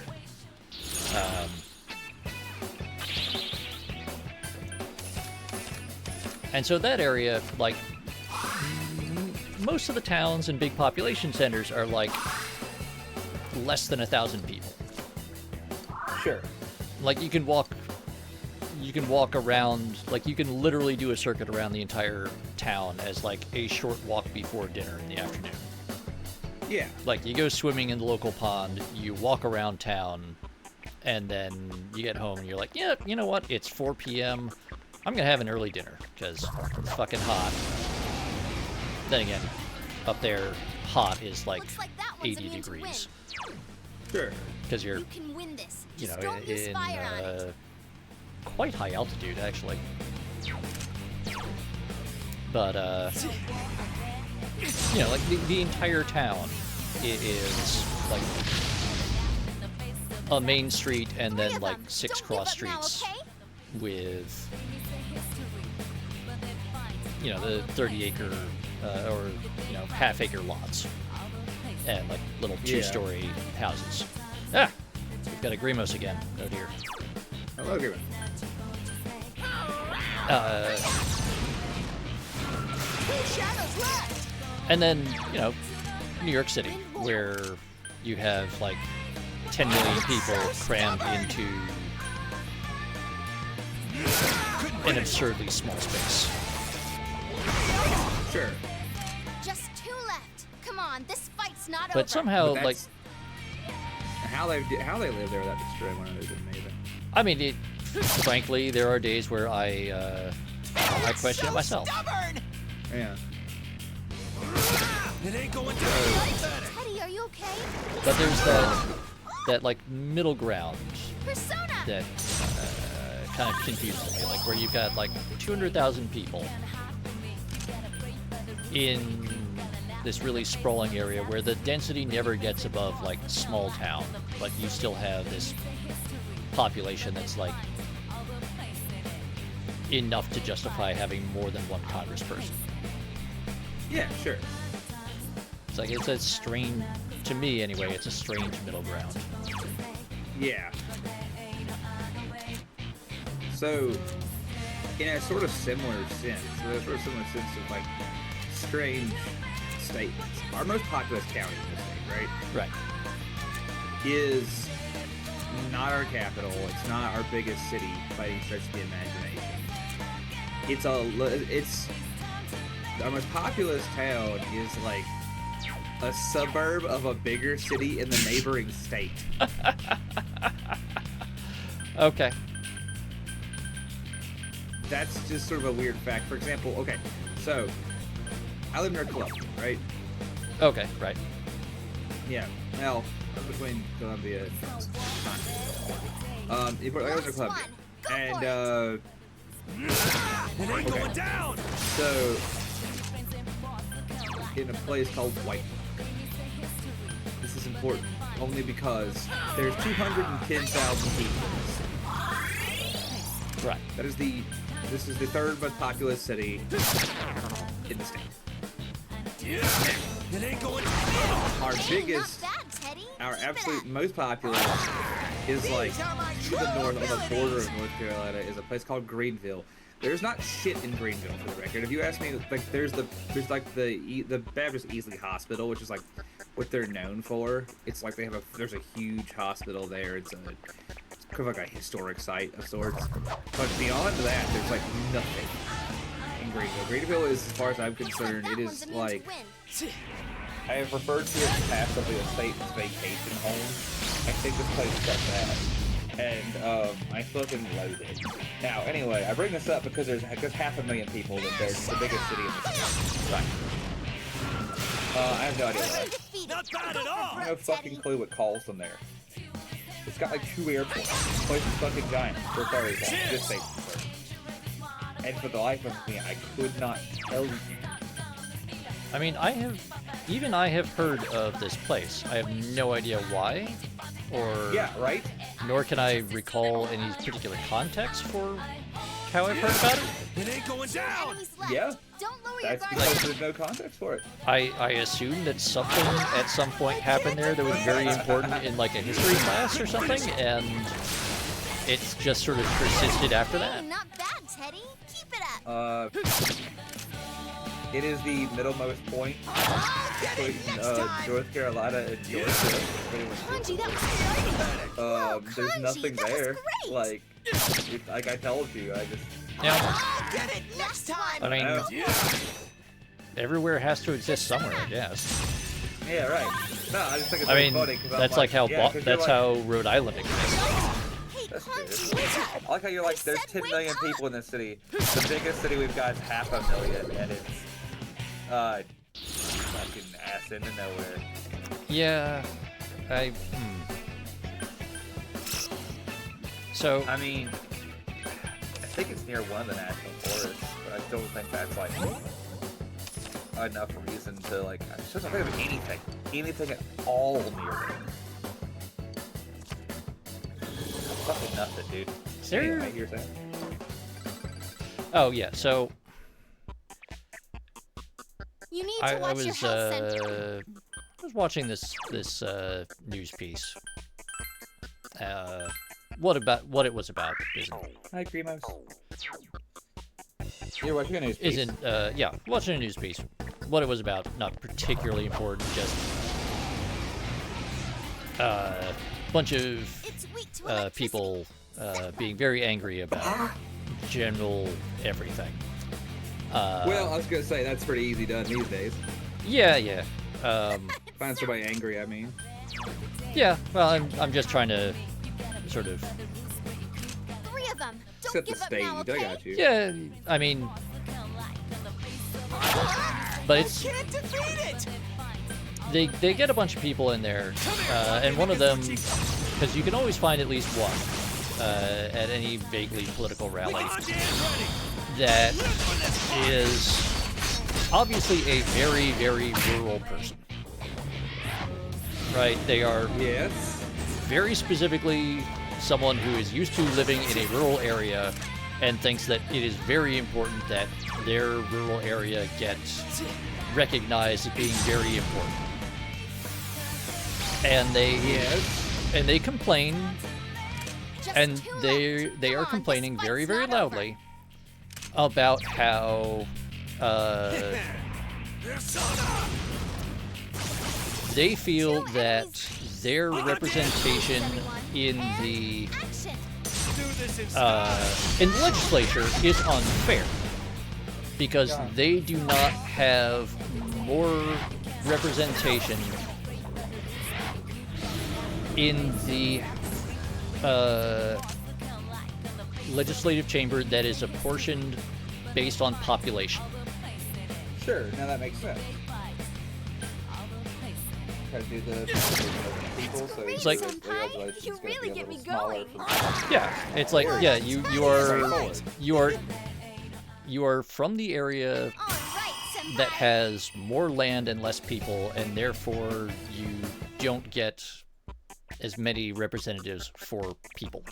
And so that area, like, most of the towns and big population centers are like less than 1,000 people. Sure. Like, you can walk around, like, you can literally do a circuit around the entire town as like a short walk before dinner in the afternoon. Yeah. Like, you go swimming in the local pond, you walk around town, and then you get home and you're like, yeah, you know what? It's 4 p.m. I'm gonna have an early dinner because it's fucking hot. Then again, up there, hot is like Looks like that one's 80 immune to degrees. Sure. Because you're, You can win this. you Just know, don't use in fire on it. quite high altitude, actually. But, you know, like, the entire town is, like, a main street and then, like, 6 Don't give cross up now, streets okay? with, you know, the 30-acre, or, you know, half-acre lots. And, like, little 2-story houses. Ah! We've got a Grimos again. Oh, dear. Hello, Griffin. And then, you know, New York City, where you have like 10 million people crammed into an absurdly small space. Sure. Just 2 left. Come on, this fight's not over. But somehow, But like, that's- how they live there without destroying one another is amazing. I mean, it, frankly, there are days where I question it myself. Stubborn! Yeah. It ain't going down. Teddy, are you okay? But there's that like middle ground Persona! that kind of confuses me, like where you've got like 200,000 people in this really sprawling area where the density never gets above like small town, but you still have this population that's like enough to justify having more than one congressperson. Yeah, sure. It's like, it's a strange, to me anyway, it's a strange middle ground. Yeah. So, in a sort of similar sense, of like strange statements, our most populous county in the state, right? Right. Is not our capital. It's not our biggest city by any stretch of the imagination. It's our most populous town is like a suburb of a bigger city in the neighboring state. Okay. That's just sort of a weird fact. For example, okay, so I live near Columbia, right? Okay, right. Yeah. Well, I'm between Columbia and I live near Columbia. And It ain't going down. so in a place called White. This is important only because there's 210,000 people in this city. Right. This is the third most populous city in the state. It ain't going down. Our biggest, Not bad, Teddy. our Keep it absolute up. most popular is like to the north on the border of North Carolina is a place called Greenville. There's not shit in Greenville, for the record. If you ask me, like there's like the Baptist Easley Hospital, which is like what they're known for. It's like there's a huge hospital there. It's kind of like a historic site of sorts. But beyond that, there's like nothing. Greenville. Greenville is, as far as I'm concerned, it is like I have referred to it in the past as a Satan's vacation home. I think this place is like that, and I fucking loathe it. Now, anyway, I bring this up because there's 500,000 people live there. It's the biggest city in the country. Right. I have no idea why. Not bad at all. I have no fucking clue what calls them there. It's got like 2 airports. This place is fucking giant. We're sorry, just say. And for the life of me, I could not tell you. I mean, I have heard of this place. I have no idea why, or Yeah, right? nor can I recall any particular context for how I've heard about it. It ain't going down. Enemies left. Yeah. Don't lower your That's guard. because there's no context for it. I assume that something at some point happened there that was very important in like a history class or something, and it's just sort of persisted after that. Hey, not bad, Teddy. Keep it up. It is the middlemost point between North Carolina and Georgia. Pretty much. Kanji, that was exciting. There's Kanji, nothing that was there. great. Like I told you, I just. Now, Get it next time. I mean, Yeah. everywhere has to exist somewhere, I guess. Yeah, right. No, I just think it's I really mean, funny because that's like how yeah, 'cause you're that's like, how Rhode Island exists. Hey, That's Kanji, good. wake up. I like how you're like, there's said 10 wake million up. people in this city. The biggest city we've got is 500,000, and it's fucking ass into nowhere. Yeah, So, I mean, I think it's near one of the national forests, but I don't think that's like enough reason to like. I just don't think of anything at all near there. Fucking nothing, dude. there- Anyway, you're saying? oh yeah, so You need to I watch your was health center. I was watching this news piece. What it was about Hi, Creamos. You're watching a news piece. isn't watching a news piece. What it was about, not particularly important, just bunch of It's weak to electricity. people being very angry about general everything. Well, I was gonna say that's pretty easy done these days. Yeah. Find somebody angry, I mean. Yeah. Well, I'm just trying to sort of. 3 of them. Don't Set the give up stage. now, I okay? got you. Yeah. I mean, but it's Can't defeat it. they get a bunch of people in there, and one of them, because you can always find at least one at any vaguely political rally that is obviously a very, very rural person. Right? They are Yes. very specifically someone who is used to living in a rural area and thinks that it is very important that their rural area gets recognized as being very important. And they complain, Just and 2 they left. are Come on, complaining this very, fight's very not over. loudly about how they feel that their representation in the legislature is unfair because they do not have more representation in the legislative chamber that is apportioned based on population. Sure, now that makes sense. Try to do the people, so It's like- congratulations, You it's gonna really be a get me little smaller going. for- Yeah, it's like you are from the area All right, senpai. that has more land and less people, and therefore you don't get as many representatives for people.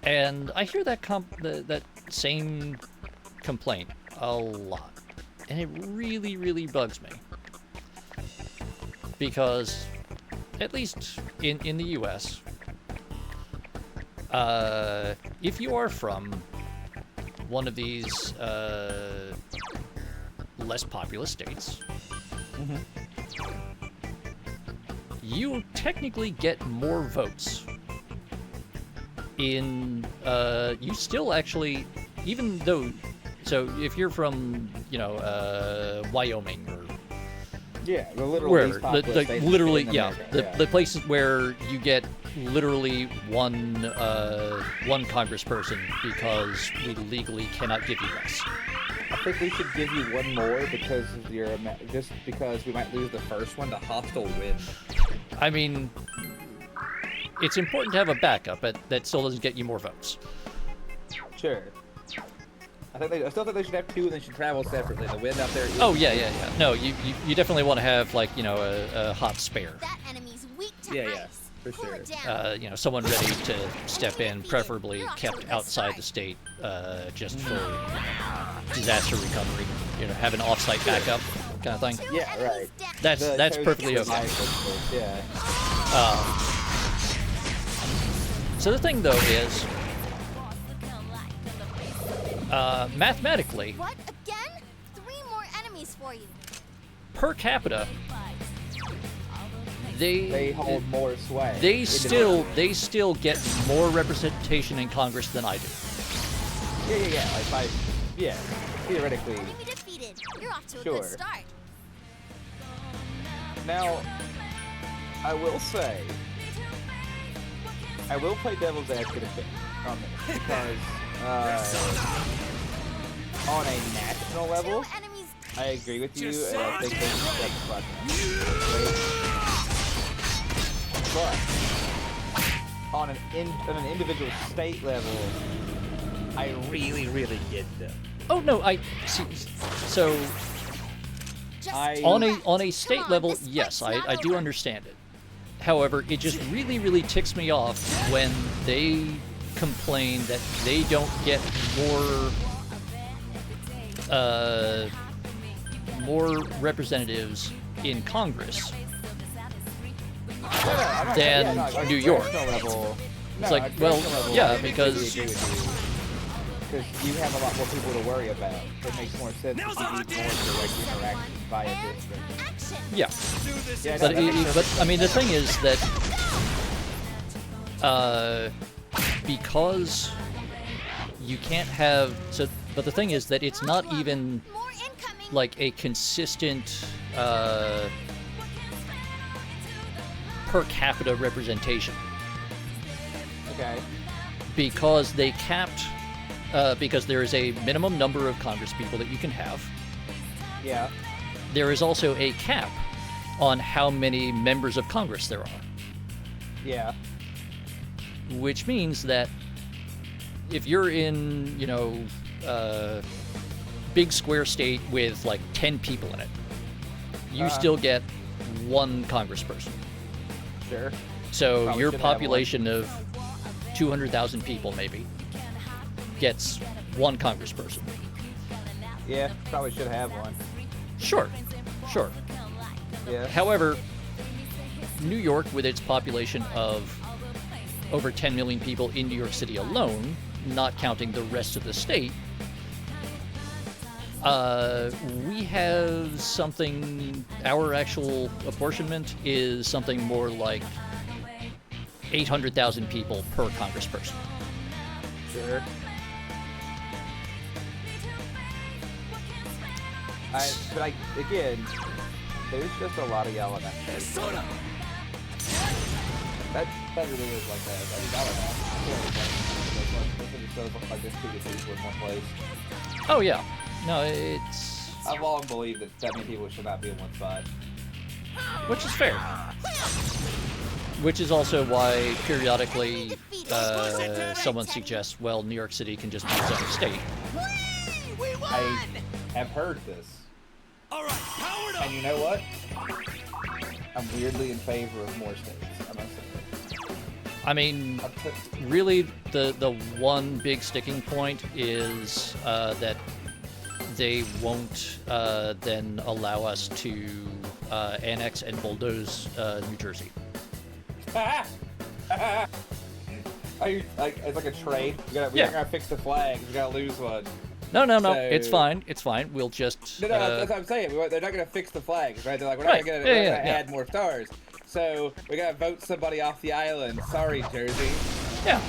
And I hear that that same complaint a lot, and it really, really bugs me. Because, at least in the US, if you are from one of these less populous states, you technically get more votes. You still actually even though, so if you're from, Wyoming or Yeah, the literal wherever, least populous the state literally, in yeah, America. the places where you get literally one congressperson because we legally cannot give you less. I think we should give you one more because of your just because we might lose the first one to hostile wind. I mean, it's important to have a backup, but that still doesn't get you more votes. Sure. I still think they should have two and they should travel separately. The wind out there. Oh yeah. No, you definitely want to have like a hot spare. That enemy's weak to Yeah, ice. for Cool sure. it down. Someone ready to step in, preferably kept outside the state, just for disaster recovery. Have an off-site backup kind of thing. Two Yeah, enemies right. down. That's perfectly okay. Yeah. So the thing though is, mathematically, What again? 3 more enemies for you. per capita, They hold more sway. they still get more representation in Congress than I do. Yeah. Theoretically. Enemy defeated. You're off to a Sure. good start. Now, I will say, I will play devil's advocate a bit on this because on a national level, 2 enemies. I agree with you, and I think they should step back. But on an individual state level, I really get them. Oh no, I see. So Just I- 2 on a left. state Come on, level, this yes, fight's not I do over. understand it. However, it just really ticks me off when they complain that they don't get more representatives in Congress than New York. It's like, well, yeah, because because you have a lot more people to worry about. It makes more sense if you need more direct interaction via district. Action. yeah. Yeah, But, I mean, the thing is that because you can't have but the thing is that it's not even More incoming. like a consistent per capita representation Okay. because they capped because there is a minimum number of congresspeople that you can have. Yeah. There is also a cap on how many members of Congress there are, Yeah. which means that if you're in, big square state with like 10 people in it, you still get 1 congressperson. Sure. So Probably your should have population of 200,000 people maybe gets 1 congressperson. Yeah. Probably should have one. Sure. Yeah. However, New York, with its population of over 10 million people in New York City alone, not counting the rest of the state, we have something, our actual apportionment is something more like 800,000 people per congressperson. Sure. Again, there's just a lot of y'all in that state. That really is like that. I mean, I don't know. I can't really blame it. It just like there's 2 people in one place. Oh yeah. No, it's... I've long believed that many people should not be in one spot. which is fair. Which is also why periodically someone suggests, well, New York City can just be its own state. We won! I have heard this. All right, powered up. And you know what? I'm weirdly in favor of more states. I must say. I mean, really, the one big sticking point is that they won't then allow us to annex and bulldoze New Jersey. Are you like it's like a trade? We're not gonna fix the flags. We gotta lose one. No, So- it's fine. It's fine. We'll just. No, that's what I'm saying. They're not gonna fix the flags, right? They're like, we're Right. not gonna, Yeah, we're yeah, gonna yeah. add more stars. So we gotta vote somebody off the island. Sorry, Jersey. Yeah.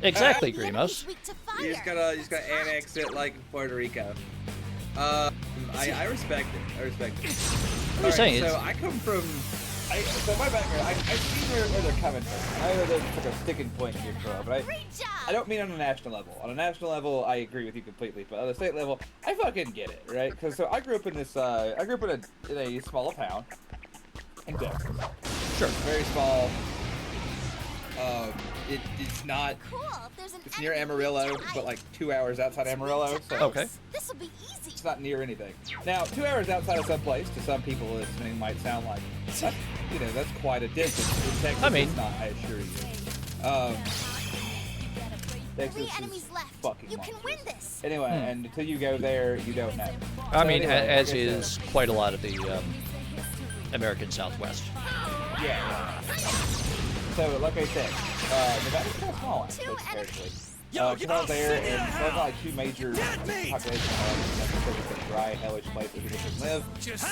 Exactly, The enemy's Grimos. weak to You fire. just gotta annex it like Puerto Rico. I respect it. I respect it. I'm just saying, So it's, I come from. So my background, I see where they're coming from. I know there's like a sticking point here for them, but Great job. I don't mean on a national level. On a national level, I agree with you completely, but on a state level, I fucking get it, right? Because so I grew up in this. I grew up in a small town in Texas. sure. Very small. It's not. Cool. There's an It's near enemy Amarillo, weak to but ice. like 2 hours outside Amarillo. So Okay. This'll be easy. it's not near anything. Now, 2 hours outside of some place, to some people listening, might sound like, that's, that's quite a distance. In Texas, I mean- it's not, I assure you. Texas 3 is enemies left. fucking You can monstrous. win this. Anyway, and until you go there, you don't know. I So mean, anyway, as like I is said, quite a lot of the American Southwest. Yeah. So, like I said, Nevada's kind of small, actually, comparatively. Because I was there, and there's not like 2 major population hubs, because it's a dry, hellish place where people can live.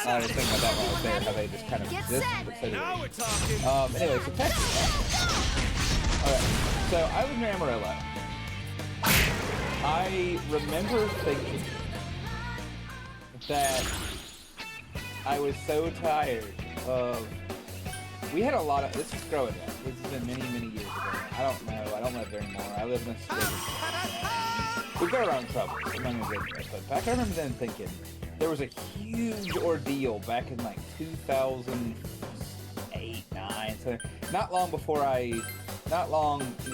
I was thinking about that when I was there, how they just kind of exist, but so do Now we. we're talking. Anyway, so Texas. Alright, so I live near Amarillo. I remember thinking that I was so tired of. We had a lot of. This is growing up. This has been many, many years ago. I don't know. I don't live there anymore. I live in a state. We've got our own trouble. I'm not gonna get into it, but back I remember then thinking there was a huge ordeal back in like 2008, 9. So not long before either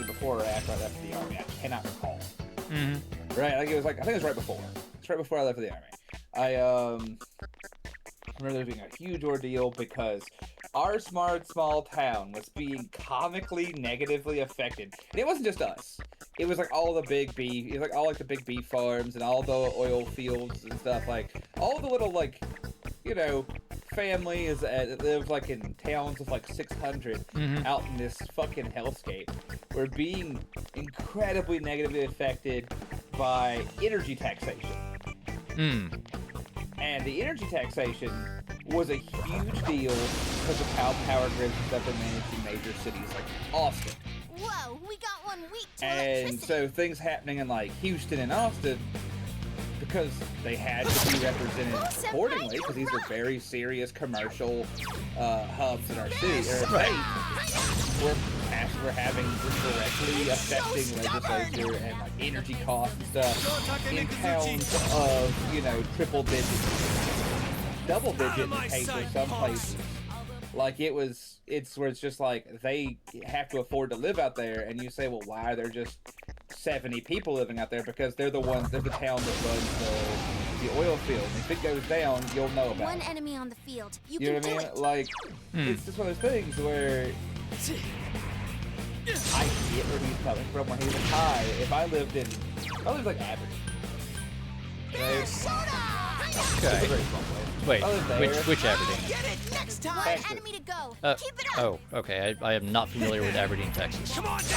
before or after I left the army. I cannot recall. Mm-hmm. Right, like it was like I think it was right before. It's right before I left for the army. I remember there being a huge ordeal because our small town was being comically negatively affected. And it wasn't just us. It was like all the big beef. It was like all like the big beef farms and all the oil fields and stuff. Like all the little like, families that live like in towns of like 600 out in this fucking hellscape were being incredibly negatively affected by energy taxation. And the energy taxation was a huge deal because of how power grids and stuff are managed in major cities like Austin. Whoa, we got one weak to And electricity. so things happening in like Houston and Austin, because they had to be represented accordingly, because these are very serious commercial hubs in our city, or state, we're having directly affecting legislature and like energy costs and stuff in towns of triple digits, double digit in the case of some places. Like it's where it's just like they have to afford to live out there, and you say, well, why are there just 70 people living out there? Because they're the town that runs the oil field. And if it goes down, you'll know about One it. enemy on the field. You You know can what I do mean? it. Like, it's just one of those things where I get where he's coming from. Where he's like, hi, if I lived like Aberdeen. Right? It's a Okay. very small place. Wait, I live there. which Aberdeen? Get it next time. One Texas. enemy to go. Keep it up. Oh, okay. I am not familiar with Aberdeen, Texas. Come on down.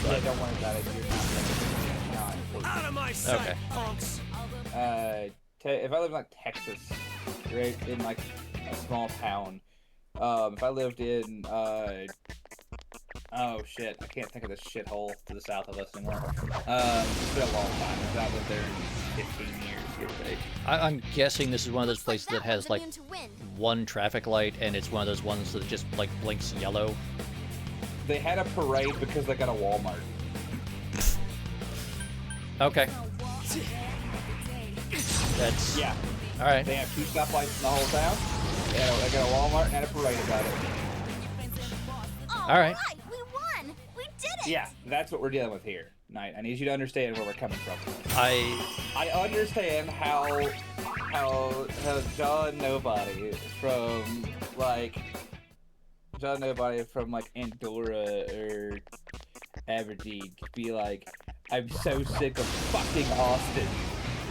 Yeah, don't worry about it. You're not important. Out of my sight, Okay. punks. If I lived in like Texas, right, in like a small town, if I lived in oh shit, I can't think of this shithole to the south of us anymore. It's been a long time. I lived there in 15 years, give or take. I'm guessing this is one of those Looks like places that has one's like immune to wind. one traffic light, and it's one of those ones that just like blinks yellow. They had a parade because they got a Walmart. Okay. That's Yeah, all right. they have 2 stoplights in the whole town. They got a Walmart and had a parade about it. All right. we won. We did it. Yeah, that's what we're dealing with here. Knight, I need you to understand where we're coming from. I understand how John Nobody from like Andorra or Aberdeen could be like, I'm so sick of fucking Austin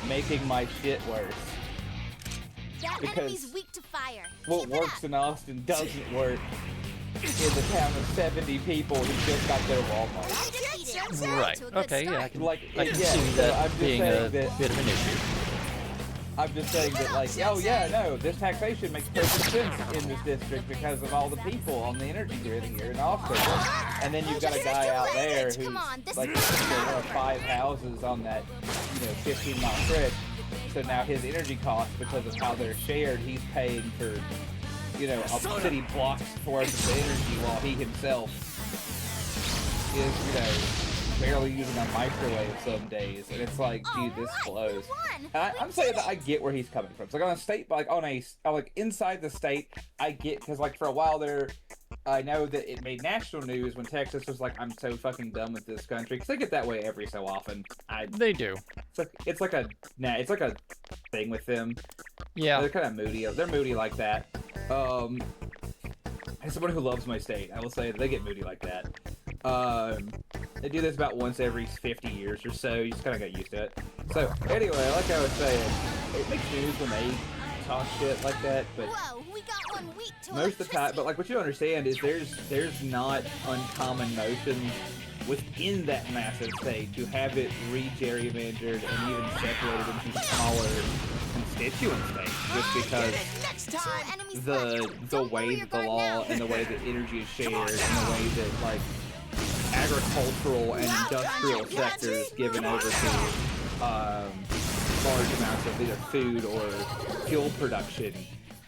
making my shit worse. That Because enemy's weak to fire. What Keep it works up. in Austin doesn't work in the town of 70 people who just got their Walmart. We defeated. right. To a good Okay, yeah, I start. can, Like, I can yeah, see so that I'm just being a saying that- bit of an issue. I'm just saying that, like, oh yeah, no, this taxation makes perfect sense in this district because of all the people on the energy grid here in Austin. And then you've got a guy out there who's like, one of 5 houses on that, 15-mile stretch. So now his energy costs, because of how they're shared, he's paying for, a city block's worth of energy while he himself is, barely using a microwave some days, and it's like, dude, this blows. I'm saying that I get where he's coming from. So like on a state, like inside the state, I get, because like for a while there, I know that it made national news when Texas was like, I'm so fucking done with this country, because they get that way every so often. They do. It's like a thing with them. Yeah. They're kind of moody. They're moody like that. As someone who loves my state, I will say that they get moody like that. They do this about once every 50 years or so. You just kind of get used to it. So, anyway, like I was saying, it makes news when they talk shit like that, but most of the time, but like what you understand is there's not uncommon motions within that massive state to have it re-gerrymandered and even separated into smaller constituent states, just because the way that the law and the way that energy is shared and the way that like agricultural and industrial sectors given over to large amounts of either food or fuel production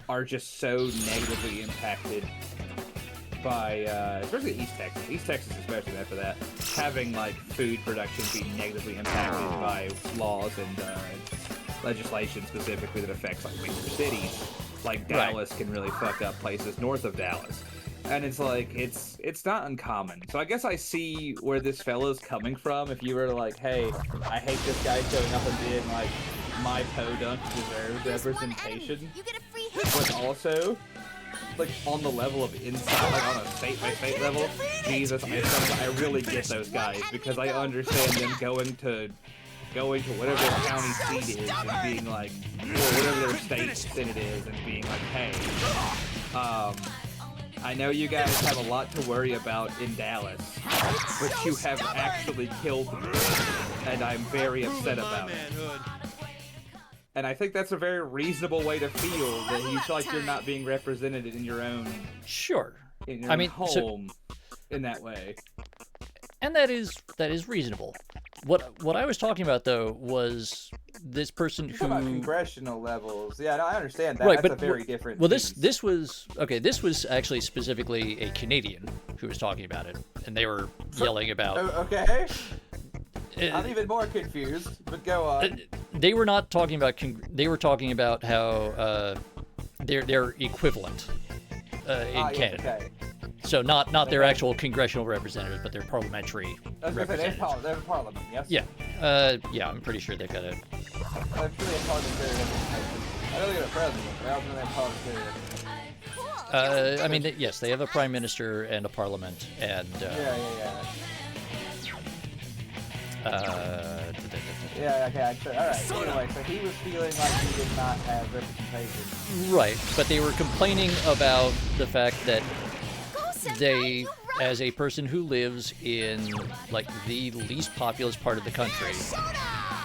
are just so negatively impacted by, especially East Texas. East Texas especially after that, having like food production be negatively impacted by laws and legislation specifically that affects like major cities. Like Dallas can really fuck up places north of Dallas. And it's like, it's not uncommon. So I guess I see where this fella's coming from. If you were like, hey, I hate this guy showing up and being like, my podunk deserves representation. But also, like, on the level of inside, like on a state-by-state level, Jesus, I really get those guys, because I understand them going to whatever their county seat is and being like, or whatever their state senate is and being like, hey, I know you guys have a lot to worry about in Dallas, but you have actually killed me, and I'm very upset about it. And I think that's a very reasonable way to feel, that you feel like you're not being represented in your own in your own home in that way. And that is reasonable. What I was talking about though was this person who about congressional levels. Yeah, no, I understand that. Right, that's but a very different. Well, this was okay. This was actually specifically a Canadian who was talking about it, and they were yelling about. Okay. I'm even more confused, but go on. They were not talking about. They were talking about how they're equivalent in Canada. Okay. So not their actual congressional representatives, but their parliamentary representatives. They're parliament, yes? Yeah. Yeah, I'm pretty sure they've got a... I'm sure they have parliamentary representation. I know they got a president, but I don't know they have parliamentary representation. I mean, yes, they have a prime minister and a parliament, and... Yeah, okay, alright. Anyway, so he was feeling like he did not have representation. Right, but they were complaining about the fact that they, as a person who lives in, like, the least populous part of the country,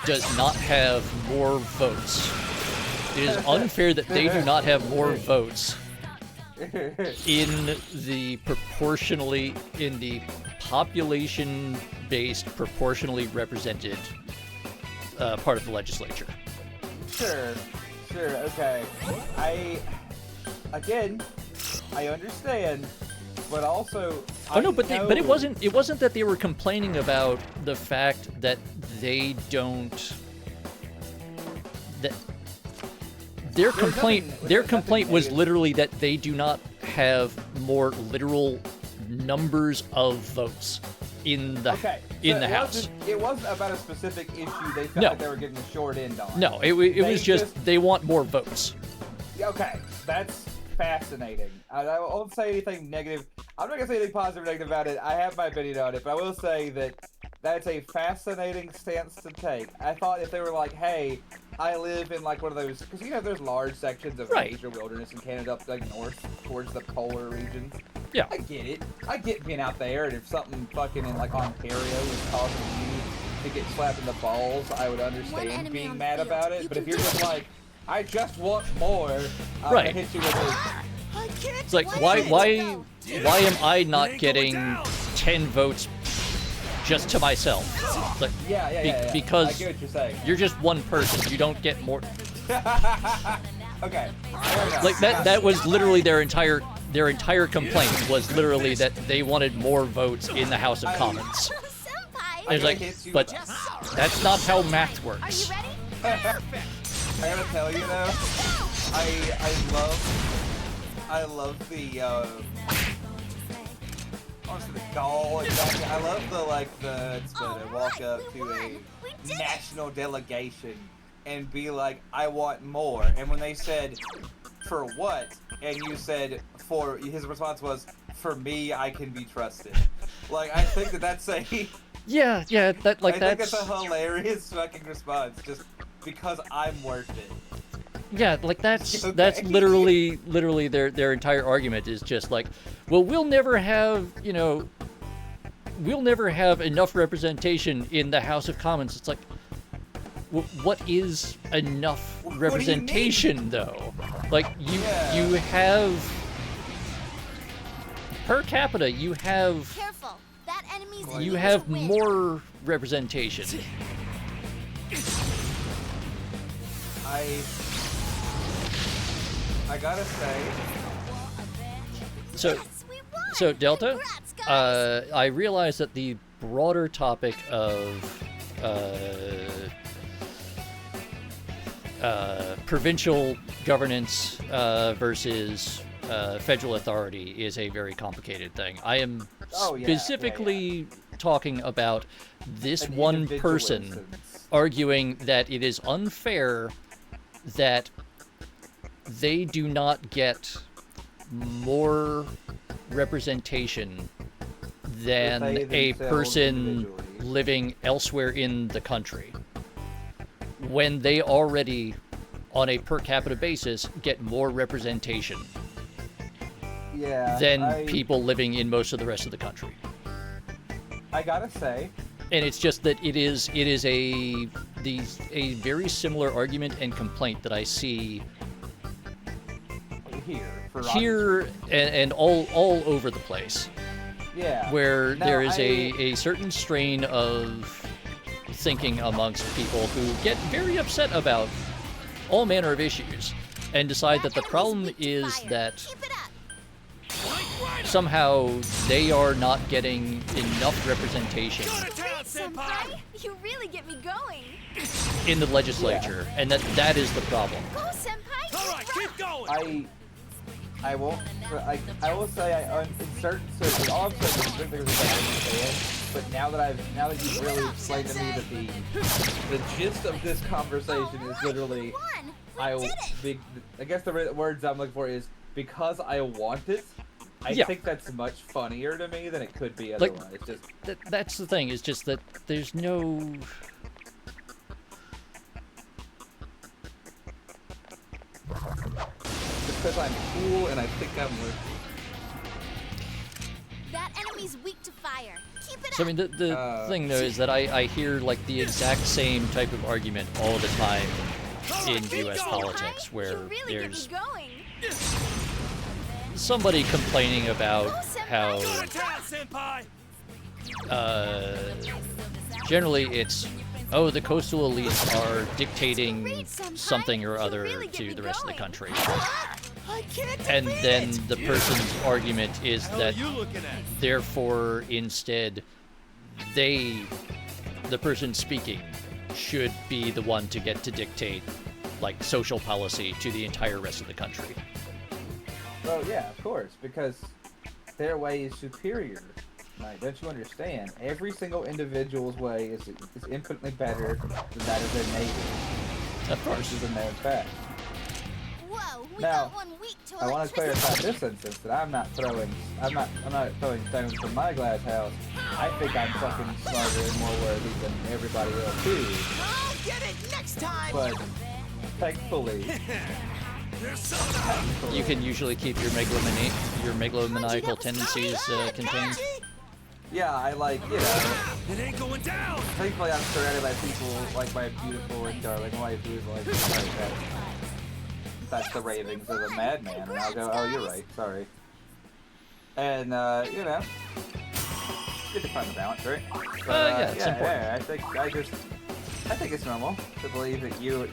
does not have more votes. It is unfair that they do not have more votes in the population-based, proportionally represented part of the legislature. Sure, okay. I understand, but also... but it wasn't that they were complaining about the fact that they don't... That their complaint was literally that they do not have more literal numbers of votes in the House. It wasn't about a specific issue they felt like they were getting the short end on. No, it was just they want more votes. Okay, that's fascinating. I won't say anything negative. I'm not going to say anything positive or negative about it. I have my opinion on it, but I will say that that's a fascinating stance to take. I thought if they were like, hey, I live in like one of those, because there's large sections of major wilderness in Canada up like north towards the polar regions. Yeah. I get it. I get being out there, and if something fucking in like Ontario is causing you to get slapped in the balls, I would understand being mad about it. But if you're just like, I just want more. I'm Right. gonna hit you with a... I can't. It's like, why am I not getting 10 votes just to myself? It's like, Yeah. because I get what you're saying. you're just one person. You don't get more. Okay. Fair enough. Like that was literally their entire complaint was literally that they wanted more votes in the House of Commons. Senpai! And it's like, but that's not how math Are works. you ready? I gotta tell you though, I love the honestly the gall exactly. I love the walk up to a national delegation and be like, I want more. And when they said, for what? And you said, for, his response was, for me, I can be trusted. Like, I think that's a... Yeah, that like I think that's a hilarious fucking response, just because I'm worth it. Yeah, like that's Okay. literally their entire argument is just like, well, we'll never have enough representation in the House of Commons. It's like, what is enough representation though? Like you have per capita, you have Careful. That enemy's you eager have to win. more representation. I gotta say, So, Yes, we won. so Delta, Congrats, guys. I realize that the broader topic of provincial governance versus federal authority is a very complicated thing. I am specifically talking about this an one individual person instance. arguing that it is unfair that they do not get more representation than They a themselves person individually. living elsewhere in the country when they already on a per capita basis get more representation than people living in most of the rest of the country. I gotta say, And it's just that it is a very similar argument and complaint that I see here and all over the place. Yeah. Where Now, there is a certain strain of thinking amongst people who get very upset about all manner of issues and decide that the problem is that Keep it up. somehow they are not getting enough representation Senpai, you really get me going. in the legislature, and that is the problem. Go, Senpai. All right, keep going. I won't. I will say in certain all I'm saying is certain things that I understand. But now that you've really explained to me that the gist of this conversation is literally I guess the words I'm looking for is because I want it. I think that's much funnier to me than it could be otherwise. Just that's the thing. Is just that there's no. because I'm cool and I think I'm worth That enemy's weak to fire. Keep it So I up. mean, the thing though is that I hear like the exact same type of argument all the time in U.S. politics, where You really get me there's going. somebody complaining about how Go to town, senpai. generally it's, oh, the coastal elites are dictating Great, Senpai. something or You other really get to me the rest of the going. country. I can't And defeat then it. the person's argument is Hell that are you looking at? therefore instead the person speaking should be the one to get to dictate like social policy to the entire rest of the country. Well, yeah, of course, because their way is superior. Like, don't you understand? Every single individual's way is infinitely better than that of their neighbor. Of course. This is a known fact. Whoa, we Now, got one weak to I want to electricity. clarify this instance that I'm not throwing stones from my glass house. I think I'm fucking smarter and more worthy than everybody else too. I'll get it next time. But thankfully, You can usually keep your megalomaniacal tendencies contained. yeah, I like, you know, It ain't going down. thankfully I'm surrounded by people like my beautiful and darling wife who's like that. that's the ravings of a madman, and I'll go, oh, you're right, sorry. And, you know, good to find the balance, right? But, yeah, it's important. I think it's normal to believe that I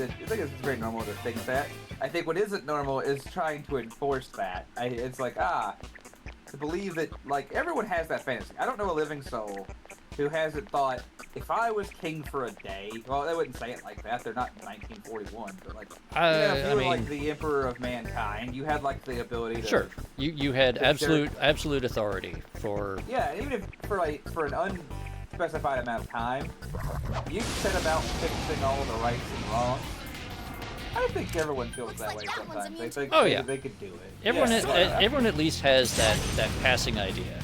think it's very normal to think that. I think what isn't normal is trying to enforce that. It's like, to believe that, like, everyone has that fantasy. I don't know a living soul who hasn't thought, if I was king for a day, well, they wouldn't say it like that, they're not in 1941, but like, if you were like the emperor of mankind, you had like the ability to... Sure, you had absolute authority for... Yeah, even if for an unspecified amount of time, you set about fixing all the rights and wrongs. I think everyone feels that way sometimes. They think they could do it. Everyone at least has that passing idea.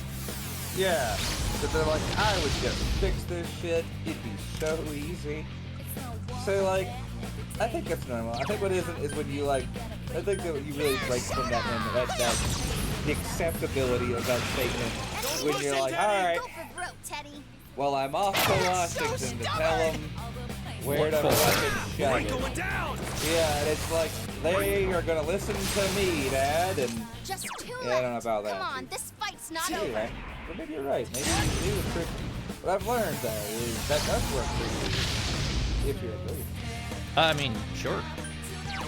Yeah. But they're like, I would just fix this shit. It'd be so easy. So, like, I think that's normal. I think what isn't is when you, like, I think that you really break from that the acceptability of that statement. When you're like, alright, well, I'm off to Washington to tell them where to fucking shut it. Yeah, and it's like, they are gonna listen to me, Dad, and... I don't know about that. Come on, this fight's not over. Right. Well, maybe you're right. Maybe it was tricky. What I've learned, though, is that does work for you. If you're a billionaire. I mean, sure.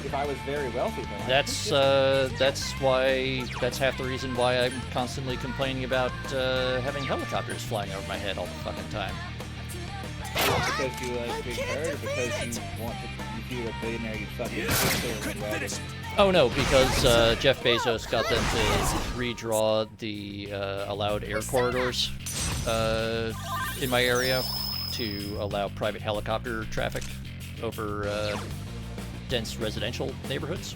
If I was very wealthy, then that's half the reason why I'm constantly complaining about having helicopters flying over my head all the fucking time. Because you like being heard, or because you want to, if you're a billionaire, you fucking Oh no, because Jeff Bezos got them to redraw the allowed air corridors in my area to allow private helicopter traffic over dense residential neighborhoods.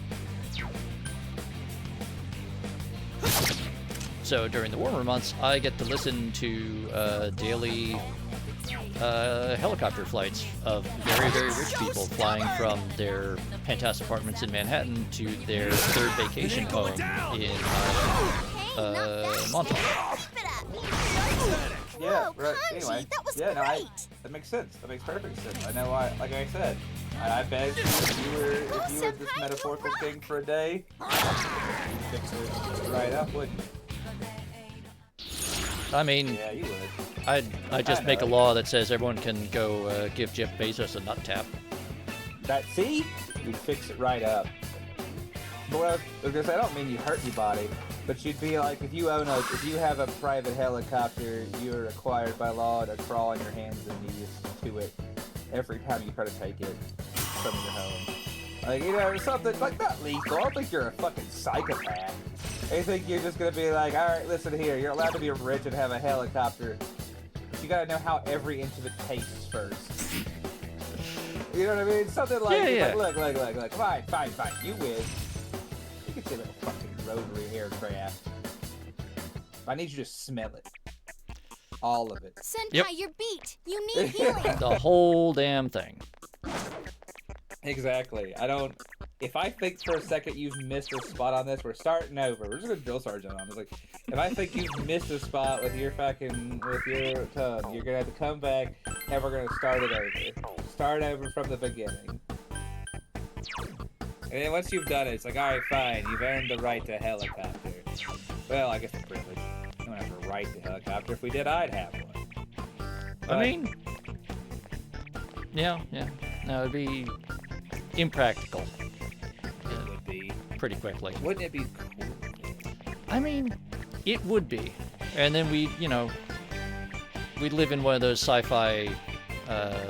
So during the warmer months, I get to listen to daily helicopter flights of very, very rich people flying from their penthouse apartments in Manhattan to their third vacation home in Montauk. Yeah, right. Anyway, that makes sense. That makes perfect sense. I know why. Like I said, I bet if you were this metaphorical king for a day, fix it right up, wouldn't you? I mean, yeah, you would. I'd just make a law that says everyone can go give Jeff Bezos a nut tap. See? You'd fix it right up. But what I was gonna say, I don't mean you hurt anybody, but you'd be like, if you have a private helicopter, you're required by law to crawl on your hands and knees to it every time you try to take it from your home. Like, you know, something, like, not lethal. I don't think you're a fucking psychopath. I think you're just gonna be like, alright, listen here, you're allowed to be rich and have a helicopter, but you gotta know how every inch of it tastes first. You know what I mean? Something like, like, look, fine, you win. You can see a little fucking rotary aircraft. I need you to smell it. All of it. Senpai, you're beat. You need healing. The whole damn thing. Exactly. If I think for a second you've missed a spot on this, we're starting over. We're just gonna drill sergeant on. It's like, if I think you've missed a spot with your tongue, you're gonna have to come back and we're gonna start it over. Start over from the beginning. And then once you've done it, it's like, alright, fine, you've earned the right to helicopter. Well, I guess the privilege. You don't have a right to helicopter. If we did, I'd have one. But, I mean, yeah. No, it'd be impractical. It would be. Pretty quickly. Wouldn't it be cool? I mean, it would be. And then we'd live in one of those sci-fi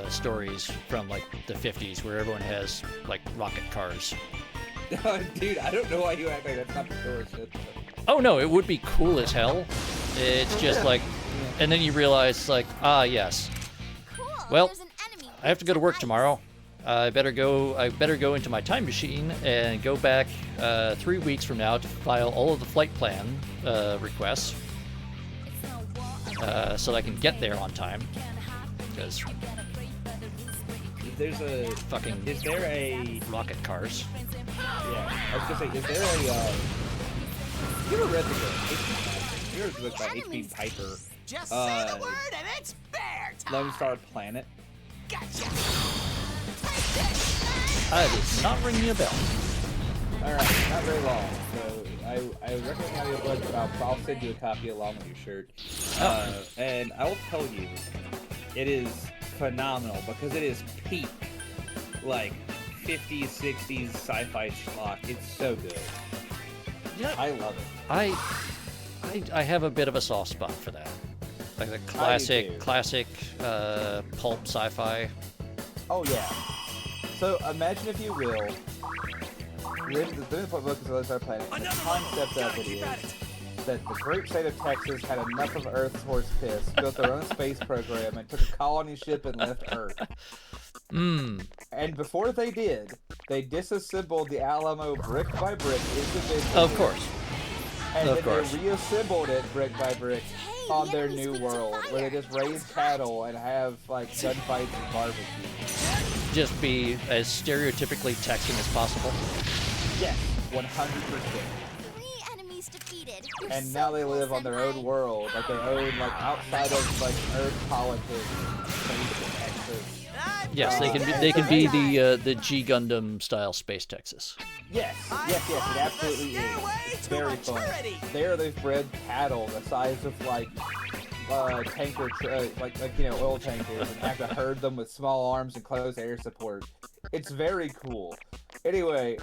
stories from, like, the 50s where everyone has, like, rocket cars. Dude, I don't know why you act like that's not the story shit. Oh, no, it would be cool as hell. It's just like... And then you realize, like, yes. Cool. Well, I have to go to work tomorrow. I better go into my time machine and go back 3 weeks from now to file all of the flight plan requests so that I can get there on time. Because there's a fucking is there a rocket cars? Yeah, I was gonna say, is there a you ever read the book? You ever looked by H.P. Piper? Just say the word and it's bear time. Lone Star Planet. Gotcha. That does not ring me a bell. Alright, not very long. So I recommend the audiobook, but I'll send you a copy along with your shirt. And I will tell you, it is phenomenal because it is peak, like 50s, 60s sci-fi schlock. It's so good. Yeah, I love it. I have a bit of a soft spot for that. Like the classic pulp sci-fi. Oh yeah. So imagine, if you will, the book is Another Planet. And the concept of it is that the great state of Texas had enough of Earth's horse piss, built their own space program, and took a colony ship and left Earth. And before they did, they disassembled the Alamo brick by brick individually. Of course. And then they reassembled it brick by brick on their new world, where they just raise cattle and have like gunfights and barbecue. Just be as stereotypically Texan as possible. Yes, 100%. 3 enemies defeated. And now they live on their own world, like they own like outside of like Earth politics, space in Texas. Yes, they can be the G Gundam style Space Texas. Yes, it absolutely is. It's very fun. There they've bred cattle the size of like tanker, like oil tankers, and have to herd them with small arms and close air support. It's very cool. Anyway,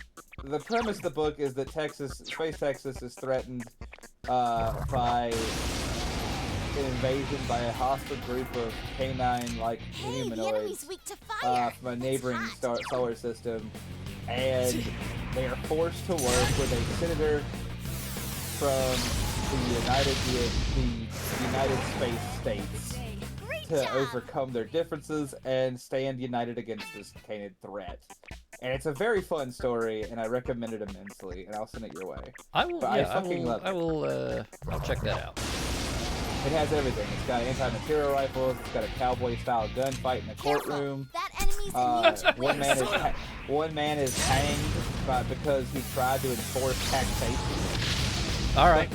the premise of the book is that Space Texas is threatened by an invasion by a hostile group of canine-like humanoids from a neighboring solar system, and they are forced to work with a senator from the United Space States to overcome their differences and stand united against this canid threat. And it's a very fun story, and I recommend it immensely, and I'll send it your way. I fucking love it. I'll check that out. It has everything. It's got anti-material rifles. It's got a cowboy-style gunfight in the courtroom. One man is hanged because he tried to enforce taxation. All right.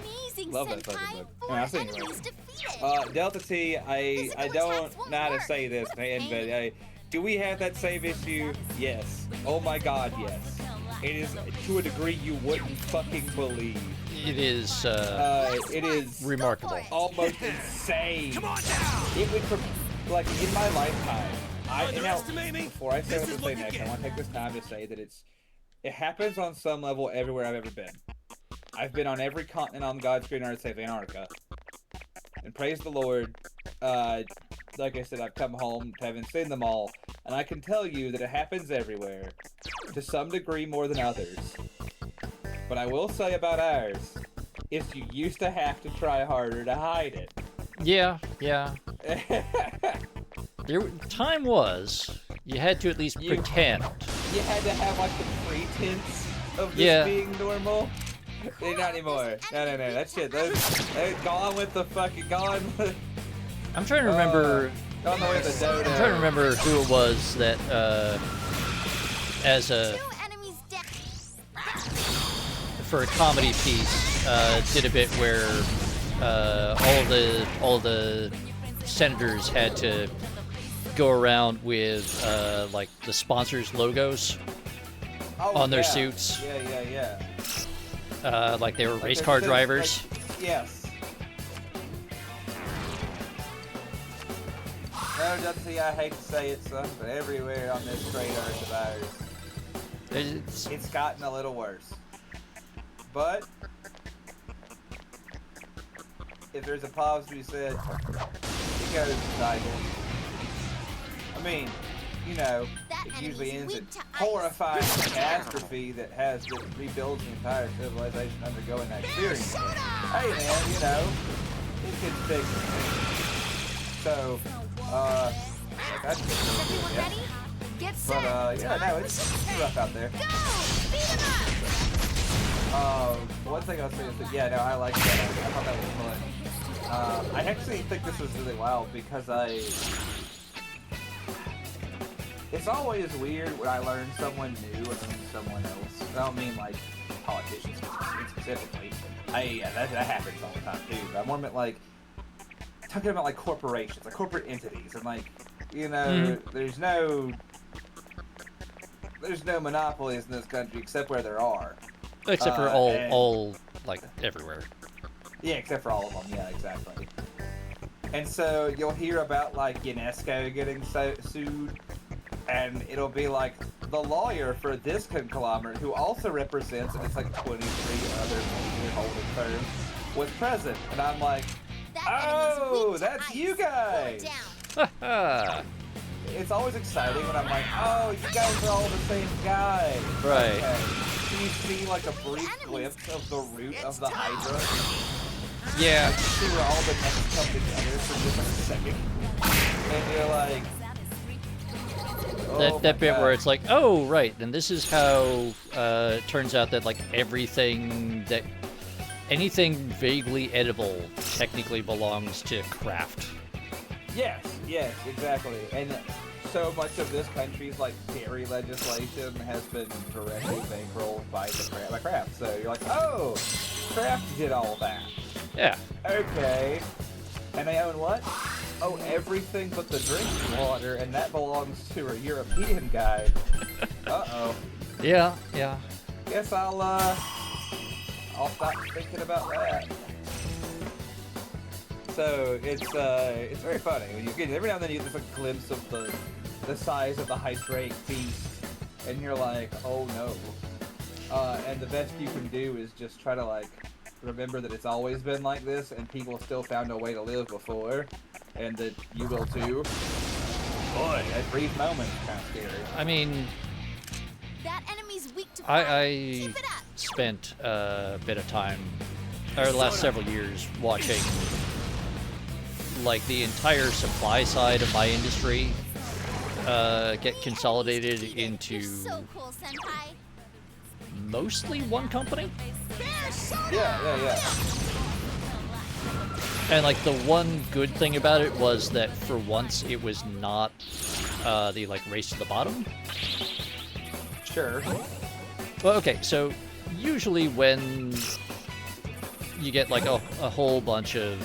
Amazing, love that fucking book. I'll send you defeated. Delta T, I don't know how to say this, man, but do we have that save issue? Yes. Oh my God, yes. It is to a degree you wouldn't fucking believe. It is remarkable. Almost insane. Come on down. It went from, like, in my lifetime. Before I say what to say next, I want to take this time to say that it happens on some level everywhere I've ever been. I've been on every continent on God's green earth save Antarctica. And praise the Lord, like I said, I've come home having seen them all, and I can tell you that it happens everywhere, to some degree more than others. But I will say about ours, is you used to have to try harder to hide it. Yeah. Time was, you had to at least pretend. You had to have like the pretense of this being normal. Not anymore. No. That shit. They're gone with the fucking I'm trying to remember. On the way to the dodo. I'm trying to remember who it was that, for a comedy piece, did a bit where all the senators had to go around with like the sponsors' logos on their suits. Yeah. Like they were race car drivers. Yes. No, Dusty, I hate to say it, son, but everywhere on this great earth of ours, it's gotten a little worse. But if there's a pause to be said, it goes in cycles. I mean, it usually ends in horrifying catastrophe that rebuilds the entire civilization undergoing that experience. Hey man, it can fix it. So, that's everyone ready? Get set. But it's rough out there. Go! Beat him up! One thing I'll say is that I like that. I thought that was fun. I actually think this was really wild because it's always weird when I learn someone new and then someone else. I don't mean like politicians specifically. That happens all the time too. But I more meant like talking about like corporations, like corporate entities, and like there's there's no monopolies in this country except where there are. Except for all like everywhere. Yeah, except for all of them. Yeah, exactly. And so you'll hear about like UNESCO getting sued, and it'll be like the lawyer for this conglomerate, who also represents, and it's like 23 other major holding firms, was present, and I'm like, oh, that's you guys. It's always exciting when I'm like, oh, you guys are all the same guy. Right. Okay. So you see like a brief glimpse of the root of the Hydra. Yeah. You see where all the necks come together for just a second. And you're like... Oh that bit where it's like, oh, right, and this is how it turns out that, like, anything vaguely edible technically belongs to craft. Yes, exactly. And so much of this country's, like, dairy legislation has been directly bankrolled by the craft. So you're like, oh, craft did all that. Yeah. Okay. And they own what? Oh, everything but the drinking water, and that belongs to a European guy. Uh-oh. Yeah. Guess I'll stop thinking about that. So it's very funny when you get every now and then you get this like, glimpse of the size of the hydrate beast, and you're like, oh no. And the best you can do is just try to like remember that it's always been like this, and people still found a way to live before, and that you will too. Boy, that brief moment is kind of scary. I mean, that enemy's weak to I spent a bit of time, or the last several years, watching like the entire supply side of my industry get consolidated into mostly one company. Yeah. And like the one good thing about it was that for once it was not the like race to the bottom. Sure. Well, okay, so usually when you get like a whole bunch of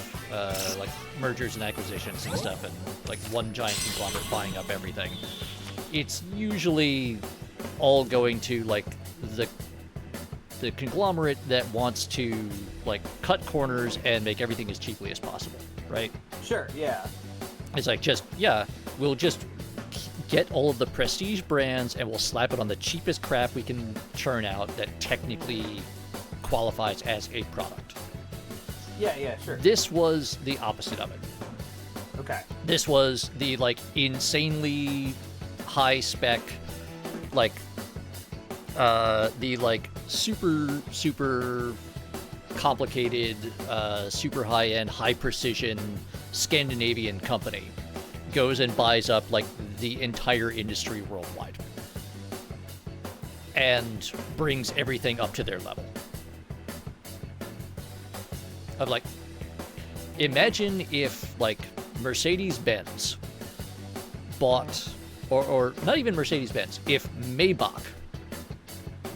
like mergers and acquisitions and stuff, and like one giant conglomerate buying up everything, it's usually all going to like the conglomerate that wants to like cut corners and make everything as cheaply as possible, right? Sure, yeah. It's like we'll just get all of the prestige brands and we'll slap it on the cheapest crap we can churn out that technically qualifies as a product. Yeah, sure. This was the opposite of it. Okay. This was the like insanely high spec, like the like super complicated, super high end, high precision Scandinavian company goes and buys up like the entire industry worldwide and brings everything up to their level. Of like, imagine if like Mercedes-Benz bought, or not even Mercedes-Benz, if Maybach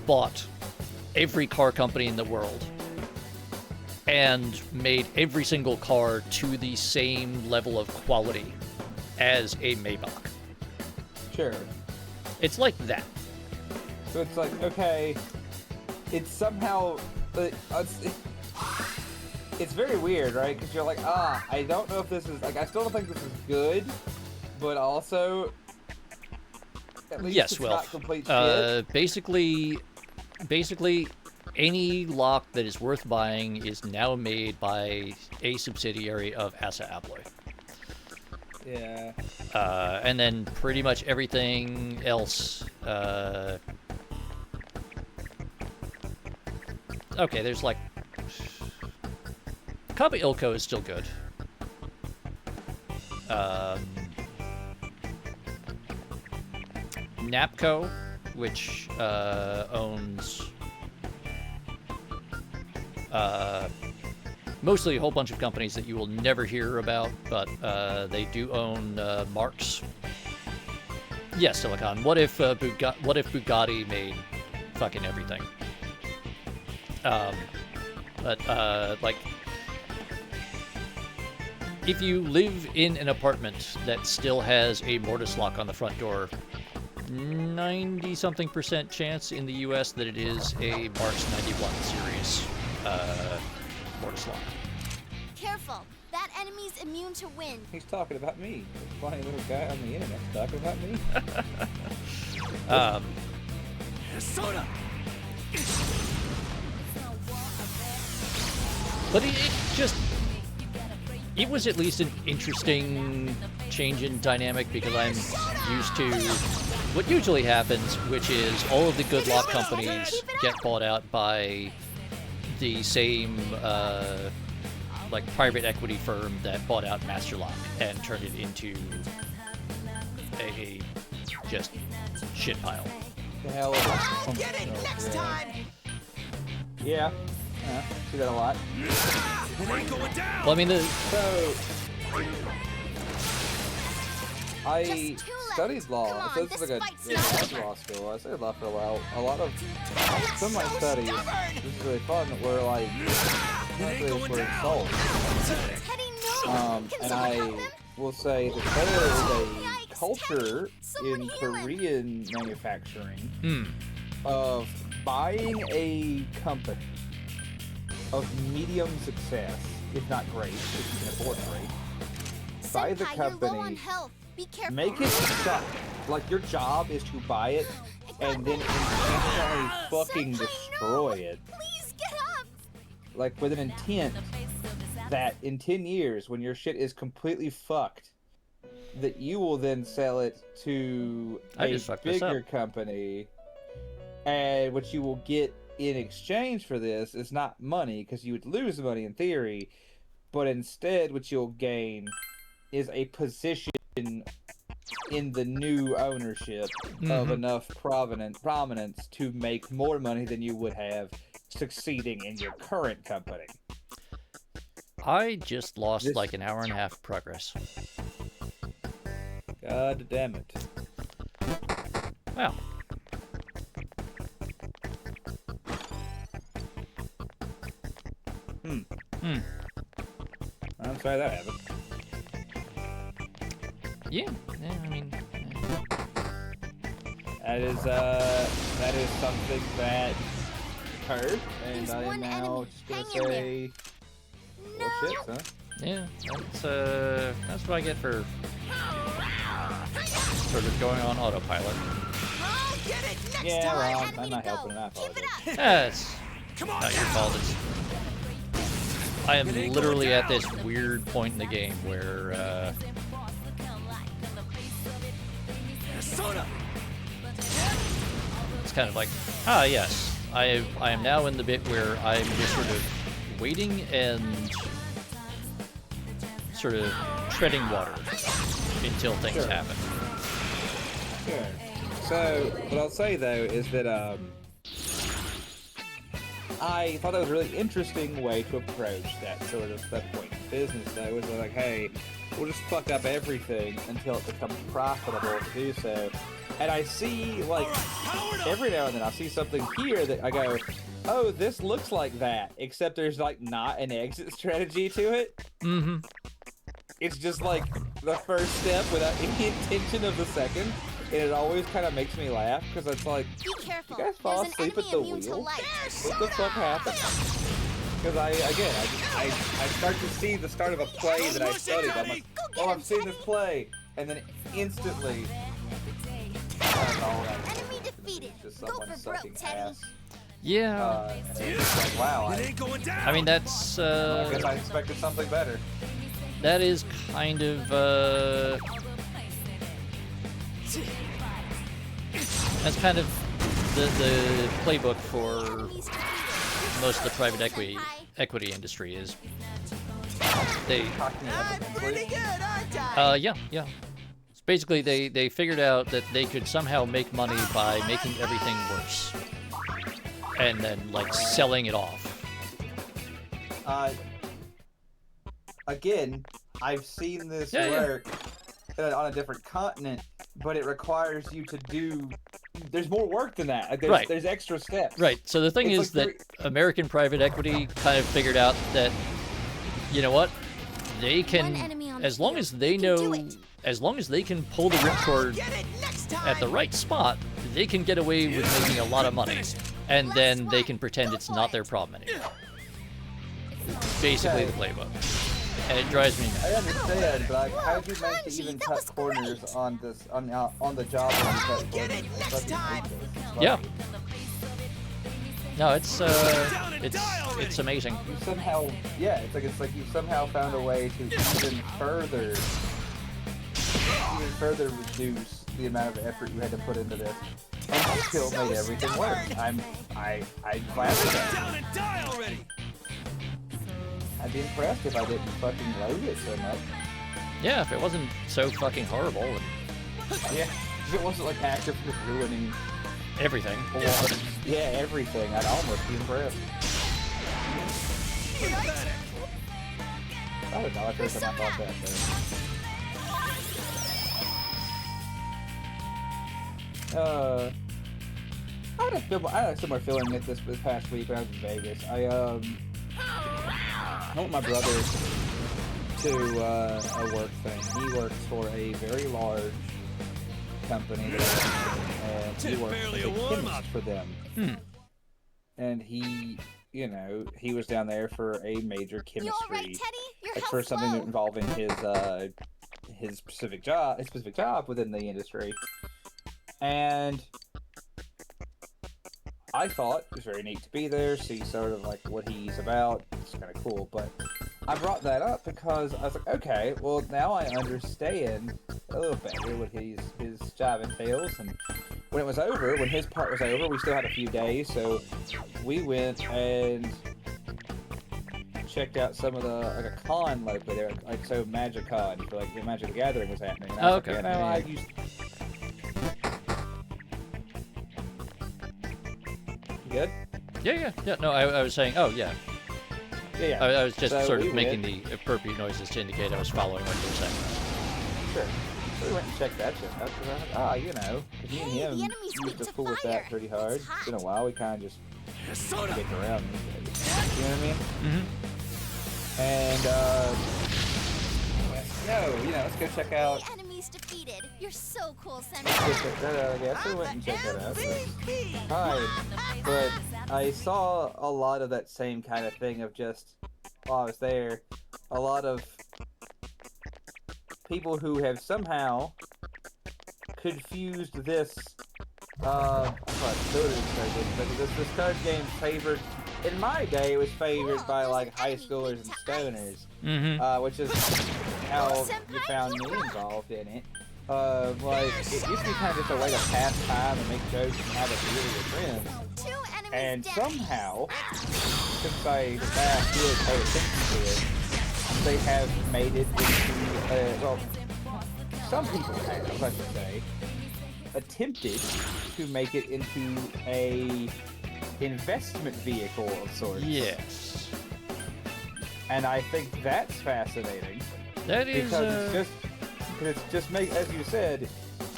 bought every car company in the world and made every single car to the same level of quality as a Maybach. Sure. It's like that. So it's like, okay, it's somehow, it's very weird, right? Because you're like, I don't know if this is, like, I still don't think this is good, but also, at least it's not complete shit. Basically, any lock that is worth buying is now made by a subsidiary of Assa Abloy. Yeah. And then pretty much everything else, okay, there's like, Kaba Ilko is still good. Napco, which owns mostly a whole bunch of companies that you will never hear about, but they do own Marx. Yes, Silicon. What if Bugatti made fucking everything? Like, if you live in an apartment that still has a mortise lock on the front door, 90-something% chance in the U.S. that it is a March 91 series Mortis Slaughter. Careful. That enemy's immune to wind. He's talking about me. The funny little guy on the internet talking about me. Soda! But it was at least an interesting change in dynamic, because I'm used to what usually happens, which is all of the good lock companies get bought out by the same like private equity firm that bought out Master Lock and turned it into a just shit pile. The hell I'll get it next time. Yeah, see that a lot. It ain't going down! Well, I mean, So, I studied law. So this is like a law school. I studied law for a while. A lot of some of my studies, this is really fun, were like were insults. And I will say that there is a culture in Korean manufacturing of buying a company of medium success, if not great, if you can afford great. Buy the company, make it suck. Like, your job is to buy it and then intentionally fucking destroy it. Please get up. Like, with an intent that in 10 years, when your shit is completely fucked, that you will then sell it to a bigger company, and what you will get in exchange for this is not money, because you would lose money in theory, but instead what you'll gain is a position in the new ownership of enough prominence to make more money than you would have succeeding in your current company. I just lost like an hour and a half of progress. God damn it. Wow. I'm sorry that happened. Yeah, I mean... That is something that occurred, and I am now just gonna say... Well, shit, huh? Yeah, that's what I get for sort of going on autopilot. I'll get it next Yeah, time. well, I'm not helping, I apologize. That's not your fault. I am literally at this weird point in the game where, Soda! it's kind of like, yes, I am now in the bit where I'm just sort of waiting and sort of treading water until things happen. Sure. So, what I'll say though is that I thought that was a really interesting way to approach that sort of that point in business though, was like, hey, we'll just fuck up everything until it becomes profitable to do so. And I see, like, every now and then I see something here that I go, oh, this looks like that, except there's like not an exit strategy to it. It's just like the first step without any intention of the second, and it always kind of makes me laugh, because it's like, you guys fall asleep at the wheel? What the fuck happened? Because I start to see the start of a play that I studied. I'm like, oh, I've seen this play, and then instantly, Enemy defeated. just Go someone for sucking broke, Teddy. ass. Yeah. And it's like, wow, It ain't going down! I mean, that's, I guess I expected something better. that is kind of, that's kind of the playbook for most of the private equity industry is they I'm pretty good, aren't I? yeah. It's basically they figured out that they could somehow make money by making everything worse and then like selling it off. Again, I've seen this work on a different continent, but it requires you to do. There's more work than that. Like, there's extra steps. Right. So the thing is that American private equity kind of figured out that, you know what, they can, as long as they know, as long as they can pull the ripcord at the right spot, they can get away with making a lot of money, and then they can pretend it's not their problem anymore. Basically the playbook. And it drives me mad. I understand, but like, how do you manage to even cut corners on this on the job when you cut corners? It's fucking ridiculous. Yeah. No, it's amazing. You somehow, yeah, it's like you somehow found a way to even further reduce the amount of effort you had to put into this, and you still made everything work. I'm glad of that. Down and die already! I'd be impressed if I didn't fucking load it so much. Yeah, if it wasn't so fucking horrible and Yeah, if it wasn't like actively ruining everything. or, yeah, everything, I'd almost be impressed. I don't know, I think I thought that though. I had a similar feeling this past week when I was in Vegas. I went with my brother to a work thing. He works for a very large company, and he works as a chemist for them. And he, you know, he was down there for a major chemistry, like for something involving his specific job within the industry. And I thought it was very neat to be there, see sort of like what he's about. It's kind of cool, but I brought that up because I was like, okay, well now I understand a little better what his job entails. And when it was over, when his part was over, we still had a few days, so we went and checked out some of the like a con locally there, like so MagicCon, for like the Magic the Gathering was happening. And I was like, you know, I used. Good? Yeah. No, I was saying, oh, yeah. Yeah. I was just So sort we of making went. the appropriate noises to indicate I was following what you were saying. Sure. So we went and checked that shit out. And I was like, you know, 'cause me and Hey, the him enemy's used weak to to fool with that fire. pretty hard. It's It's been a while. We kind of just Soda! kicked around these days. You know what I mean? Mm-hmm. And, let's go check out. The enemy's defeated. You're so cool, Let's Senpai. go check that out, I guess. So we went and checked that out. Hi. But I saw a lot of that same kind of thing of just, while I was there, a lot of people who have somehow confused this, this card game favored, in my day it was favored by like high schoolers and stoners, which is how you found me involved in it. Like, it used to be kind of just a way to pass time and make jokes and have a beer with your friends. And somehow, since I last really paid attention to it, they have made it into, some people have, I should say, attempted to make it into a investment vehicle of sorts. Yes. And I think that's fascinating. That is, Because it's just as you said,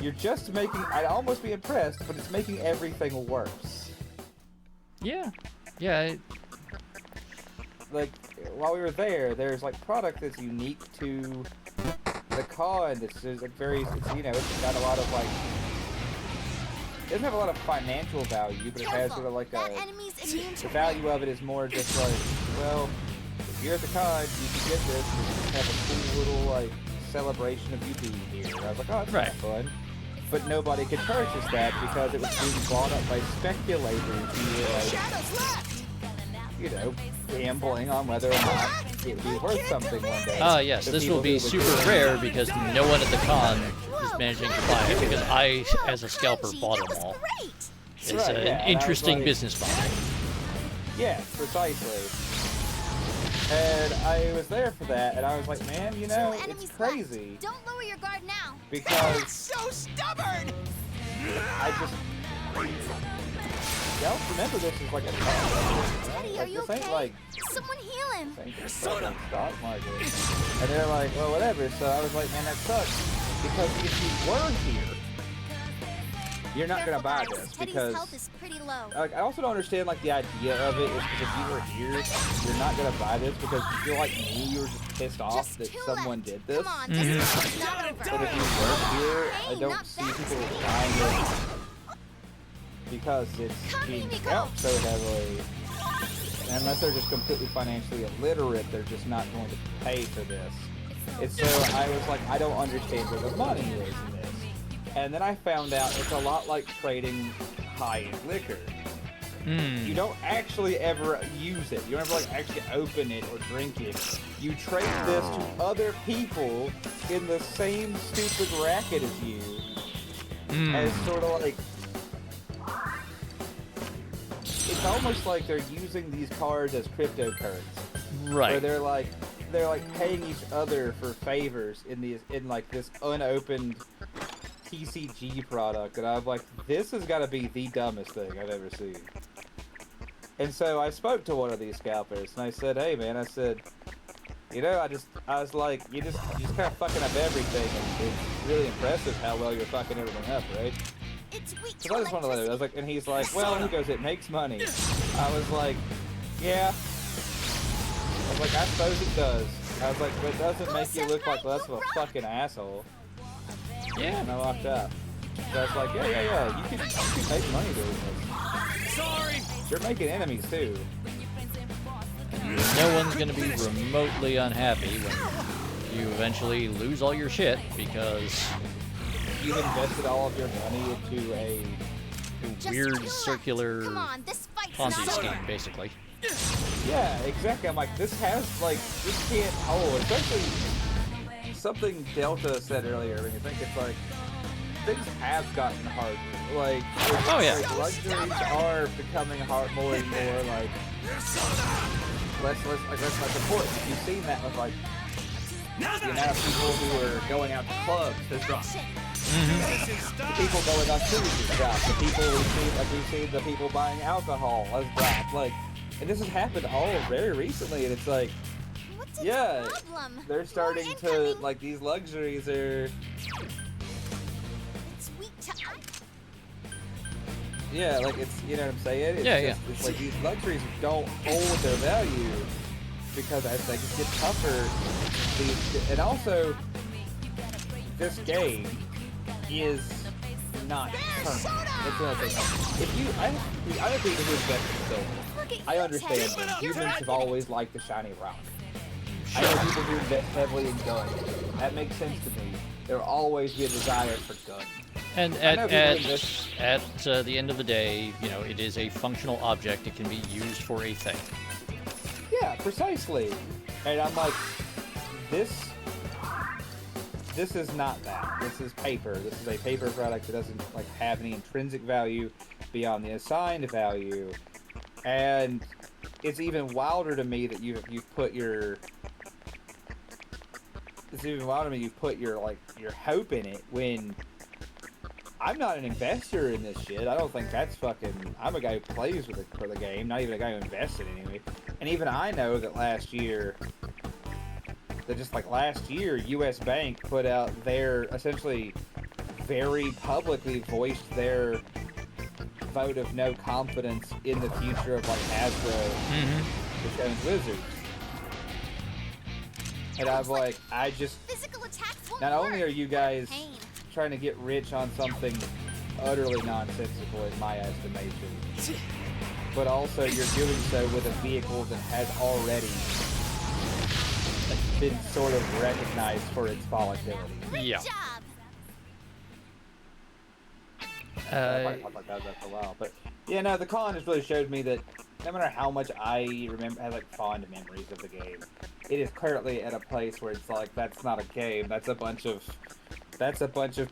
you're just making, I'd almost be impressed, but it's making everything worse. Yeah. Like, while we were there, there's like product that's unique to the con. It's like it's got a lot of like, it doesn't have a lot of financial value, but it has sort of like the value of it is more just like, well, if you're at the con, you can get this, and you have a cool little like celebration of you being here. And I was like, oh, that's kind of fun. But nobody could purchase that because it was being bought up by speculators who were like, gambling on whether or not it would be worth something one day. Yes, this will be super rare because no one at the con is managing to buy it because I, as a scalper, bought them all. It's an interesting business model. Yeah, precisely. And I was there for that, and I was like, man, it's crazy. Don't lower your guard now. Because So stubborn! y'all remember this is like a stock Teddy, are you this ain't okay? like Someone heal him. stock market. And they're like, well, whatever. So I was like, man, that sucks. Because if you were here, you're not gonna buy this Teddy's because health is pretty low. I also don't understand like the idea of it is because if you were here, you're not gonna buy this because you're like me, you were just pissed off Just that 2 someone left. did this. Come on, this fight's not over. But if you work here, I Hey, don't not see that people easy. buying it because it's Come, being Miko. scalped so heavily. And unless they're just completely financially illiterate, they're just not going to pay for this. And so I was like, I don't understand where the money is in this. And then I found out it's a lot like trading high-end liquor. You don't actually ever use it. You don't ever like actually open it or drink it. You trade this to other people in the same stupid racket as you. As sort of like, it's almost like they're using these cards as cryptocurrency. Right. Where they're like paying each other for favors in like this unopened TCG product, and I'm like, this has got to be the dumbest thing I've ever seen. And so I spoke to one of these scalpers, and I said, hey man, I said, you know, I was like, you just kind of fucking up everything, and it's really impressive how well you're fucking everything up, right? It's weak Because I just want to let it. I was like, and he's like, well, he goes, it makes money. I was like, yeah. I was like, I suppose it does. I was like, but it doesn't make you look like less of a fucking asshole. Yeah. And I walked out. So I was like, yeah, you can make money doing this. Sorry. You're making enemies too. No one's going to be remotely unhappy when you eventually lose all your shit because You've invested all of your money into a Just 2 weird left. circular Come on, this fight's Ponzi not scheme, over. basically. Yeah, exactly. I'm like, this can't hold. Especially something Delta said earlier when you think it's like, things have gotten harder. Like, Oh, yeah. like, luxuries are becoming more and more like less important. You've seen that with like the amount of people who are going out to clubs has dropped. The people going on cruises has dropped. The people we've seen the people buying alcohol has dropped. Like, and this has happened all very recently, and it's like, What's its yeah, problem? they're starting More to incoming. like these luxuries are. It's weak to Yeah, like it's, you know what I'm saying? It's Yeah, just, It's like these luxuries don't hold their value because as things get tougher, and also this game is not permanent. That's another thing. If you, I don't think who invested in silver. Look at I you, understand Teddy. that You're humans have making it. always liked the shiny rock. I know people who invest heavily in guns. That makes sense to me. There will always be a desire for guns. And I know at people invest- the end of the day, you know, it is a functional object. It can be used for a thing. Yeah, precisely. And I'm like, this is not that. This is paper. This is a paper product that doesn't like have any intrinsic value beyond the assigned value. And it's even wilder to me that you've put your your hope in it when I'm not an investor in this shit. I don't think that's fucking. I'm a guy who plays for the game, not even a guy who invests in it anyway. And even I know that last year, U.S. Bank put out their essentially very publicly voiced their vote of no confidence in the future of like Hasbro, which owns Wizards. And I'm like, Physical attacks won't not only work. are you guys Pain. trying to get rich on something utterly nonsensical in my estimation, but also you're doing so with a vehicle that has already been sort of recognized for its volatility. Yeah. Job. I've already talked about that for a while, but yeah, no, the con just really showed me that no matter how much I have like fond memories of the game, it is currently at a place where it's like that's not a game. That's a bunch of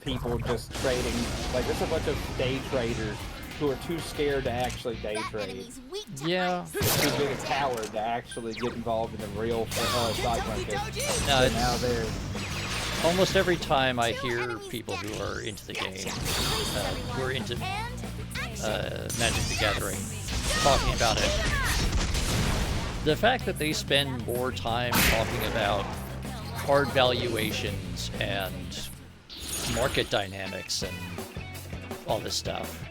people just trading. Like that's a bunch of day traders who are too scared to actually day That trade. enemy's weak to Yeah. ice. Too big a coward to actually get involved in the real stock market. No, So it's now they're almost every time I hear people who are into the game, who are into Magic the Gathering, talking about it. The fact that they spend more time talking about card valuations and market dynamics and all this stuff,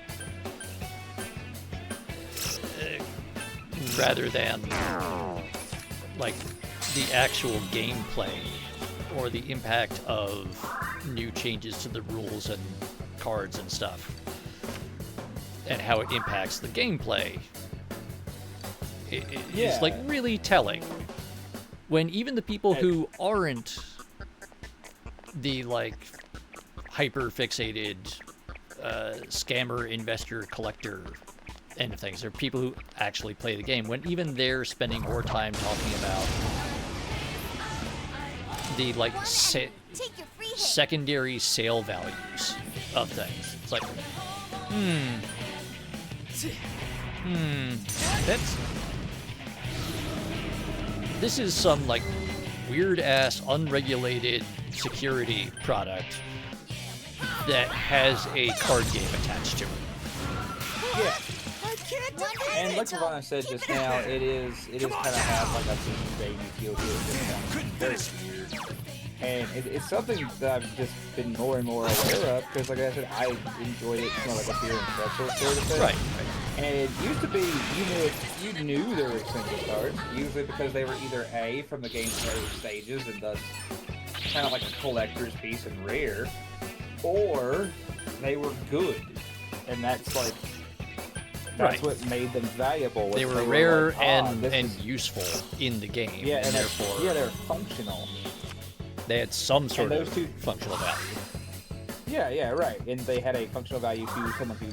rather than like the actual gameplay or the impact of new changes to the rules and cards and stuff, and how it impacts the gameplay. It's like really telling when even the people who aren't the like hyper fixated scammer investor collector end of things, there are people who actually play the game, when even they're spending more time talking about the like secondary sale values of things. It's like this is some like weird ass unregulated security product that has a card game attached to it. Yeah. And like Ivana said just now, it is kind of have like a baby feel to it. It's very weird. And it's something that I've just been more and more aware of, because like I said, I enjoyed it, kind of like a fear and pretzel sort of thing. Right. And it used to be, you knew there were expensive cards, usually because they were either A, from the game's early stages, and thus kind of like a collector's piece and rare, or they were good. And that's like, that's what made them valuable. They were rare like, and useful in the game. Yeah, and therefore they're functional. They had some sort of functional value. Yeah, right. And they had a functional value to someone who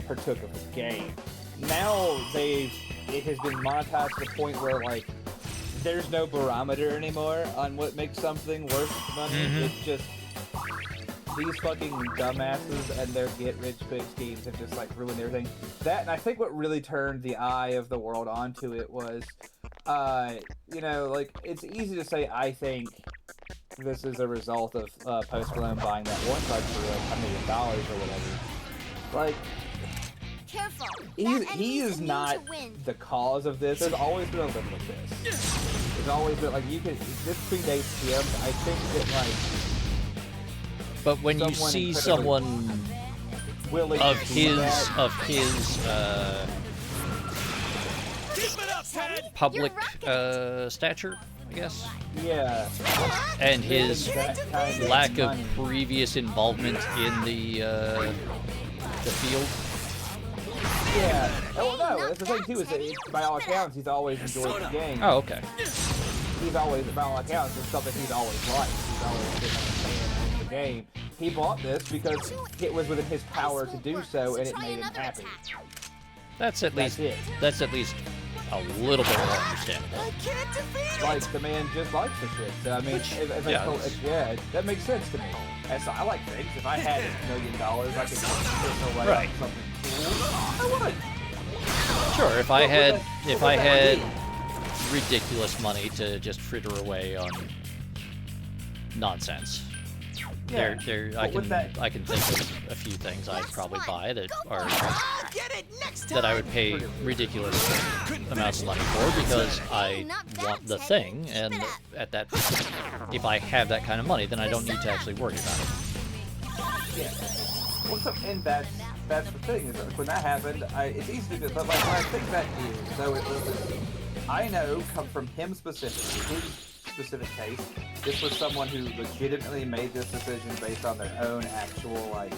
partook of the game. Now it has been monetized to the point where like there's no barometer anymore on what makes something worth money. It's just these fucking dumbasses and their get-rich-quick schemes have just like ruined everything. That, and I think what really turned the eye of the world onto it was, like it's easy to say I think this is a result of Post Malone buying that one card for like $1 million or whatever. Like, careful. He is not the cause of this. There's always been a little bit of this. There's always been like this predates him. I think that like. But when you see someone of his public stature, I guess. Yeah. And his lack of previous involvement in the field. Yeah. Oh no, that's the thing too. Is that by all accounts, he's always enjoyed the game. Oh, okay. He's always, by all accounts, it's something he's always liked. He's always been a fan of the game. He bought this because it was within his power to do so, and it made him happy. That's at least a little bit more understandable. Like, the man just likes the shit. So, I mean, that makes sense to me. And so I like things. If I had $1 million, I could just away on something cool. I would. Sure, if I had ridiculous money to just fritter away on nonsense. Yeah. I can think of a few things I'd probably buy that I would pay ridiculous amounts of money for because I want the thing, and if I have that kind of money, then I don't need to actually worry about it. Yeah. Well, and that's the thing, is that when that happened, it's easy to do, but like when I think back to you, so it was, I know, come from him specifically, his specific case, this was someone who legitimately made this decision based on their own actual, like,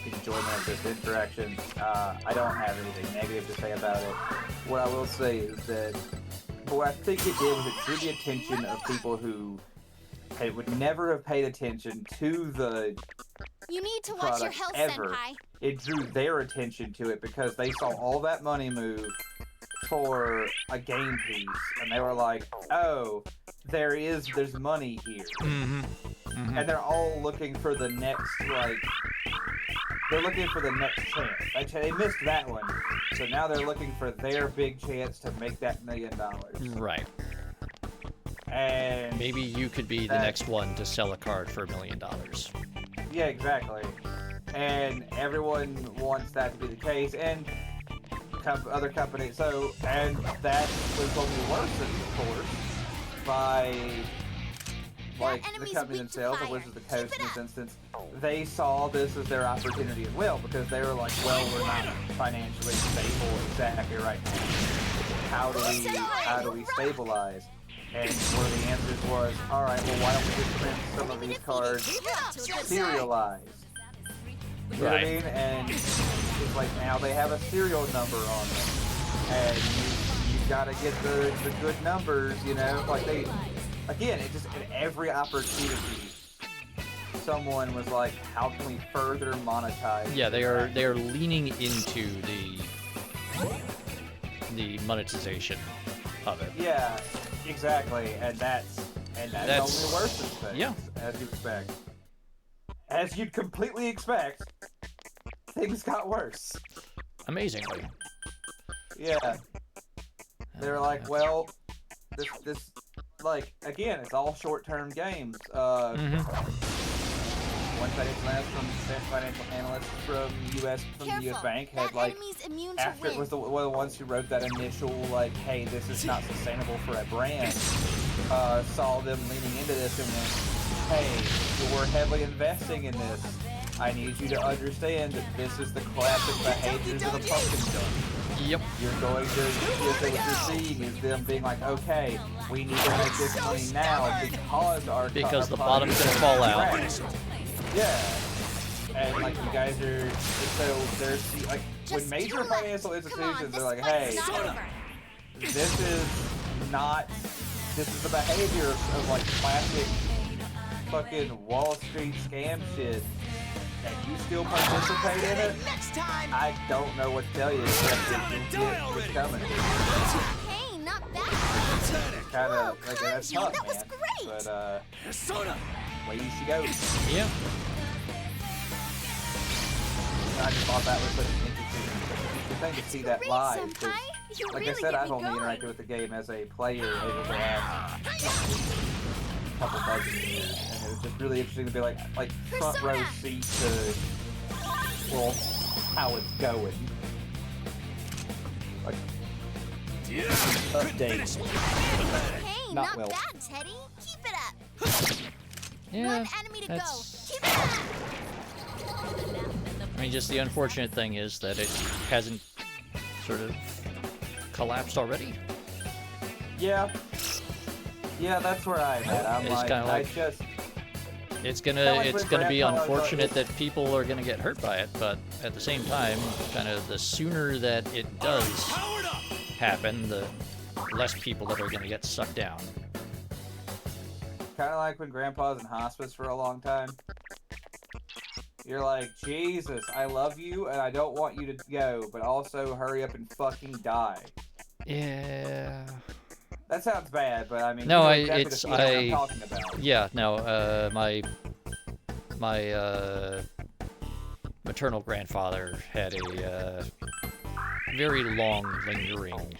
enjoyment of this interaction. I don't have anything negative to say about it. What I will say is that, what I think it did was it drew the attention of people who would never have paid attention to the You need to watch your health, ever. Senpai. It drew their attention to it because they saw all that money move for a game piece, and they were like, "Oh, there's money here," and they're all looking for the next they're looking for the next chance. They missed that one, so now they're looking for their big chance to make that $1 million. Right. And maybe you could be the next one to sell a card for $1 million. Yeah, exactly. And everyone wants that to be the case, and other companies. So, and that was only worsened, of course, by like the company themselves, or Wizards of the Coast in this instance, they saw this as their opportunity as well, because they were like, well, we're not financially stable exactly right now. How do we stabilize? And one of the answers was, all right, well, why don't we just print some of these cards serialized? You know what I mean? And it's like now they have a serial number on them, and you gotta get the good numbers, you know? Like they, again, it just at every opportunity, someone was like, how can we further monetize? Yeah, they are leaning into the monetization of it. Yeah, exactly, and that's only worse than things, yeah, as you expect. As you'd completely expect, things got worse. Amazingly. Yeah. They were like, well, this, like, again, it's all short-term games. One financial analyst from the U.S. Bank had, like, after it was one of the ones who wrote that initial, like, hey, this is not sustainable for a brand, saw them leaning into this and went, hey, we're heavily investing in this. I need you to understand that this is the classic behaviors of the pumpkin dump. Yep. You're going to, what you're seeing is them being like, okay, we need to make this money now because the bottom's gonna fall out. Yeah. And like you guys are, so there's like when major financial institutions are like, hey, this is the behavior of like classic fucking Wall Street scam shit, and you still participate in it, I don't know what to tell you except that it's coming. Hey, not bad. Kind of like that's tough, That was man. great. But way she goes. Yeah. I just thought that was such an interesting thing to see that live. Like I said, I've only interacted with the game as a player over the last couple dozen years, and it was just really interesting to be like front row seat to, well, how it's going. Like, update. Hey, not well. bad, Teddy. Keep it up. Yeah. One enemy to go. That's... Keep it up. I mean, just the unfortunate thing is that it hasn't sort of collapsed already. Yeah. Yeah, that's where I'm at. I'm It's like, kinda like- It's gonna be unfortunate that people are gonna get hurt by it, but at the same time, kind of the sooner that it does happen, the less people that are gonna get sucked down. Kind of like when Grandpa was in hospice for a long time. You're like, Jesus, I love you and I don't want you to go, but also hurry up and fucking die. Yeah. That sounds bad, but I mean, No, you know exactly the feeling I'm talking about. Yeah, no, my maternal grandfather had a very long, lingering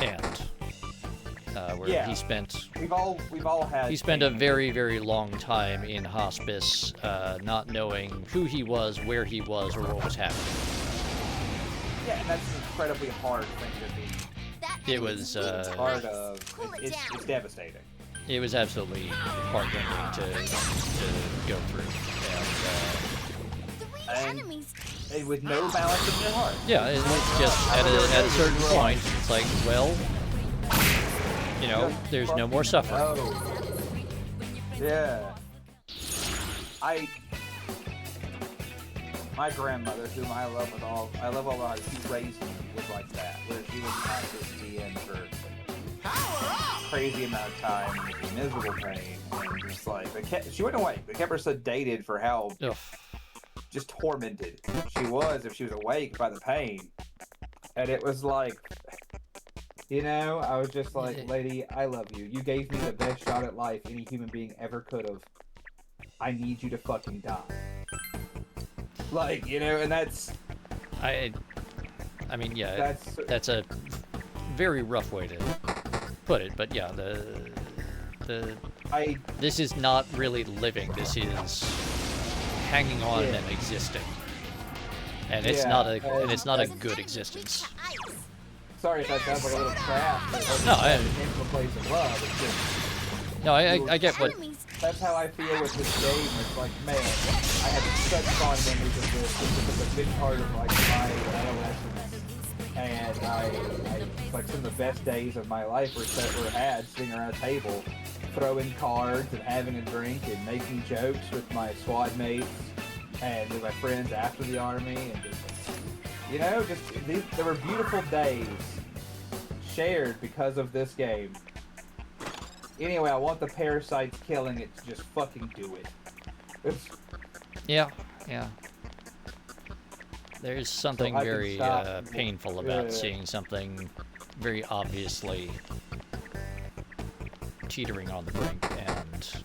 end, where he spent. We've all had. He spent a very, very long time in hospice, not knowing who he was, where he was, or what was happening. Yeah, and that's an incredibly hard thing to be. It was part of. It's devastating. It was absolutely heartbreaking to go through, and with no balance in your heart. Yeah, it's just at a certain point, it's like, well, you know, there's no more suffering. Oh. Yeah. My grandmother, whom I love all my heart, she raised me, was like that, where she was not just in for crazy amount of time, in miserable pain, and just like, she went away. They kept her sedated for how just tormented she was if she was awake by the pain. And it was like, you know, I was just like, lady, I love you. You gave me the best shot at life any human being ever could have. I need you to fucking die. Like, you know, and that's... I mean, yeah, that's a very rough way to put it, but yeah, this is not really living. This is hanging on and existing, and it's not a good existence. Sorry if that sounds like a little craft. No, it came from a place of love. It's just, No, I get what. Enemies. That's how I feel with this game. It's like, man, I had such fond memories of this. This was a big part of like my adolescence, and I like some of the best days of my life were had sitting around a table, throwing cards and having a drink and making jokes with my squad mates and with my friends after the army, and just, you know, there were beautiful days shared because of this game. Anyway, I want the parasites killing it to just fucking do it. Yeah. There's something very painful about seeing something very obviously teetering on the brink, and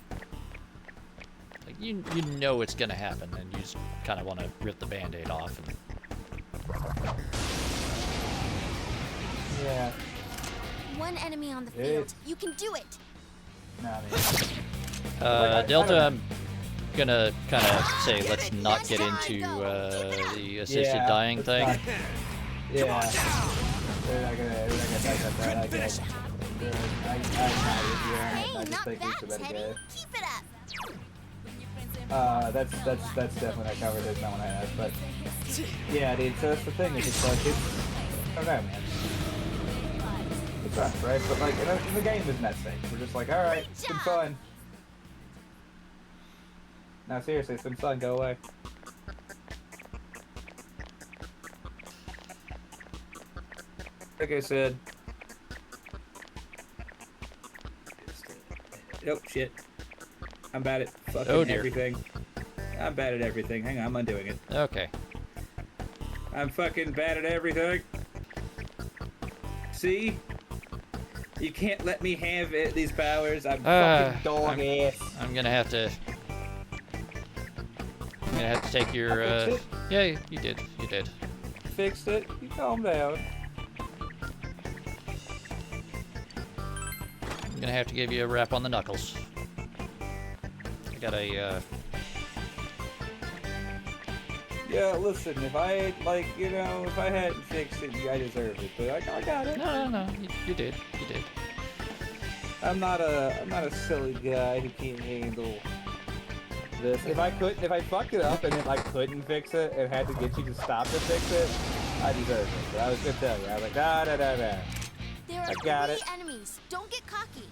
like you know it's gonna happen, and you just kind of want to rip the Band-Aid off. And... Yeah. One enemy on the field. You can do it. Nah, man. Delta, I'm gonna kind of say let's not get into the assisted dying thing. Yeah. They're not gonna talk about that, I guess. I just think we should let it go. Keep it up. That's definitely not covered as no one has, but yeah, dude. So that's the thing. It's just like I don't know, man. It's rough, right? But like, the game isn't that safe. We're just like, all right, it's been fun. No, seriously, it's been fun. Go away. Like I said. Oh shit. I'm bad at fucking everything. I'm bad at everything. Hang on, I'm undoing it. Okay. I'm fucking bad at everything. See? You can't let me have these powers. I'm fucking dog ass. I'm gonna have to take your. Yeah, you did. You did. Fixed it. You calm down. I'm gonna have to give you a rap on the knuckles. I got a. Yeah, listen. If I if I hadn't fixed it, I deserved it. But I got it. No. You did. You did. I'm not a silly guy who can't handle this. If I fucked it up and if I couldn't fix it and had to get you to stop to fix it, I deserve it. But I was gonna tell you. I was like, da. There are 3 enemies. Don't get cocky.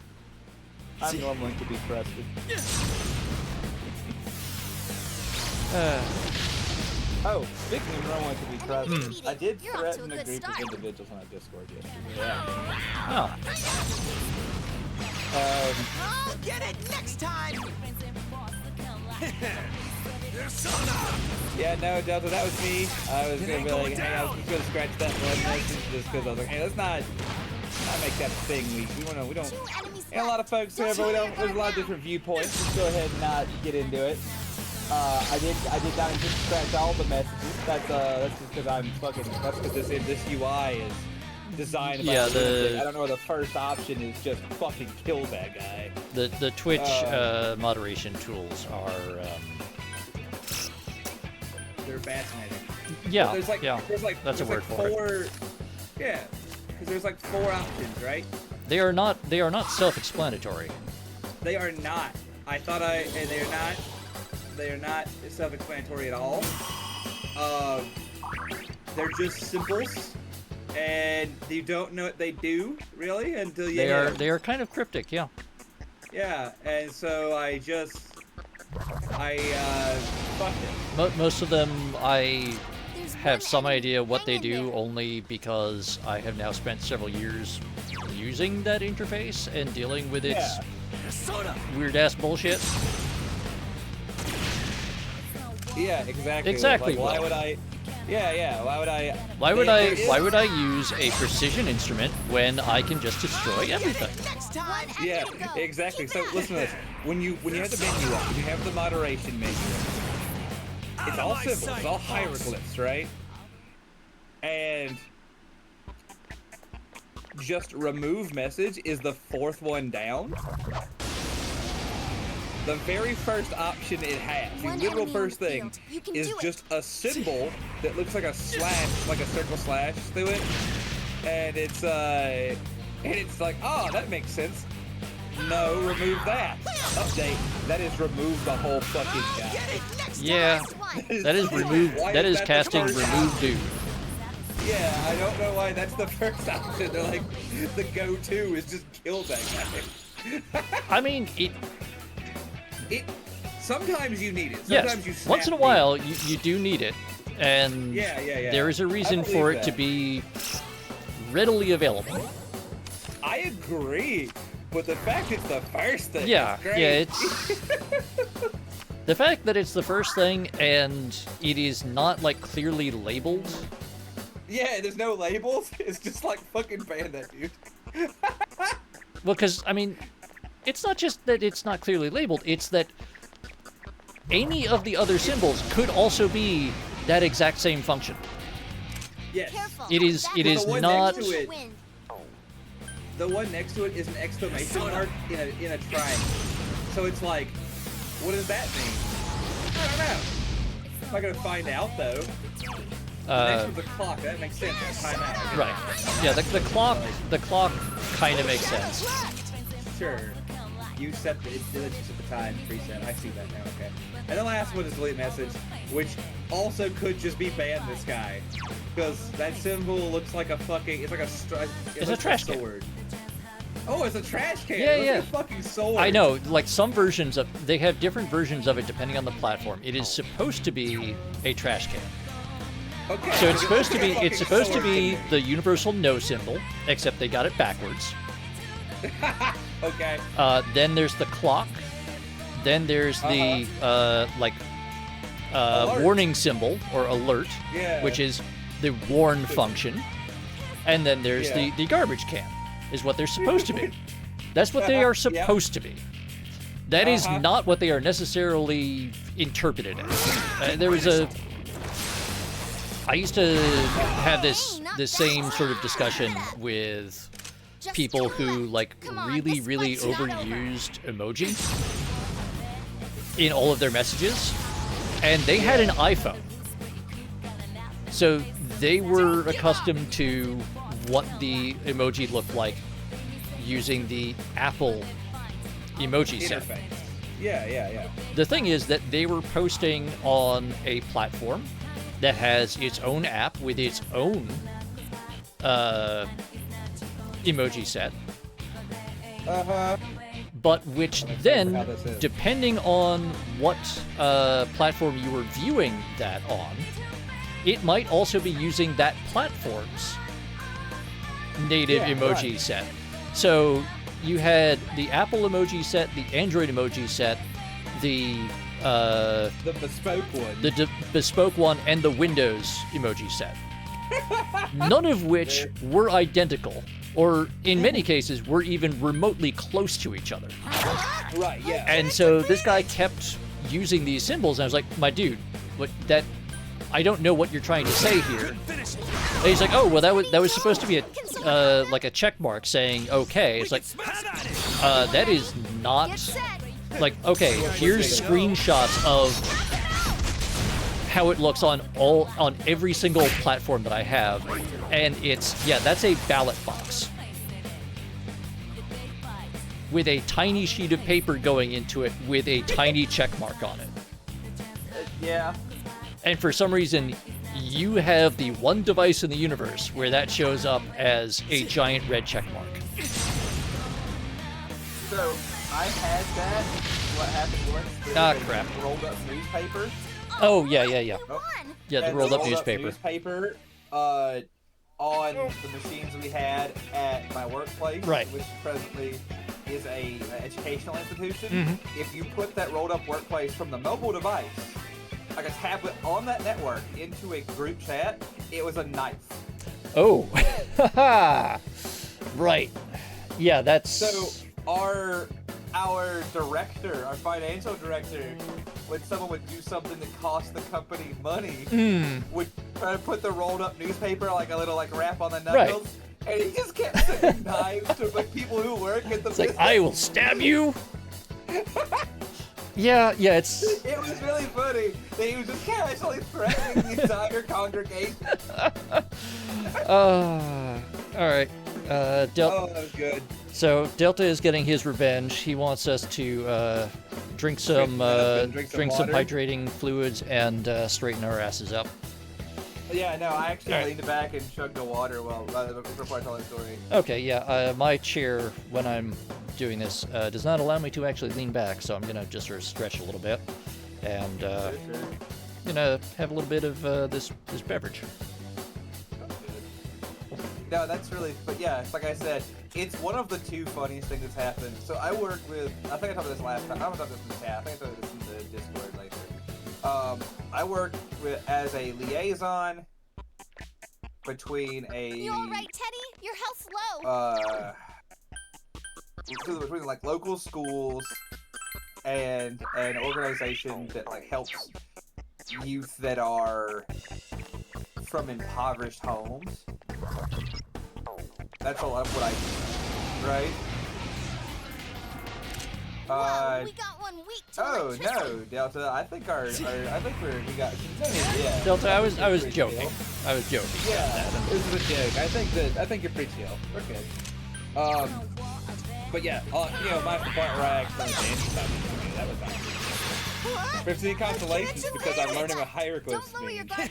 I'm normally to be trusted. Oh, speaking of normally to be trusted, I did threaten a group of individuals on our Discord yesterday. Yeah. I'll get it next time. Yeah, no, Delta, that was me. I was gonna be like, hey, I was just gonna scratch that one message just because I was like, hey, let's not make that a thing. We don't. And a lot of folks here, but there's a lot of different viewpoints. Let's go ahead and not get into it. I did not intend to scratch all the messages. That's just because I'm fucking. That's because this UI is designed. Yeah, I don't know where the first option is. Just fucking kill that guy. The Twitch moderation tools are. They're fascinating. Yeah. There's like that's a word for it. Yeah, because there's like 4 options, right? They are not self-explanatory. They are not. I thought they're not. They are not self-explanatory at all. They're just symbols, and you don't know what they do really until you. They are kind of cryptic, yeah. Yeah, and so I fucked it. Most of them I have some idea what they do only because I have now spent several years using that interface and dealing with its weird-ass bullshit. Yeah, exactly. Exactly. Like, why would I? Yeah. Why would I? Why would I use a precision instrument when I can just destroy everything? Yeah, exactly. So listen to this. When you have the menu up, when you have the moderation menu, it's all symbols, it's all hieroglyphs, right? And just remove message is the 4th one down. The very first option it has, the literal first thing, is just a symbol that looks like a slash, like a circle slash through it, and it's like, oh, that makes sense. No, remove that. Update. That is remove the whole fucking guy. Yeah, that is remove. That is casting remove dude. Yeah, I don't know why that's the first option. They're like, the go-to is just kill that guy. I mean, sometimes you need it. Sometimes yes, you snap once in a while you do need it, and yeah. there is a reason for it to be readily available. I agree, but the fact it's the first thing. Yeah, is great. yeah, it's the fact that it's the first thing and it is not like clearly labeled. Yeah, there's no labels. It's just like fucking ban that dude. Well, because I mean, it's not just that it's not clearly labeled; it's that any of the other symbols could also be that exact same function. Yes. It is. It is not. The one next to it is an exclamation mark in a triangle. So it's like, what does that mean? I don't know. I'm not gonna find out though. Next one's a clock. That makes sense. Time out. Right. Yeah. The clock kind of makes sense. Sure. You set the time preset. I see that now. Okay. And the last one is delete message, which also could just be ban this guy, because that symbol looks like a fucking. It's like a. It's a trash sword. Can. Oh, it's a trash can. Yeah, it yeah. Like a fucking sword. I know. Like some versions of, they have different versions of it depending on the platform. It is supposed to be a trash can. Okay. So it's supposed to be. It's supposed to be the universal no symbol, except they got it backwards. Okay. Then there's the clock. Then there's the warning symbol or alert, which is the warn function. And then there's the garbage can, is what they're supposed to be. That's what they are supposed to be. That is not what they are necessarily interpreted as. There was a. I used to have this same sort of discussion with people who like really overused emoji in all of their messages, and they had an iPhone, so they were accustomed to what the emoji looked like using the Apple emoji set. Yeah. The thing is that they were posting on a platform that has its own app with its own emoji set. But which then, depending on what platform you were viewing that on, it might also be using that platform's native emoji set. So you had the Apple emoji set, the Android emoji set, the bespoke one. The bespoke one, and the Windows emoji set. None of which were identical, or in many cases were even remotely close to each other. Right, yeah. And so this guy kept using these symbols, and I was like, my dude, I don't know what you're trying to say here. And he's like, oh, well, that was supposed to be a like a check mark saying okay. It's like, that is not. Like, okay, here's screenshots of how it looks on every single platform that I have, and that's a ballot box with a tiny sheet of paper going into it with a tiny check mark on it. Yeah. And for some reason, you have the one device in the universe where that shows up as a giant red check mark. So I had that. What happened once? Crap. Rolled up newspaper. Oh, yeah. Oh. Yeah, the rolled up newspaper. On the machines we had at my workplace, right, which presently is a educational institution. Mm-hmm. If you put that rolled up workplace from the mobile device, like a tablet on that network, into a group chat, it was a knife. Oh. Right. Yeah, that's... So our director, our financial director, when someone would do something that cost the company money, would try to put the rolled up newspaper like a little wrap on the knuckles, and he just kept sending knives to people who work at the business. Like, I will stab you. Yeah, it's... It was really funny that he was just casually threatening the entire congregation. Alright. Oh, that was good. So Delta is getting his revenge. He wants us to drink some Drink some water. hydrating fluids and straighten our asses up. Yeah, no, I actually leaned back and chugged the water before I told that story. Okay, yeah. My chair, when I'm doing this, does not allow me to actually lean back, so I'm gonna just sort of stretch a little bit and gonna have a little bit of this beverage. No, that's really, but yeah, like I said, it's one of the two funniest things that's happened. So I work with, I think I told you this last time, I haven't talked about this in the chat, I think I told you this in the Discord later. I work as a liaison between You alright, Teddy? Your health's low. Between like local schools and an organization that like helps youth that are from impoverished homes. That's a lot of what I do, right? Whoa, we got one weak to Oh electricity. no, Delta! I think we got. Yeah. Delta, I was joking. I was joking. Yeah, this is a joke. I think you're pretty chill. We're good. But yeah, you know, my part where I actually that was nice. For the constellations, because I'm learning a hieroglyphs Don't lower your mean. guard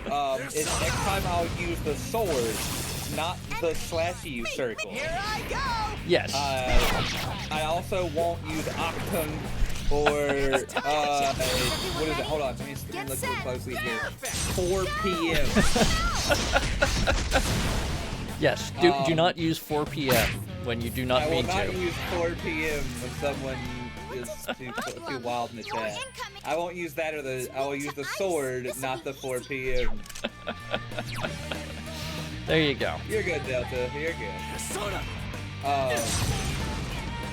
now. Is next time I'll use the sword, not the slashy circle. Here I go! Yes. I also won't use Octung or what is it? Hold on, let me look really closely here. 4 p.m. Yes. Do not use 4 p.m. when you do not mean to. I will not use 4 p.m. when someone is too wild in the chat. I won't use that I will use the sword, not the 4 p.m. There you go. You're good, Delta. You're good.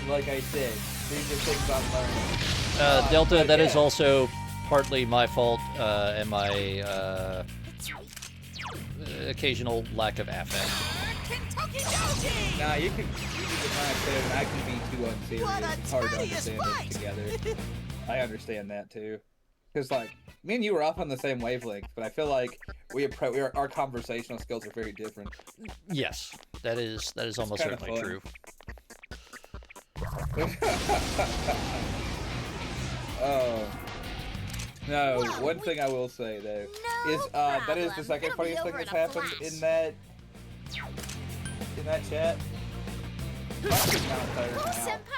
Like I said, these are things I'm learning. Delta, that is yeah. also partly my fault and my occasional lack of affect. Nah, you can deny it, and I can be too unserious. It's hard to understand it together. I understand that too. Because, like, me and you were off on the same wavelength, but I feel like our conversational skills are very different. Yes, that is almost certainly true. Oh. No, one thing I will say, though, is that is the second funniest thing that's happened in that chat.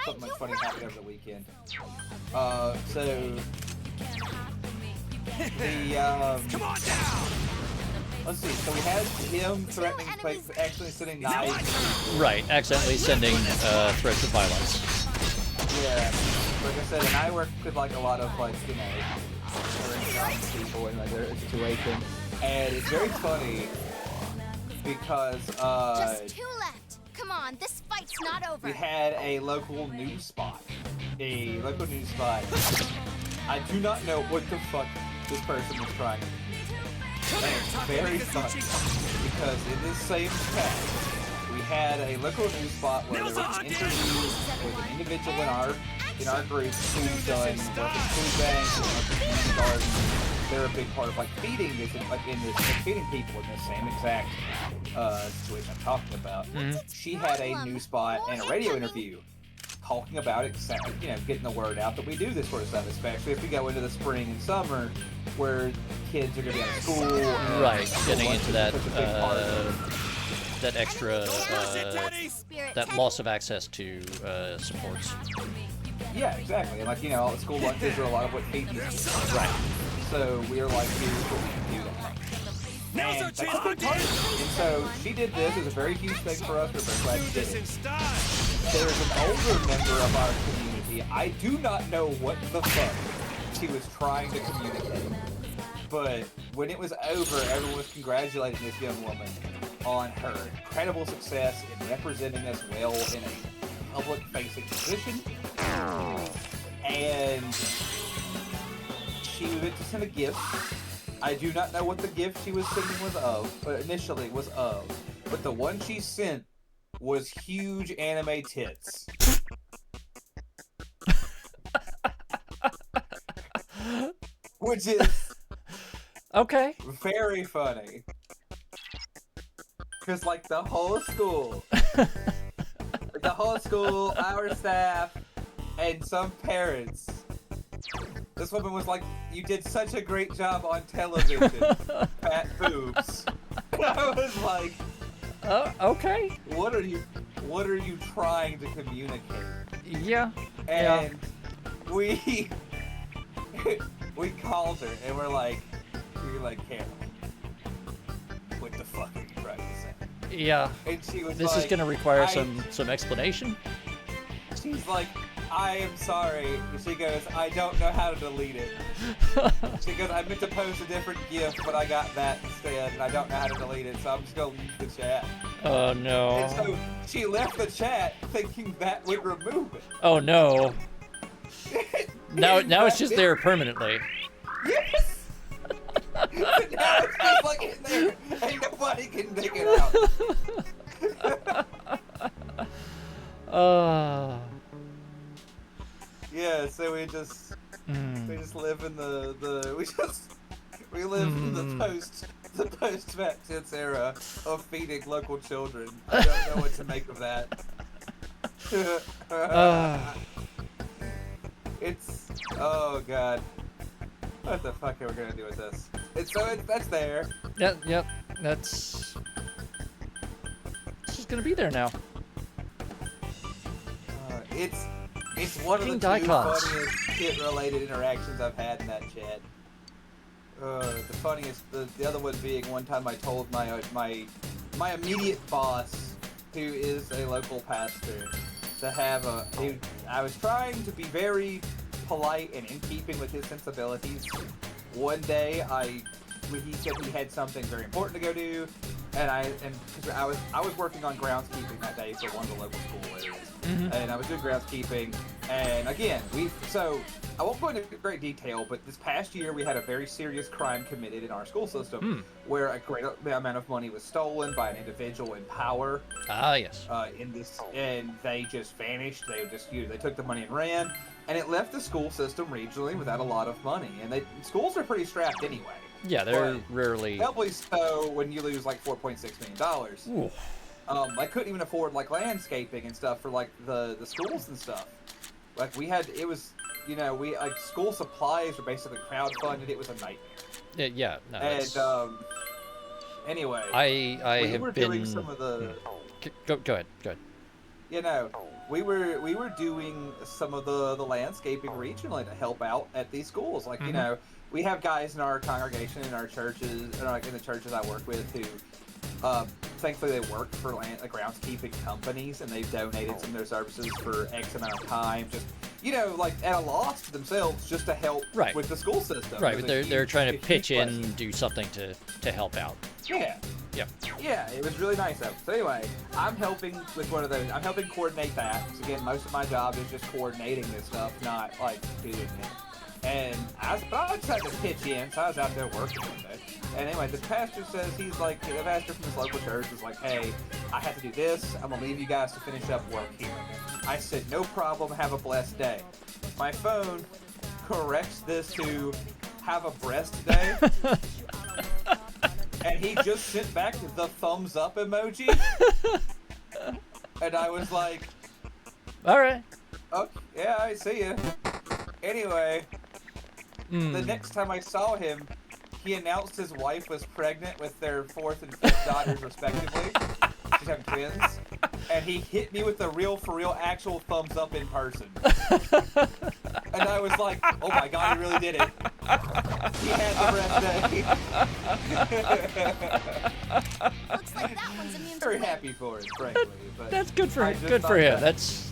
Something much funny happened over the weekend. So Come on down! let's see. So we had him threatening, like, actually sending knives. Right, accidentally sending threats of violence. Yeah, like I said, and I work with like a lot of like people in like their situation, and it's very funny because Just 2 left. Come on, this fight's not over. we had a local news spot. I do not know what the fuck this person was trying to do. And it's very funny because in this same chat, we had a local news spot where there was an interview with an individual in our group who's done work in food banks and work in community gardens. They're a big part of like feeding feeding people in the same exact situation I'm talking about. She had a news spot and a radio interview talking about it, you know, getting the word out that we do this sort of stuff, especially if we go into the spring and summer where kids are going to be out of school. Right, getting into that that extra that loss of access to supports. Yeah, exactly. And like, you know, all the school lunches are a lot of what feed these kids. Right. So we are like, here's what we can do that. And that's a big part of it. And so she did this. It was a very huge thing for us. We're very glad she did it. There's an older member of our community. I do not know what the fuck she was trying to communicate. But when it was over, everyone was congratulating this young woman on her incredible success in representing us well in a public-facing position. And she went to send a gift. I do not know what the gift she was sending was of, but initially was of. But the one she sent was huge anime tits. Which is okay. very funny. Because, like, the whole school, our staff, and some parents, this woman was like, you did such a great job on television, fat boobs. And I was like, okay. What are you trying to communicate? Yeah. And we called her and we're like, Carol, what the fuck are you trying to say? Yeah. And she was This like, is gonna require some explanation. She's like, I am sorry. She goes, I don't know how to delete it. She goes, I meant to post a different GIF, but I got that instead, and I don't know how to delete it, so I'm just gonna leave the chat. Oh no. And so she left the chat thinking that would remove it. Oh no. Now it's just there permanently. Yes! Now it's just like in there, and nobody can dig it out. Yeah, so we just live in the post-vet tense era of feeding local children. I don't know what to make of that. It's oh god. What the fuck are we gonna do with this? That's there. Yep. That's just gonna be there now. It's one of the two funniest kid-related interactions I've had in that chat. The funniest, the other one being one time I told my immediate boss, who is a local pastor, to have I was trying to be very polite and in keeping with his sensibilities. One day he said he had something very important to go do, and I was working on groundskeeping that day for one of the local school areas. And I was doing groundskeeping, and again, I won't go into great detail, but this past year we had a very serious crime committed in our school system, where a great amount of money was stolen by an individual in power. Ah, yes. And they just vanished. They took the money and ran, and it left the school system regionally without a lot of money. And schools are pretty strapped anyway. Yeah, they're rarely. Doubly so when you lose like $4.6 million. Ooh. I couldn't even afford like landscaping and stuff for like the schools and stuff. Like school supplies were basically crowdfunded. It was a nightmare. Yeah. No, and anyway, I we have were been doing some of the. Go ahead. We were doing some of the landscaping regionally to help out at these schools. Like we have guys in our congregation, in our churches, in the churches I work with who. Thankfully, they work for groundskeeping companies, and they've donated some of their services for X amount of time, just like at a loss to themselves, just to help with the school system. Right, but they're trying to pitch in, and do something to help out. Yeah. Yep. Yeah, it was really nice of them. So anyway, I'm helping with one of those. I'm helping coordinate that. Because again, most of my job is just coordinating this stuff, not like doing it. And I just had to pitch in, so I was out there working one day. And anyway, the pastor says, the pastor from this local church was like, hey, I have to do this. I'm going to leave you guys to finish up work here. I said, no problem. Have a blessed day. My phone corrects this to have a breast day. And he just sent back the thumbs up emoji. And I was like, all right. Okay, yeah, I see you. Anyway, the next time I saw him, he announced his wife was pregnant with their 4th and 5th daughters, respectively. She's having twins. And he hit me with the real actual thumbs up in person. And I was like, oh my god, he really did it. He had the breast day. Looks like that one's immune to Very happy for him, frankly. But that's good for him. Good for him. That's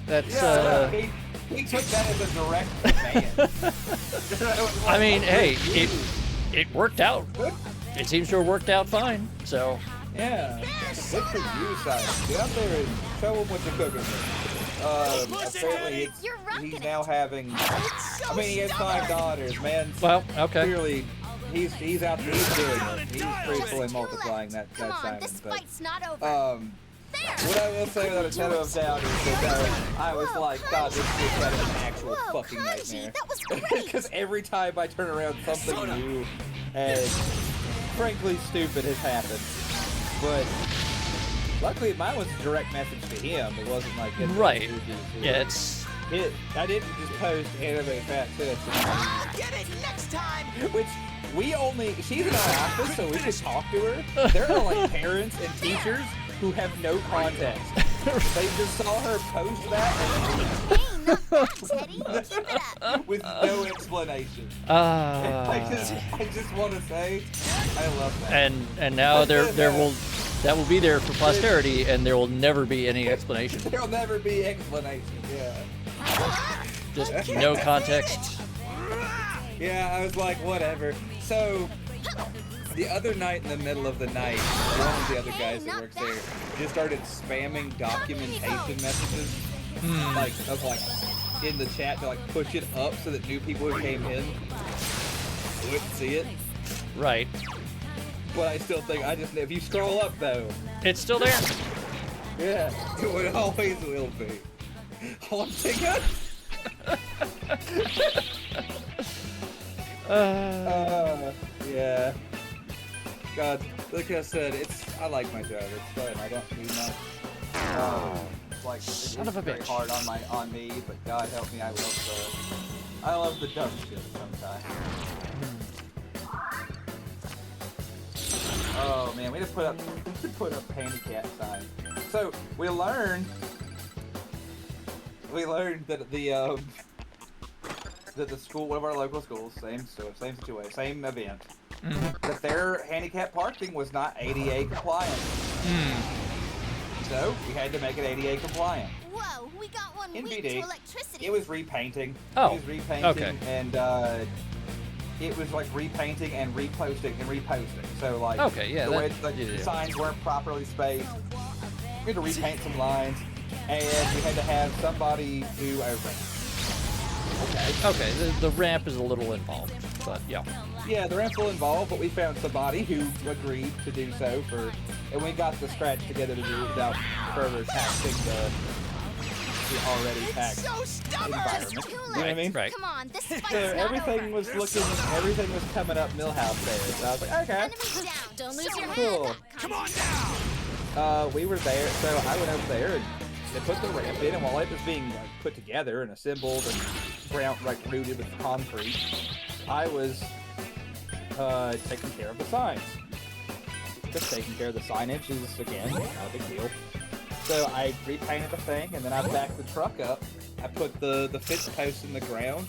he took that as a direct command. I mean, hey, it worked out. It seems to have worked out fine. So. Yeah. Good for you, Simon. Get out there and show him what you're cooking with. Apparently, he's now having. I mean, he has 5 daughters, man. Well, okay. Clearly, he's out there. He's doing it. He's faithfully multiplying that Simon. This But fight's not over. what I will say without a shadow of doubt is that I was like, God, this is an actual fucking nightmare. Because every time I turn around, something new and frankly stupid has happened. But Luckily, mine was a direct message to him. It wasn't like Right. Yeah, it's. I didn't just post anime fat tits. I'll get it next time. Which she's in our office, so we just talk to her. There are like parents and teachers who have no context. They just saw her post that Hey, not bad, Teddy. Keep it up. with no explanation. I just want to say, I love that. And now that will be there for posterity, and there will never be any explanation. There'll never be explanation. Yeah. Just no context. Yeah, I was like, whatever. So, the other night in the middle of the night, one of the other guys that works there just started spamming documentation messages. Like, in the chat to like push it up so that new people who came in wouldn't see it. Right. But I still think, if you scroll up though. It's still there. Yeah, it always will be. Haunting us? Yeah. God, like I said, I like my job. It's fun. I don't do much. Son of a very bitch. hard on me, but God help me, I love the dumb shit sometimes. Oh man, we had to put up handicap signs. So we learned that the school, one of our local schools, same situation, same event, that their handicap parking was not ADA compliant. So we had to make it ADA compliant. Whoa, we got one weak NBD. to electricity. It was repainting. Oh, It was repainting, okay. and it was like repainting and reposting and reposting. So like, Okay, yeah, the way that- the yeah. signs weren't properly spaced. We had to repaint some lines, and we had to have somebody do a ramp. Okay, the ramp is a little involved, but yeah. Yeah, the ramp's a little involved, but we found somebody who agreed to do so and we got the scratch together to do it without further taxing the already taxed environment. Too You know late. what I mean? Right. Come on, this fight's So not everything over. was coming up Millhouse there. So I was like, okay, Enemies down. Don't lose your cool. head. Come on down. We were there, so I went over there and they put the ramp in, and while it was being like, put together and assembled and rooted with concrete, I was taking care of the signs. Just taking care of the signage is, again, not a big deal. So I repainted the thing, and then I backed the truck up. I put the fence post in the ground,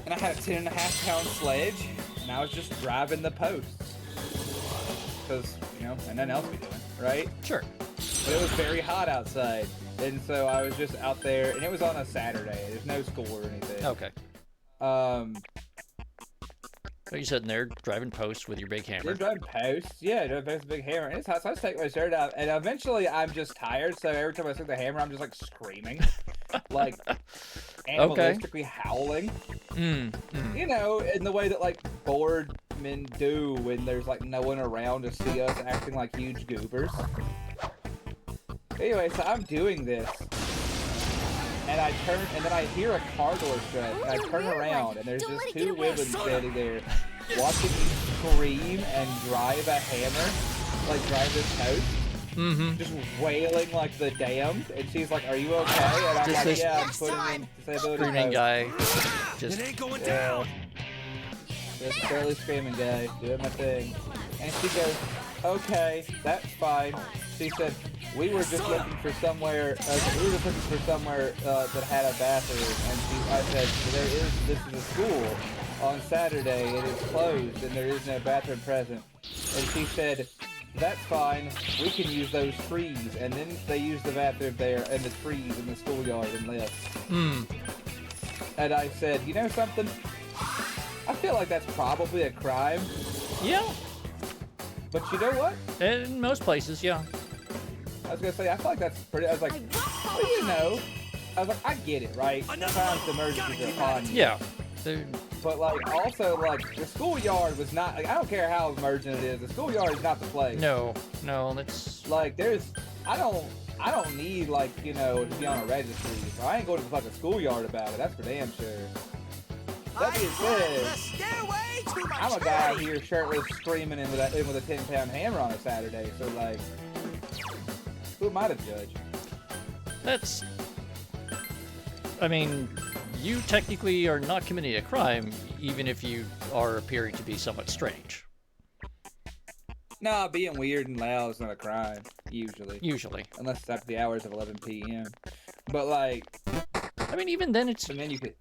and I had a 10.5-pound sledge, and I was just driving the posts. Because, and nothing else to be doing, right? Sure. But it was very hot outside, and so I was just out there, and it was on a Saturday. There's no school or anything. Okay. So you're sitting there driving posts with your big hammer. You're driving posts, yeah, driving posts with a big hammer, and it's hot, so I just take my shirt off, and eventually I'm just tired, so every time I stick the hammer, I'm just like screaming, like animalistically howling. In the way that like bored men do when there's like no one around to see us acting like huge goobers. Anyway, so I'm doing this, and I turn, and then I hear a car door shut, and I turn around, and there's just two women standing there, watching me scream and drive a hammer, like drive this post, just wailing like the damned, and she's like, "Are you okay?" And I'm Just like, this "Yeah, I'm putting in disability Screaming post." guy. Just It ain't going down. This barely screaming guy doing my thing, and she goes, "Okay, that's fine." She said, "We were just looking for somewhere. That had a bathroom." And I said, "This is a school. On Saturday, it is closed, and there is no bathroom present." And she said, "That's fine. We can use those trees." And then they used the bathroom there and the trees in the schoolyard and left. And I said, "You know something? I feel like that's probably a crime." yeah. But you know what? In most places, yeah. I was gonna say, I feel like that's pretty. I was like, well, I was like, I get it, right? Sometimes the emergencies are on you. Yeah. They're- But like, also like, the schoolyard was not. Like, I don't care how emergent it is. The schoolyard is not the place. no, that's Like, I don't need like, to be on a registry. So I ain't going to the fucking schoolyard about it. That's for damn sure. That being said, Stairway to my I'm a guy here shirtless, screaming in with a 10-pound hammer on a Saturday. So like, Who am I to judge? That's... I mean, you technically are not committing a crime, even if you are appearing to be somewhat strange. Nah, being weird and loud is not a crime, usually. Usually. Unless it's after the hours of 11 p.m. But, like... I mean, even then it's... And then you can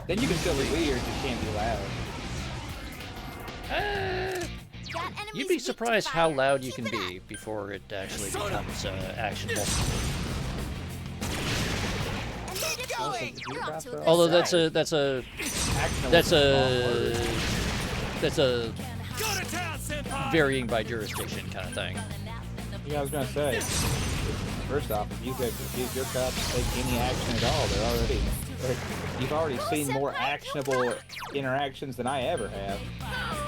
still be weird, just can't be loud. You'd be surprised how loud you can be before it actually becomes actionable. Although that's a varying by jurisdiction kind of thing. Yeah, I was gonna say. First off, if you could use your cops to take any action at all, you've already seen more actionable interactions than I ever have.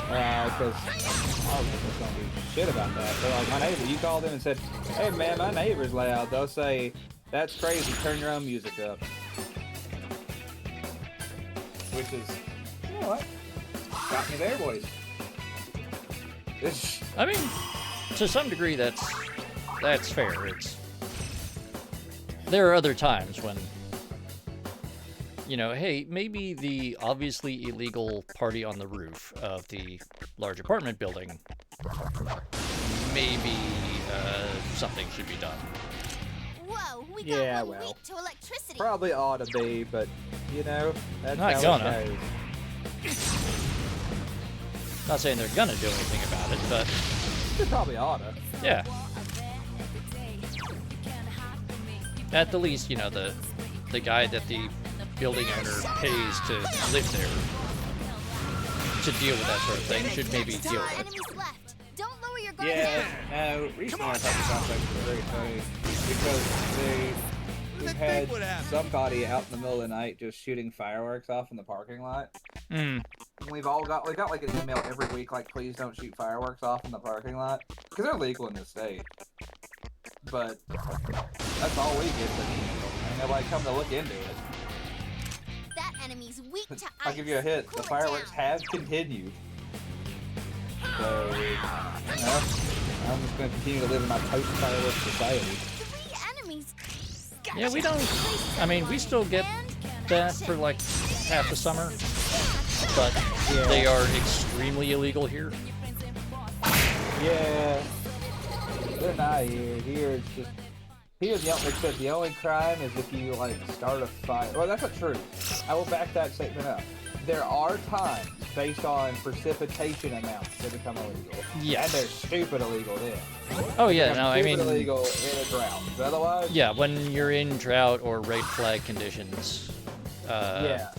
Because I was just gonna do shit about that. So like my neighbor, you called him and said, "Hey man, my neighbor's loud." They'll say, "That's crazy. Turn your own music up." Which is, you know what? Got me there, boys. I mean, to some degree, that's fair. There are other times when, you know, hey, maybe the obviously illegal party on the roof of the large apartment building, maybe something should be done. Whoa, we got 1 week to electricity. Probably ought to be, but you know, that's Not how gonna. it goes. Not saying they're gonna do anything about it, but They probably oughta. Yeah. At the least, you know, the guy that the building owner pays to live there to deal with that sort of thing should maybe deal with it. Don't lower your guard Yeah, no, recently I thought the context was very funny because we've had somebody out in the middle of the night just shooting fireworks off in the parking lot. We got like an email every week like, please don't shoot fireworks off in the parking lot because they're legal in this state. But that's all we get for the email, and nobody come to look into it. That enemy's weak to ice. I'll give you a hint. The fireworks have continued. So, you know, I'm just going to continue to live in my post-fireworks society. 3 enemies. Yeah, we don't... I mean, we still get that for like half the summer, but they are extremely illegal here. Yeah. They're not here. Here it's just... Except the only crime is if you, like, start a fire. Well, that's not true. I will back that statement up. There are times, based on precipitation amounts, that become illegal. Yes. And they're stupid illegal then. Oh, yeah, no, I mean... illegal in a drought. But otherwise... Yeah, when you're in drought or red flag conditions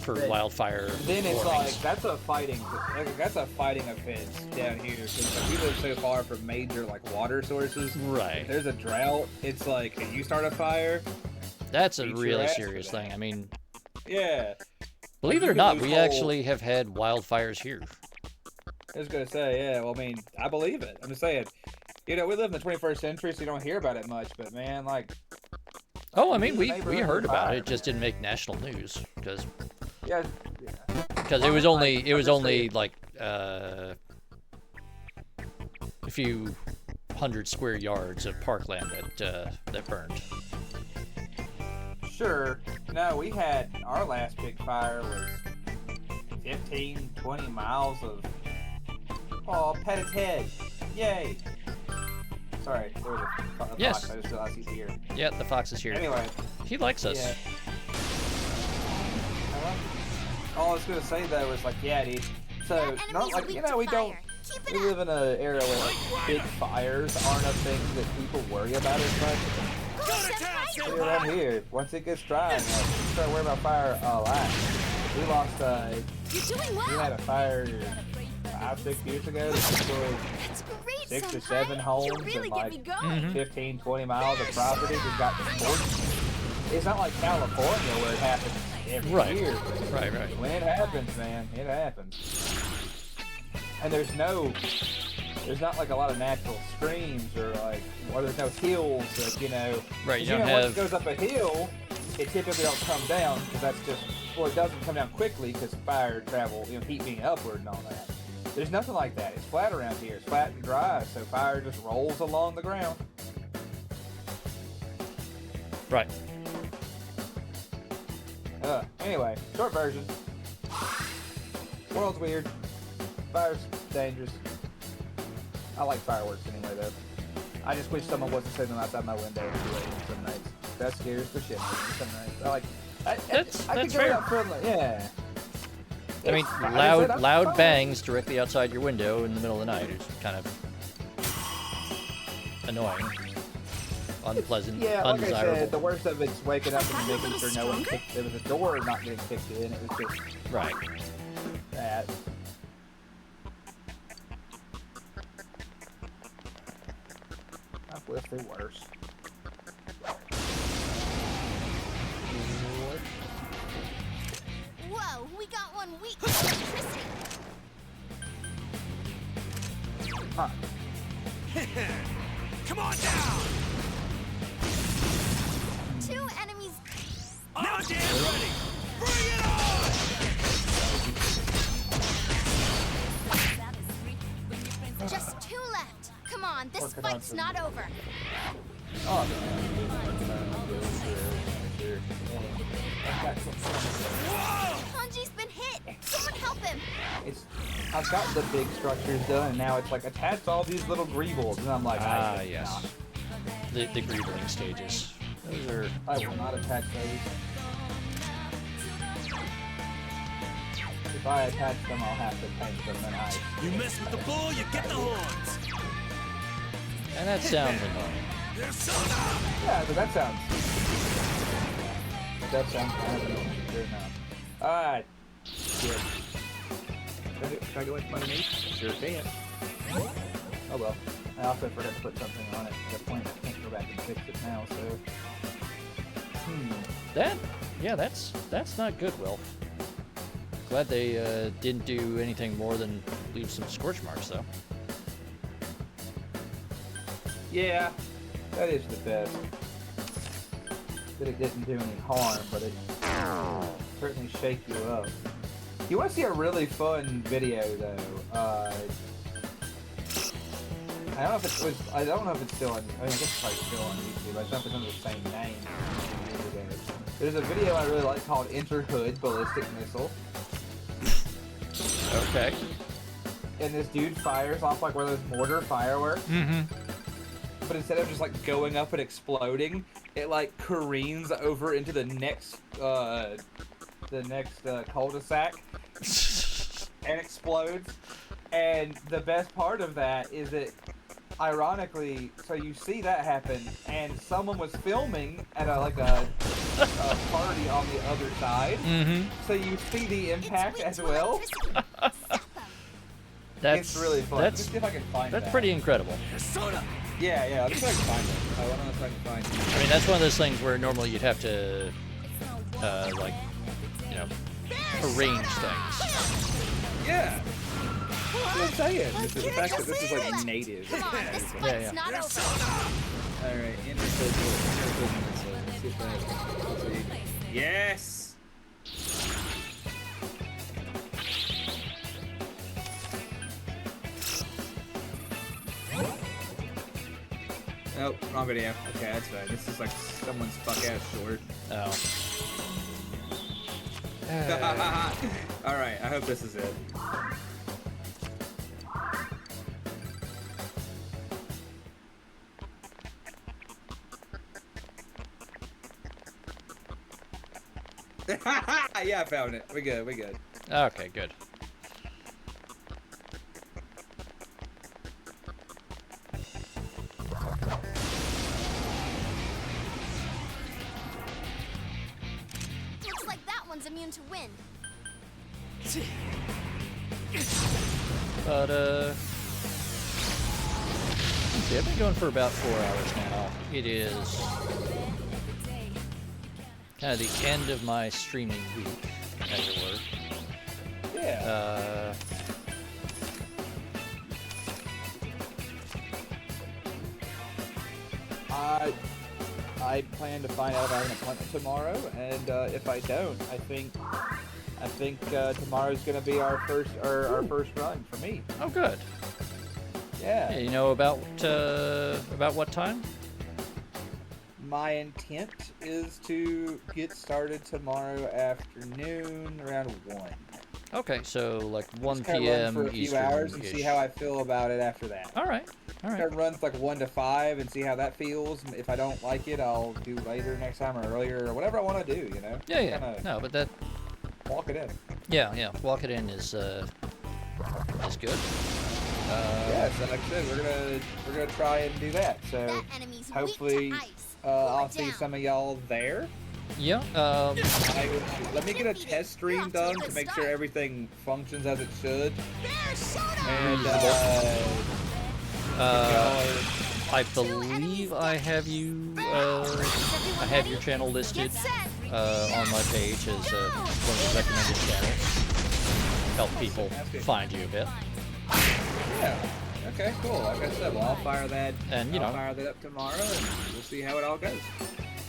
for wildfire then it's warnings. like, that's a fighting offense down here. Because we live so far from major, like, water sources. Right. If there's a drought, it's like, if you start a fire... That's a really serious thing. I mean... Yeah. Believe it or not, we actually have had wildfires here. I was gonna say, yeah, well, I mean, I believe it. I'm just saying, you know, we live in the 21st century, so you don't hear about it much, but man, like... Oh, I mean, we heard about it, it just didn't make national news, because... Yeah. Because it was only like, a few hundred square yards of parkland that burned. Sure. No, we had, our last big fire was 15, 20 miles of... Oh, pet its head. Yay. Sorry, there was a Yes. fox. I just realized he's here. Yeah, the fox is here. Anyway. He likes us. Yeah. All I was gonna say though was like, yeah, dude. So, not like, you know, we live in an area where like big fires aren't a thing that people worry about as much. Around here, once it gets dry, you start worrying about fire a lot. We lost, we had a fire 5-6 years ago that destroyed 6 or 7 homes and like 15, 20 miles of property just got destroyed. It's not like California where it happens every year. Right. When it happens, man, it happens. And there's not like a lot of natural streams or like, or there's no hills that, you know. Right, you know, once it goes up a hill, it typically don't come down because that's just, or it doesn't come down quickly because fire travel, you know, heat being upward and all that. There's nothing like that. It's flat around here. It's flat and dry, so fire just rolls along the ground. Right. Anyway, short version. World's weird. Fire's dangerous. I like fireworks anyway, though. I just wish someone wasn't sitting outside my window and shooting some nights. That scares the shit out of me some nights. I like. That's could go fair. out for, yeah. I mean, loud bangs directly outside your window in the middle of the night is kind of annoying, unpleasant, Yeah, like undesirable. I said, the worst of it's waking up and making sure no one kicked. There was a door not getting kicked in. It was just Right. that. I've lived through worse. Whoa, we got one weak to electricity. Huh. Come on down! 2 enemies. Now damn ready! Bring it on! Just 2 left. Come on, this Working on fight's some- not over. Oh, Hanji's been hit. Someone help him. I've got the big structures done, and now it's like attach all these little greebles, and I'm like, Ah, yes. The greebling stages. Those are. I will not attach those. If I attach them, I'll have to paint them, and You mess with the bull, you get the horns! And that sounds annoying. There's some! yeah, but that sounds kind of annoying. Sure enough. Alright. Good. Can I go into my meat? Sure can. Oh well. I also forgot to put something on it to the point I can't go back and fix it now, so. That's not good, Will. Glad they didn't do anything more than leave some scorch marks, though. Yeah, that is the best. That it didn't do any harm, but it certainly shake you up. You want to see a really fun video, though? I don't know if it was. I don't know if it's still on. I mean, I guess it's probably still on YouTube. I don't know if it's under the same name. There's a video I really like called "Enter Hood Ballistic Missile." Okay. And this dude fires off like one of those mortar fireworks. Mm-hmm. But instead of just like going up and exploding, it like careens over into the next cul-de-sac and explodes. And the best part of that is that, ironically, so you see that happen, and someone was filming at a party on the other side. Mm-hmm. So you see the impact as well. That's It's really fun. That's Let's see if I can find that's that. pretty incredible. Yeah. Let's see if I can find it. I want to know if I can find it. I mean, that's one of those things where normally you'd have to, arrange things. Yeah. That's what I'm saying. This is the fact that this is like native. Come on, this fight's Yeah. not over. Alright, Let's see if that. Let's see. Yes! Nope, wrong video. Okay, that's fine. This is like someone's fuck ass short. Oh. Alright, I hope this is it. Yeah, I found it. We good. Okay, good. Looks like that one's immune to wind. But see, I've been going for about 4 hours now. It is kind of the end of my streaming week, as it were. Yeah. I plan to find out if I have an appointment tomorrow, and if I don't, I think tomorrow's gonna be our first run for me. Oh, good. Yeah. Yeah, you know about what time? my intent is to get started tomorrow afternoon around 1. Okay, so like 1 Just kinda run p.m. for a few Eastern. hours and see how I feel about it after that. All right. Kind of run like 1 to 5 and see how that feels. And if I don't like it, I'll do later next time or earlier or whatever I want to do. You know. Yeah. Kinda No, but that. walk it in. Yeah. Walk it in is good. Yeah, so like I said, we're gonna try and do that. So That enemy's hopefully, weak to ice. I'll see some of y'all there. Yeah. Let me get a test stream done to make sure everything functions as it should. And I believe I have you. I have your channel listed on my page as one of the recommended channels. Help people find you a bit. yeah. Okay, cool. Like I said, well, I'll fire that. And I'll fire that up tomorrow, and we'll see how it all goes.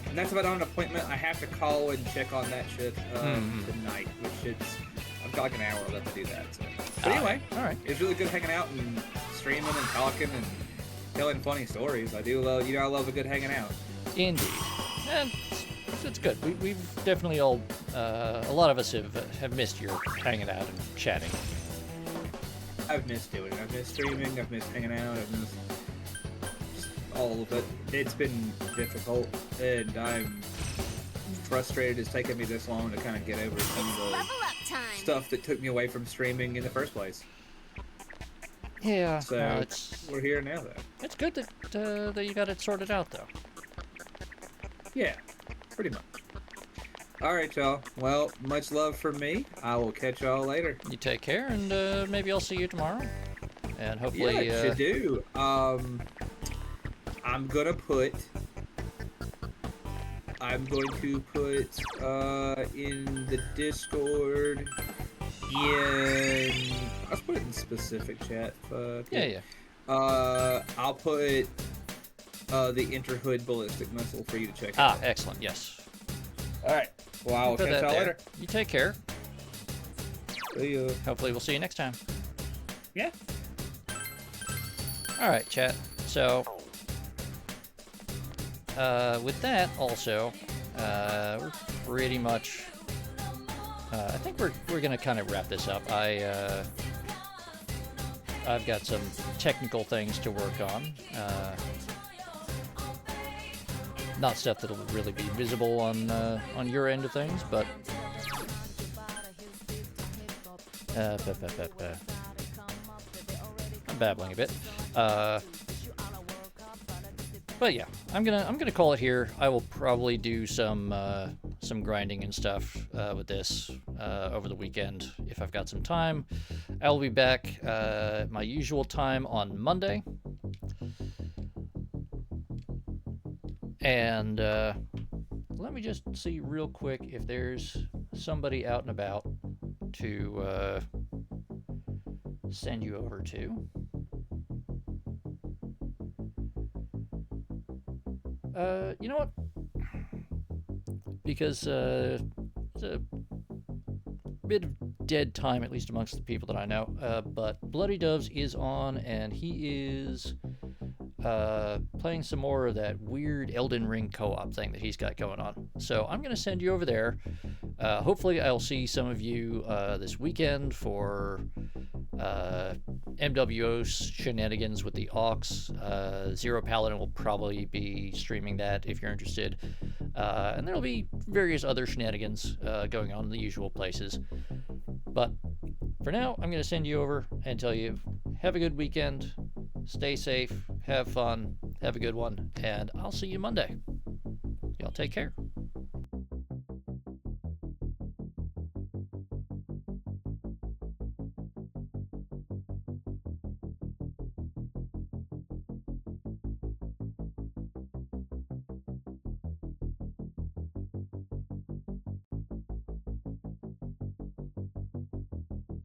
And that's about on an appointment. I have to call and check on that shit tonight, which I've got like an hour left to do that. So. But anyway, all right. It's really good hanging out and streaming and talking and telling funny stories. I do love, I love a good hanging out. Indeed, and it's good. We've definitely all, a lot of us have missed your hanging out and chatting. I've missed doing it. I've missed streaming. I've missed hanging out. I've missed just all of it. It's been difficult, and I'm frustrated it's taken me this long to kind of get over some of the Level up time. stuff that took me away from streaming in the first place. Yeah. So we're here now, though. It's good that you got it sorted out, though. Yeah, pretty much. All right, y'all. Well, much love from me. I will catch y'all later. You take care, and maybe I'll see you tomorrow. And hopefully, Yeah, should do. I'm going to put in the Discord. Let's put it in specific chat. Yeah. I'll put the Interhood ballistic missile for you to check out. Excellent. Yes. All right. Well, I'll Put catch that y'all there. later. You take care. See ya. Hopefully, we'll see you next time. Yeah. All right, chat. So, with that, also, we're pretty much. I think we're gonna kind of wrap this up. I've got some technical things to work on. Not stuff that'll really be visible on your end of things, but I'm babbling a bit. But yeah, I'm gonna call it here. I will probably do some grinding and stuff with this over the weekend if I've got some time. I'll be back at my usual time on Monday. And let me just see real quick if there's somebody out and about to send you over to. You know what? Because it's a bit of dead time, at least amongst the people that I know. But Bloody Doves is on, and he is playing some more of that weird Elden Ring co-op thing that he's got going on. So I'm going to send you over there. Hopefully I'll see some of you this weekend for MWO's shenanigans with the Aux. Zero Paladin will probably be streaming that if you're interested. And there'll be various other shenanigans going on in the usual places. But for now, I'm going to send you over and tell you, have a good weekend, stay safe, have fun, have a good one, and I'll see you Monday. Y'all take care.